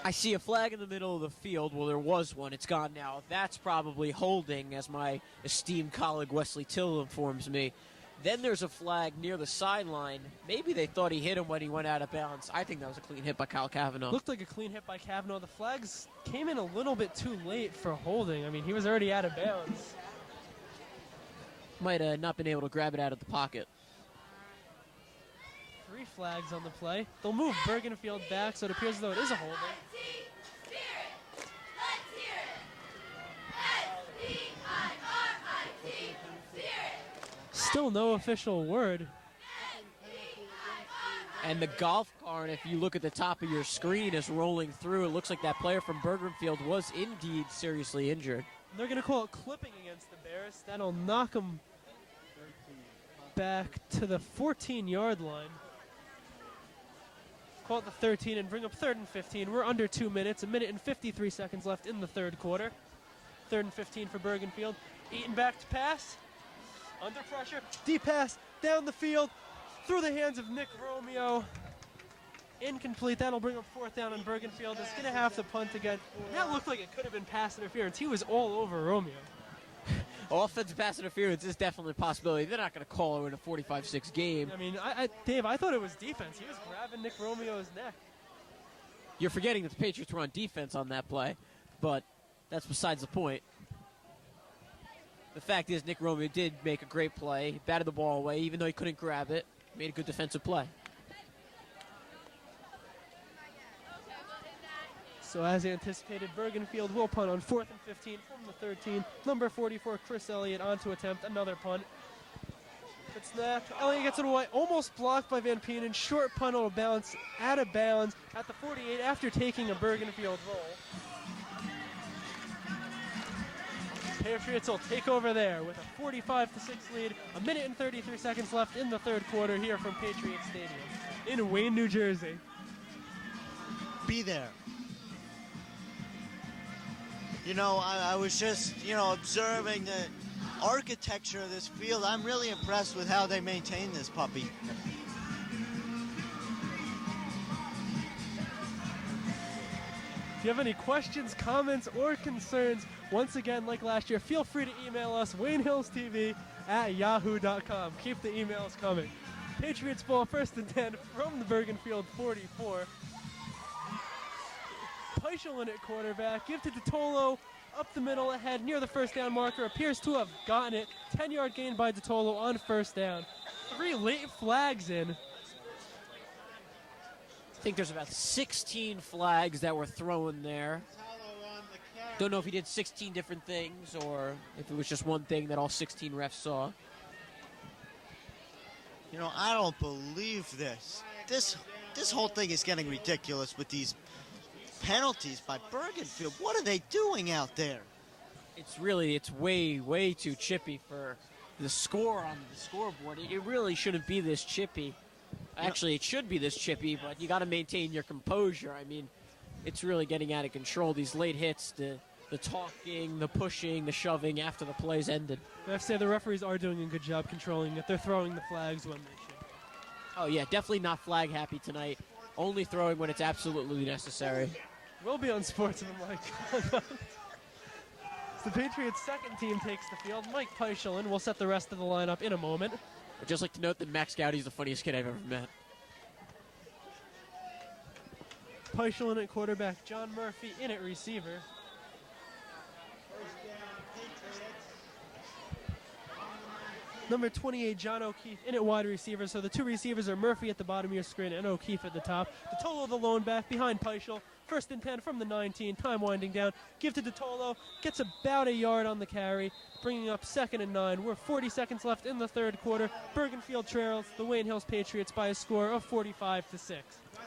I see a flag in the middle of the field. Well, there was one. It's gone now. That's probably holding, as my esteemed colleague Wesley Till informs me. Then there's a flag near the sideline. Maybe they thought he hit him when he went out of bounds. I think that was a clean hit by Kyle Cavanaugh. Looked like a clean hit by Cavanaugh. The flags came in a little bit too late for holding. I mean, he was already out of bounds. Might have not been able to grab it out of the pocket. 3 flags on the play. They'll move Bergenfield back, so it appears as though it is a holding. Still no official word. And the golf cart, if you look at the top of your screen, is rolling through. It looks like that player from Bergenfield was indeed seriously injured. They're going to call it clipping against the Bears. That'll knock them back to the 14-yard line. Call it the 13 and bring up 3rd and 15. We're under 2 minutes, 1 minute and 53 seconds left in the 3rd quarter. 3rd and 15 for Bergenfield. Eaton back to pass. Under pressure, deep pass, down the field, through the hands of Nick Romeo. Incomplete. That'll bring up 4th down on Bergenfield. It's going to have to punt again. That looked like it could have been pass interference. He was all over Romeo. Offensive pass interference is definitely a possibility. They're not going to call it in a 45-6 game. I mean, Dave, I thought it was defense. He was grabbing Nick Romeo's neck. You're forgetting that the Patriots were on defense on that play, but that's besides the point. The fact is, Nick Romeo did make a great play. He batted the ball away, even though he couldn't grab it. Made a good defensive play. So as anticipated, Bergenfield will punt on 4th and 15 from the 13. Number 44, Chris Elliott, on to attempt another punt. Good snap. Elliott gets it away, almost blocked by Van Penen. Short punt will bounce out of bounds at the 48 after taking a Bergenfield roll. Patriots will take over there with a 45-6 lead. 1 minute and 33 seconds left in the 3rd quarter here from Patriot Stadium in Wayne, New Jersey. Be there. I was just, observing the architecture of this field. I'm really impressed with how they maintain this puppy. If you have any questions, comments, or concerns, once again, like last year, feel free to email us, WayneHillsTV@yahoo.com. Keep the emails coming. Patriots ball, 1st and 10 from the Bergenfield 44. Peichel in at quarterback. Give to DeTolo. Up the middle ahead near the 1st down marker. Appears to have gotten it. 10-yard gain by DeTolo on 1st down. 3 late flags in. I think there's about 16 flags that were thrown there. Don't know if he did 16 different things or if it was just one thing that all 16 refs saw. I don't believe this. This whole thing is getting ridiculous with these penalties by Bergenfield. What are they doing out there? It's way, way too chippy for the score on the scoreboard. It really shouldn't be this chippy. Actually, it should be this chippy, but you got to maintain your composure. I mean, it's really getting out of control. These late hits, the the talking, the pushing, the shoving after the plays ended. I have to say the referees are doing a good job controlling it. They're throwing the flags when they should. Oh, yeah, definitely not flag happy tonight. Only throwing when it's absolutely necessary. We'll be on Sportsmanlike. The Patriots' second team takes the field. Mike Peichelin will set the rest of the lineup in a moment. I'd just like to note that Max Goudy is the funniest kid I've ever met. Peichelin at quarterback, John Murphy in at receiver. Number 28, John O'Keefe in at wide receiver. So the two receivers are Murphy at the bottom of your screen and O'Keefe at the top. DeTolo, the lone back, behind Peichel. First and 10 from the 19, time winding down. Give to DeTolo, gets about a yard on the carry, bringing up 2nd and 9. We're 40 seconds left in the third quarter. Bergenfield trails the Wayne Hills Patriots by a score of 45-6.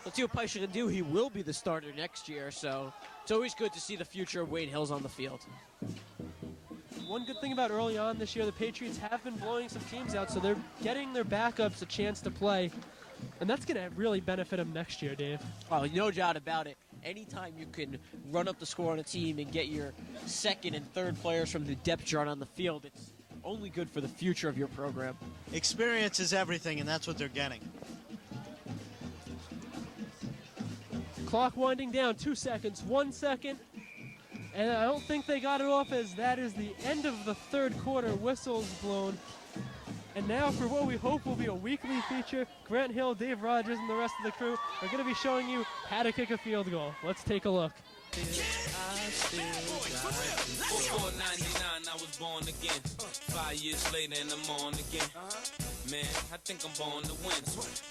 Let's see what Peichel can do. He will be the starter next year, so it's always good to see the future of Wayne Hills on the field. One good thing about early on this year, the Patriots have been blowing some teams out, so they're getting their backups a chance to play. And that's going to really benefit them next year, Dave. Oh, no doubt about it. Anytime you can run up the score on a team and get your second and third players from the depth chart on the field, it's only good for the future of your program. Experience is everything, and that's what they're getting. Clock winding down, 2 seconds, 1 second. And I don't think they got it off, as that is the end of the third quarter. Whistles blown. And now for what we hope will be a weekly feature, Grant Hill, Dave Rogers, and the rest of the crew are going to be showing you how to kick a field goal. Let's take a look. 499, I was born again. 5 years later and I'm on again. Man, I think I'm born to win.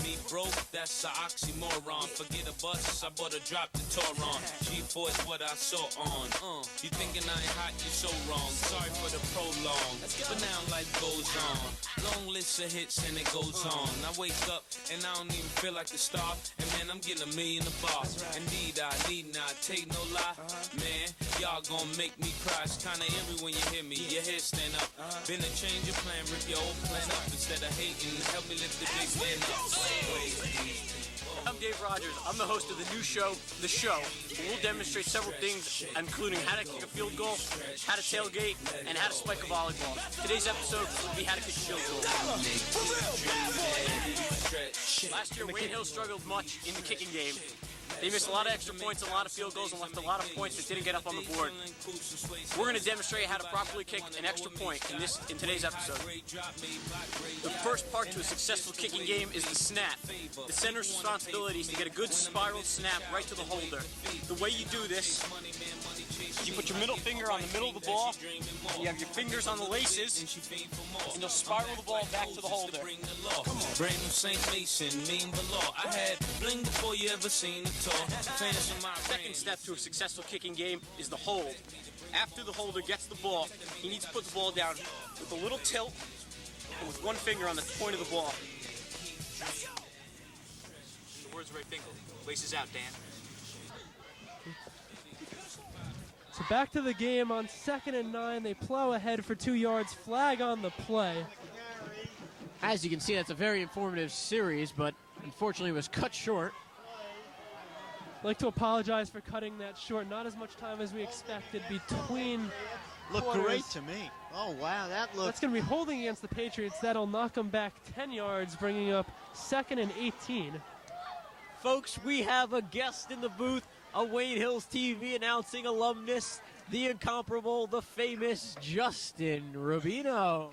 Me broke, that's an oxymoron. Forget a bus, I bought a drop to Toron. G4 is what I saw on. You thinking I ain't hot, you so wrong. Sorry for the prolong, but now life goes on. Long list of hits and it goes on. I wake up and I don't even feel like the star. And man, I'm getting $1 million a bar. Indeed, I need not take no lie. Man, y'all gonna make me cry. It's kinda eerie when you hear me. Your head stand up. Been a change of plan, rip your old plan up. Instead of hating, help me lift the big man up. I'm Dave Rogers. I'm the host of the new show, The Show. We'll demonstrate several things, including how to kick a field goal, how to tailgate, and how to spike a volleyball. Today's episode will be how to kick a field goal. Last year, Wayne Hill struggled much in the kicking game. They missed a lot of extra points and a lot of field goals and left a lot of points that didn't get up on the board. We're going to demonstrate how to properly kick an extra point in today's episode. The first part to a successful kicking game is the snap. The center's responsibility is to get a good spiral snap right to the holder. The way you do this, you put your middle finger on the middle of the ball, you have your fingers on the laces, and you'll spiral the ball back to the holder. Brand new St. Mason, mean below. I had bling before you ever seen it talk. Fans of my Second step to a successful kicking game is the hold. After the holder gets the ball, he needs to put the ball down with a little tilt and with one finger on the point of the ball. The words Ray Finkel. Laces out, Dan. So back to the game on 2nd and 9. They plow ahead for 2 yards. Flag on the play. As you can see, that's a very informative series, but unfortunately it was cut short. I'd like to apologize for cutting that short. Not as much time as we expected between Looked quarters. great to me. Oh, wow, that That's looks... going to be holding against the Patriots. That'll knock them back 10 yards, bringing up 2nd and 18. Folks, we have a guest in the booth, a Wayne Hills TV announcing alumnus, the incomparable, the famous Justin Rubino.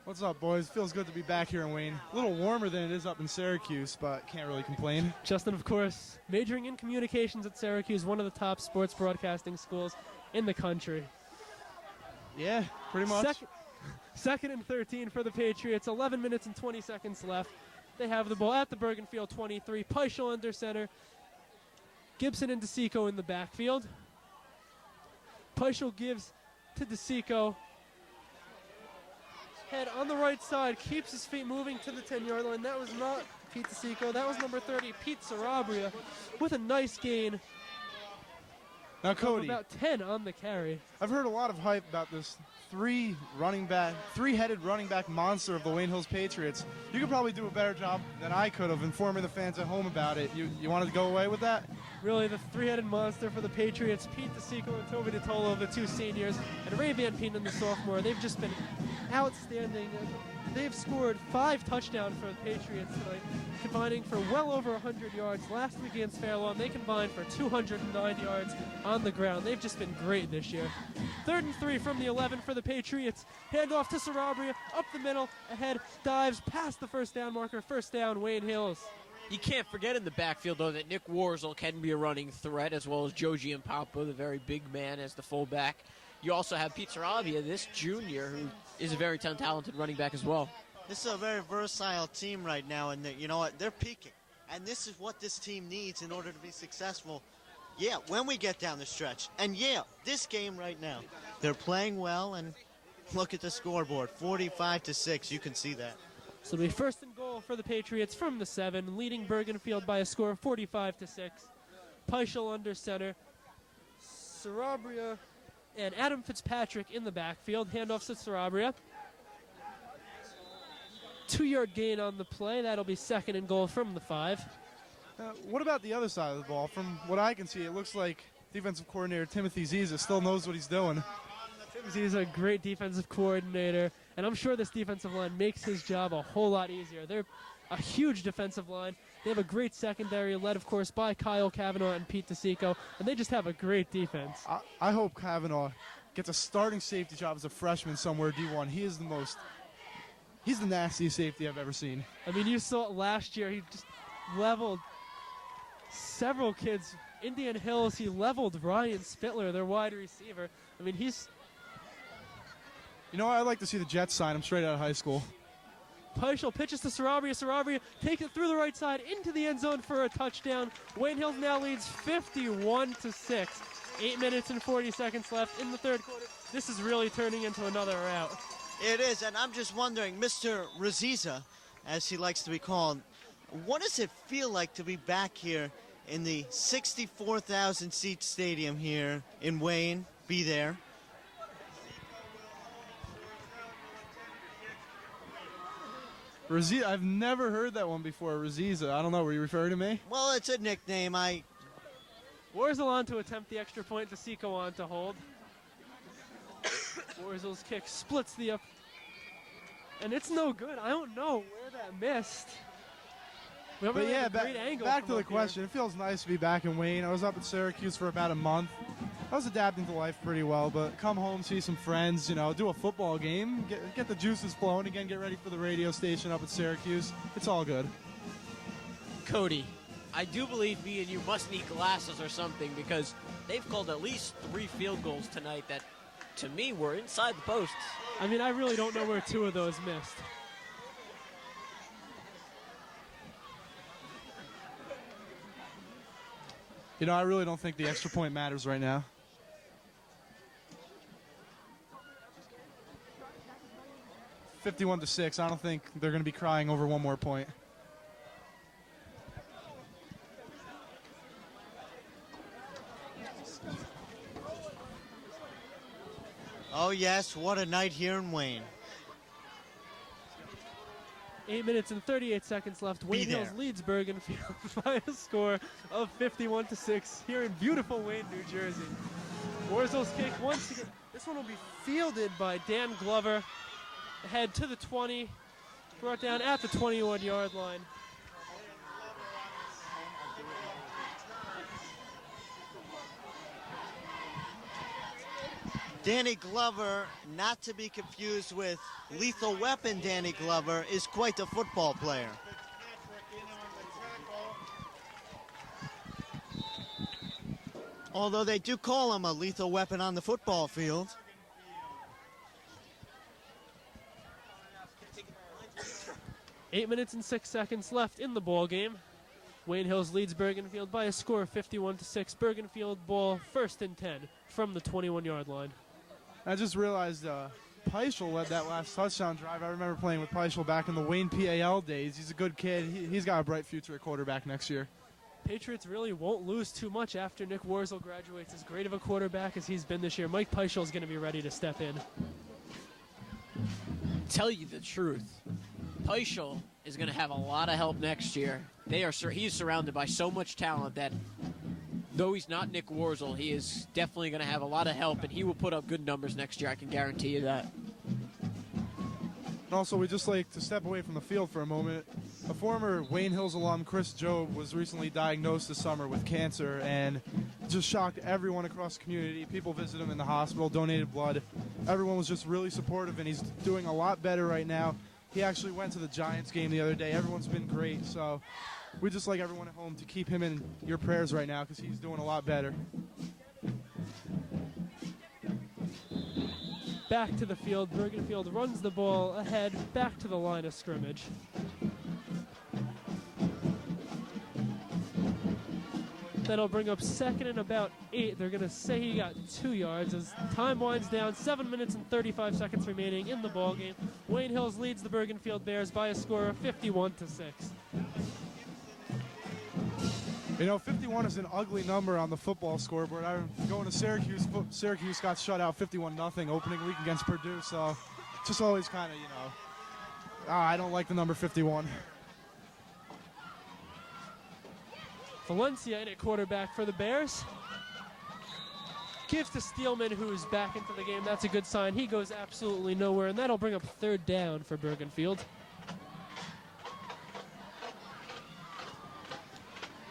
What's up, boys? Feels good to be back here in Wayne. A little warmer than it is up in Syracuse, but can't really complain. Justin, of course, majoring in communications at Syracuse, one of the top sports broadcasting schools in the country. Yeah, pretty much. Second and 13 for the Patriots. 11 minutes and 20 seconds left. They have the ball at the Bergenfield 23. Peichel under center. Gibson and DeSico in the backfield. Peichel gives to DeSico. Head on the right side, keeps his feet moving to the 10-yard line. That was not Pete DeSico. That was number 30, Pete Sarabria, with a nice gain. Now, Cody, About 10 on the carry. I've heard a lot of hype about this three-headed running back monster of the Wayne Hills Patriots. You could probably do a better job than I could of informing the fans at home about it. You wanted to go away with that? really the three-headed monster for the Patriots. Pete DeSico and Toby DeTolo, the two seniors, and Ray Van Penen, the sophomore. They've just been outstanding. They've scored 5 touchdowns for the Patriots tonight, combining for well over 100 yards. Last week against Fairlawn, they combined for 209 yards on the ground. They've just been great this year. 3rd and 3 from the 11 for the Patriots. Handoff to Sarabria, up the middle, ahead, dives past the first down marker. First down, Wayne Hills. You can't forget in the backfield, though, that Nick Warzel can be a running threat, as well as Joji and Papa, the very big man, as the fullback. You also have Pete Sarabia, this junior, who is a very talented running back as well. This is a very versatile team right now, and you know what? They're peaking. And this is what this team needs in order to be successful. Yeah, when we get down the stretch. And yeah, this game right now. They're playing well, and look at the scoreboard, 45-6. You can see that. So it'll be 1st and goal for the Patriots from the 7, leading Bergenfield by a score of 45-6. Peischel under center. Sarabria and Adam Fitzpatrick in the backfield. Handoff to Sarabria. 2-yard gain on the play. That'll be 2nd and goal from the 5. What about the other side of the ball? From what I can see, it looks like defensive coordinator Timothy Ziza still knows what he's doing. He's a great defensive coordinator, and I'm sure this defensive line makes his job a whole lot easier. They're a huge defensive line. They have a great secondary, led, of course, by Kyle Cavanaugh and Pete DeSico, and they just have a great defense. I hope Cavanaugh gets a starting safety job as a freshman somewhere D1. He's the nastiest safety I've ever seen. I mean, you saw it last year. He just leveled several kids. Indian Hills, he leveled Ryan Spittler, their wide receiver. I mean, he's... You know, I'd like to see the Jets sign him straight out of high school. Peischel pitches to Sarabria. Sarabria takes it through the right side into the end zone for a touchdown. Wayne Hills now leads 51-6. 8 minutes and 40 seconds left in the 3rd quarter. This is really turning into another rout. It is, and I'm just wondering, Mr. Raziza, as he likes to be called, what does it feel like to be back here in the 64,000-seat stadium here in Wayne? Be there. Raziza, I've never heard that one before. Raziza, I don't know. Were you referring to me? Well, it's a nickname. Warzel on to attempt the extra point. DeSico on to hold. Warzel's kick splits the up. And it's no good. I don't know where that missed. But yeah, back to the question. It feels nice to be back in Wayne. I was up in Syracuse for about a month. I was adapting to life pretty well, but come home, see some friends, you know, do a football game, get the juices flowing again, get ready for the radio station up at Syracuse. It's all good. Cody, I do believe me and you must need glasses or something, because they've called at least 3 field goals tonight that, to me, were inside the posts. I mean, I really don't know where 2 of those missed. You know, I really don't think the extra point matters right now. (51-6). I don't think they're going to be crying over one more point. Oh, yes, what a night here in Wayne. 8 minutes and 38 seconds left. Wayne Hills leads Bergenfield by a score of 51-6 here in beautiful Wayne, New Jersey. Warzel's kick once again. This one will be fielded by Dan Glover. Ahead to the 20. Brought down at the 21-yard line. Danny Glover, not to be confused with Lethal Weapon Danny Glover, is quite the football player. Although they do call him a lethal weapon on the football field. Eight minutes and 6 seconds left in the ball game. Wayne Hills leads Bergenfield by a score of 51-6. Bergenfield ball 1st and 10 from the 21-yard line. I just realized Peischel led that last touchdown drive. I remember playing with Peischel back in the Wayne PAL days. He's a good kid. He's got a bright future at quarterback next year. Patriots really won't lose too much after Nick Warzel graduates. As great of a quarterback as he's been this year, Mike Peischel is going to be ready to step in. Tell you the truth, Peischel is going to have a lot of help next year. He's surrounded by so much talent that though he's not Nick Warzel, he is definitely going to have a lot of help, and he will put up good numbers next year. I can guarantee you that. And also, we just like to step away from the field for a moment. A former Wayne Hills alum, Chris Job, was recently diagnosed this summer with cancer and just shocked everyone across the community. People visited him in the hospital, donated blood. Everyone was just really supportive, and he's doing a lot better right now. He actually went to the Giants game the other day. Everyone's been great, so we just like everyone at home to keep him in your prayers right now because he's doing a lot better. Back to the field. Bergenfield runs the ball ahead, back to the line of scrimmage. That'll bring up second and about 8. They're going to say he got 2 yards as time winds down. 7 minutes and 35 seconds remaining in the ball game. Wayne Hills leads the Bergenfield Bears by a score of 51-6. You know, 51 is an ugly number on the football scoreboard. I'm going to Syracuse. Syracuse got shut out 51-0 opening week against Purdue, so just always kind of, you know, I don't like the number 51. Valencia in at quarterback for the Bears. Gives to Steelman, who's back into the game. That's a good sign. He goes absolutely nowhere, and that'll bring up third down for Bergenfield.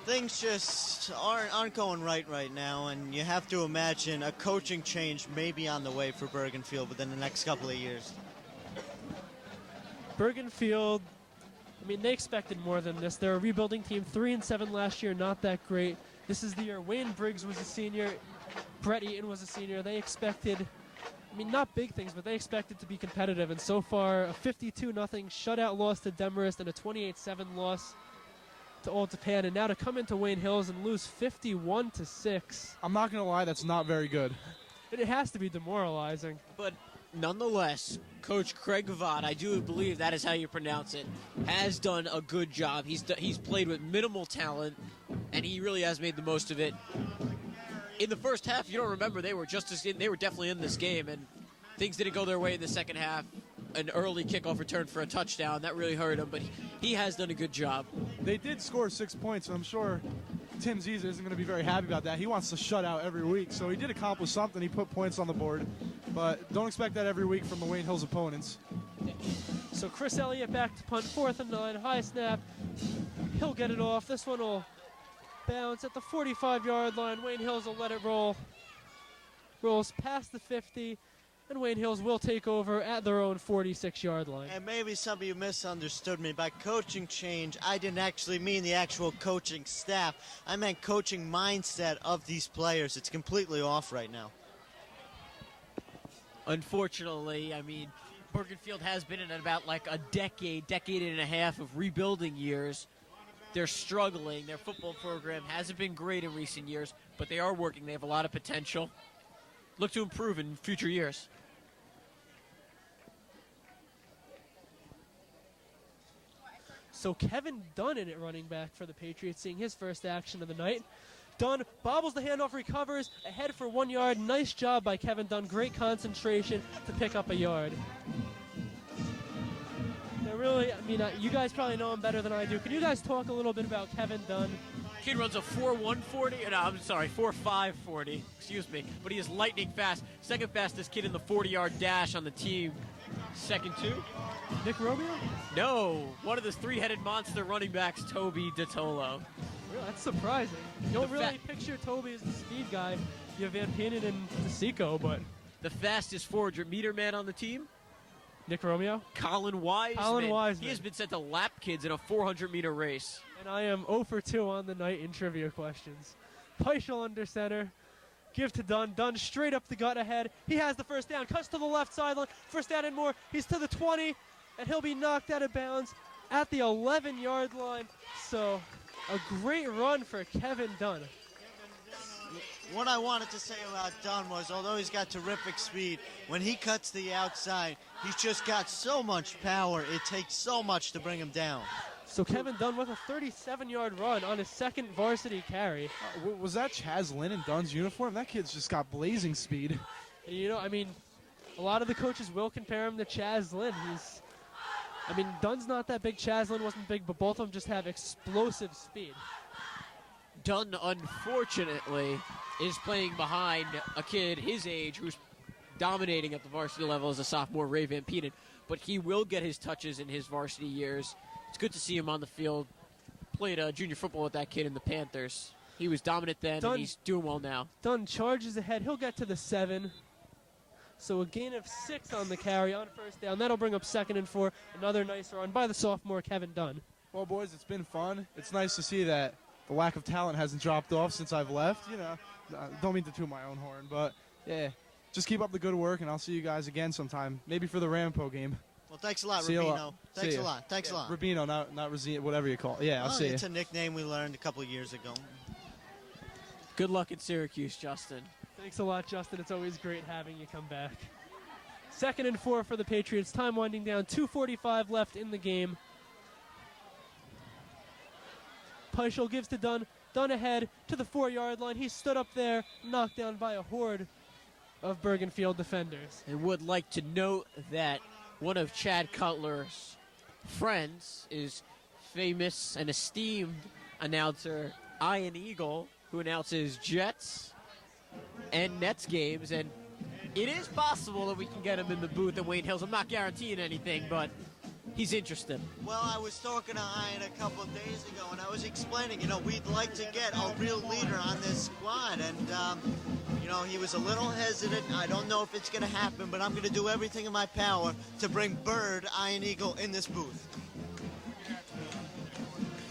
Things just aren't going right now, and you have to imagine a coaching change may be on the way for Bergenfield within the next couple of years. Bergenfield, I mean, they expected more than this. They're a rebuilding team, 3-7 last year, not that great. This is the year Wayne Briggs was a senior, Brett Eaton was a senior. They expected, I mean, not big things, but they expected to be competitive. And so far, a 52-0 shutout loss to Demarest and a 28-7 loss to Old Japan, and now to come into Wayne Hills and lose 51-6. I'm not going to lie, that's not very good. It has to be demoralizing. But nonetheless, Coach Craig Vaught, I do believe that is how you pronounce it, has done a good job. He's played with minimal talent, and he really has made the most of it. In the first half, you don't remember, they were definitely in this game, and things didn't go their way in the second half. An early kickoff return for a touchdown, that really hurt him, but he has done a good job. They did score 6 points, and I'm sure Tim Ziza isn't going to be very happy about that. He wants to shut out every week, so he did accomplish something. He put points on the board, but don't expect that every week from the Wayne Hills opponents. So Chris Elliott back to punt, 4th and 9, high snap. He'll get it off. This one will bounce at the 45-yard line. Wayne Hills will let it roll. Rolls past the 50. And Wayne Hills will take over at their own 46-yard line. And maybe some of you misunderstood me. By coaching change, I didn't actually mean the actual coaching staff. I meant coaching mindset of these players. It's completely off right now. Unfortunately, I mean, Bergenfield has been in about like a decade and a half of rebuilding years. They're struggling. Their football program hasn't been great in recent years, but they are working. They have a lot of potential. Look to improve in future years. So Kevin Dunn in at running back for the Patriots, seeing his first action of the night. Dunn bobbles the handoff, recovers, ahead for 1 yard. Nice job by Kevin Dunn. Great concentration to pick up a yard. Now really, I mean, you guys probably know him better than I do. Can you guys talk a little bit about Kevin Dunn? Kid runs a 4.140, no, I'm sorry, 4.540, excuse me, but he is lightning fast. Second fastest kid in the 40-yard dash on the team. Second to? Nick Romeo? No, one of the three-headed monster running backs, Toby DeTolo. Really, that's surprising. You don't really picture Toby as the speed guy. You have Van Pienen and DeSico, but... The fastest 400-meter man on the team? Nick Romeo? Colin Wiseman. Colin Wiseman. He has been sent to lap kids in a 400-meter race. And I am 0 for 2 on the night in trivia questions. Peischel under center. Give to Dunn. Dunn straight up the gut ahead. He has the first down. Cuts to the left sideline. First down and more. He's to the 20. And he'll be knocked out of bounds at the 11-yard line. So a great run for Kevin Dunn. What I wanted to say about Dunn was, although he's got terrific speed, when he cuts the outside, he's just got so much power. It takes so much to bring him down. So Kevin Dunn with a 37-yard run on his second varsity carry. Was that Chaz Lynn in Dunn's uniform? That kid's just got blazing speed. And you know, I mean, a lot of the coaches will compare him to Chaz Lynn. I mean, Dunn's not that big. Chaz Lynn wasn't big, but both of them just have explosive speed. Dunn, unfortunately, is playing behind a kid his age who's dominating at the varsity level as a sophomore, Ray Van Penen. But he will get his touches in his varsity years. It's good to see him on the field. Played junior football with that kid in the Panthers. He was dominant then, and he's doing well now. Dunn charges ahead. He'll get to the 7. So a gain of 6 on the carry on first down. That'll bring up 2nd and 4. Another nice run by the sophomore, Kevin Dunn. Well, boys, it's been fun. It's nice to see that the lack of talent hasn't dropped off since I've left. You know, don't mean to toot my own horn, but yeah, just keep up the good work, and I'll see you guys again sometime, maybe for the Rampo game. Well, thanks a lot, Rubino. Thanks a lot. Thanks a lot. Rubino, not Rosino, whatever you call it. Yeah, I'll see you. It's a nickname we learned a couple of years ago. Good luck in Syracuse, Justin. Thanks a lot, Justin. It's always great having you come back. 2nd and 4 for the Patriots. Time winding down. 2:45 left in the game. Peischel gives to Dunn. Dunn ahead to the 4-yard line. He stood up there, knocked down by a horde of Bergenfield defenders. And would like to note that one of Chad Cutler's friends is famous and esteemed announcer Ian Eagle, who announces Jets and Nets games. And it is possible that we can get him in the booth at Wayne Hills. I'm not guaranteeing anything, but he's interested. Well, I was talking to Ian a couple of days ago, and I was explaining, we'd like to get a real leader on this squad. And, he was a little hesitant. I don't know if it's going to happen, but I'm going to do everything in my power to bring Bird, Ian Eagle, in this booth.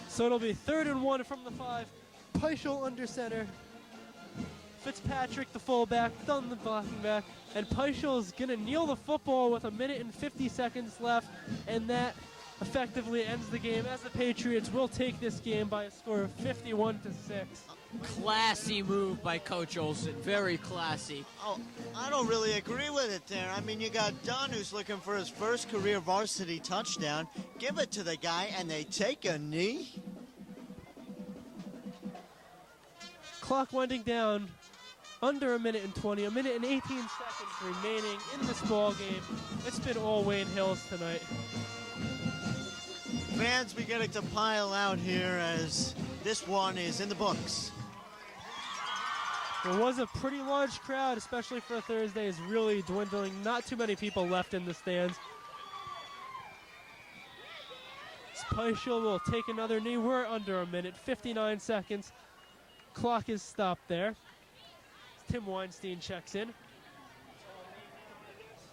So it'll be 3rd and 1 from the 5. Peischel under center. Fitzpatrick, the fullback, Dunn, the blocking back. And Peichel's going to kneel the football with 1 minute and 50 seconds left. And that effectively ends the game as the Patriots will take this game by a score of 51-6. Classy move by Coach Olson. Very classy. Oh, I don't really agree with it there. I mean, you got Dunn, who's looking for his first career varsity touchdown. Give it to the guy, and they take a knee. Clock winding down. Under 1 minute and 20, 1 minute and 18 seconds remaining in this ball game. It's been all Wayne Hills tonight. Fans beginning to pile out here as this one is in the books. It was a pretty large crowd, especially for a Thursday, is really dwindling. Not too many people left in the stands. Peischel will take another knee. We're under 1 minute, 59 seconds. Clock is stopped there. Tim Weinstein checks in.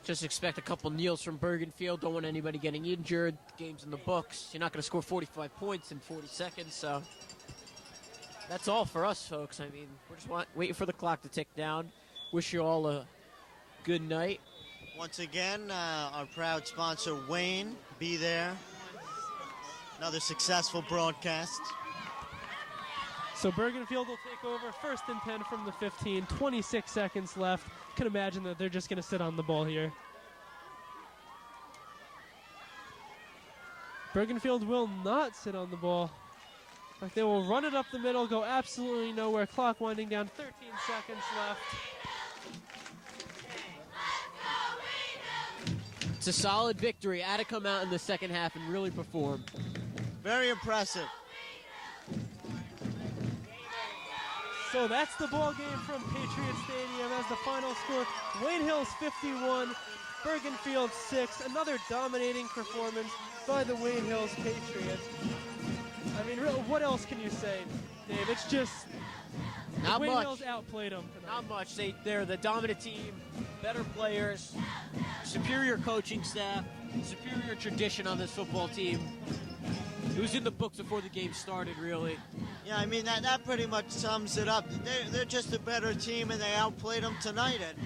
Just expect a couple kneels from Bergenfield. Don't want anybody getting injured. The game's in the books. You're not going to score 45 points in 40 seconds, so that's all for us, folks. I mean, we're just waiting for the clock to tick down. Wish you all a good night. Once again, our proud sponsor, Wayne, be there. Another successful broadcast. So Bergenfield will take over. 1st and 10 from the 15. 26 seconds left. Can imagine that they're just going to sit on the ball here. Bergenfield will not sit on the ball. In fact, they will run it up the middle, go absolutely nowhere. Clock winding down. 13 seconds left. It's a solid victory. Had to come out in the second half and really perform. Very impressive. So that's the ball game from Patriot Stadium as the final score. Wayne Hills 51, Bergenfield 6. Another dominating performance by the Wayne Hills Patriots. I mean, what else can you say, Dave? It's just not Wayne much. Hills outplayed them tonight. Not much. They're the dominant team, better players, superior coaching staff, superior tradition on this football team. It was in the books before the game started, really. Yeah, I mean, that pretty much sums it up. They're just a better team, and they outplayed them tonight. And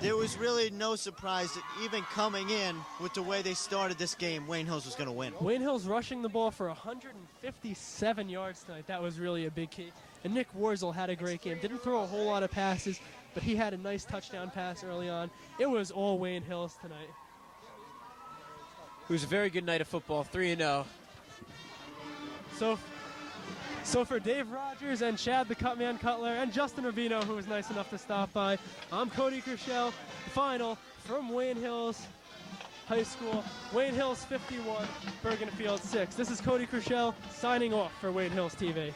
there was really no surprise that even coming in with the way they started this game, Wayne Hills was going to win. Wayne Hills rushing the ball for 157 yards tonight. That was really a big key. And Nick Warzel had a great game. Didn't throw a whole lot of passes, but he had a nice touchdown pass early on. It was all Wayne Hills tonight. It was a very good night of football, 3-0. So for Dave Rogers and Chad the Cutman Cutler and Justin Rubino, who was nice enough to stop by, I'm Cody Chrusciel. Final from Wayne Hills High School. Wayne Hills 51, Bergenfield 6. This is Cody Chrusciel signing off for Wayne Hills TV.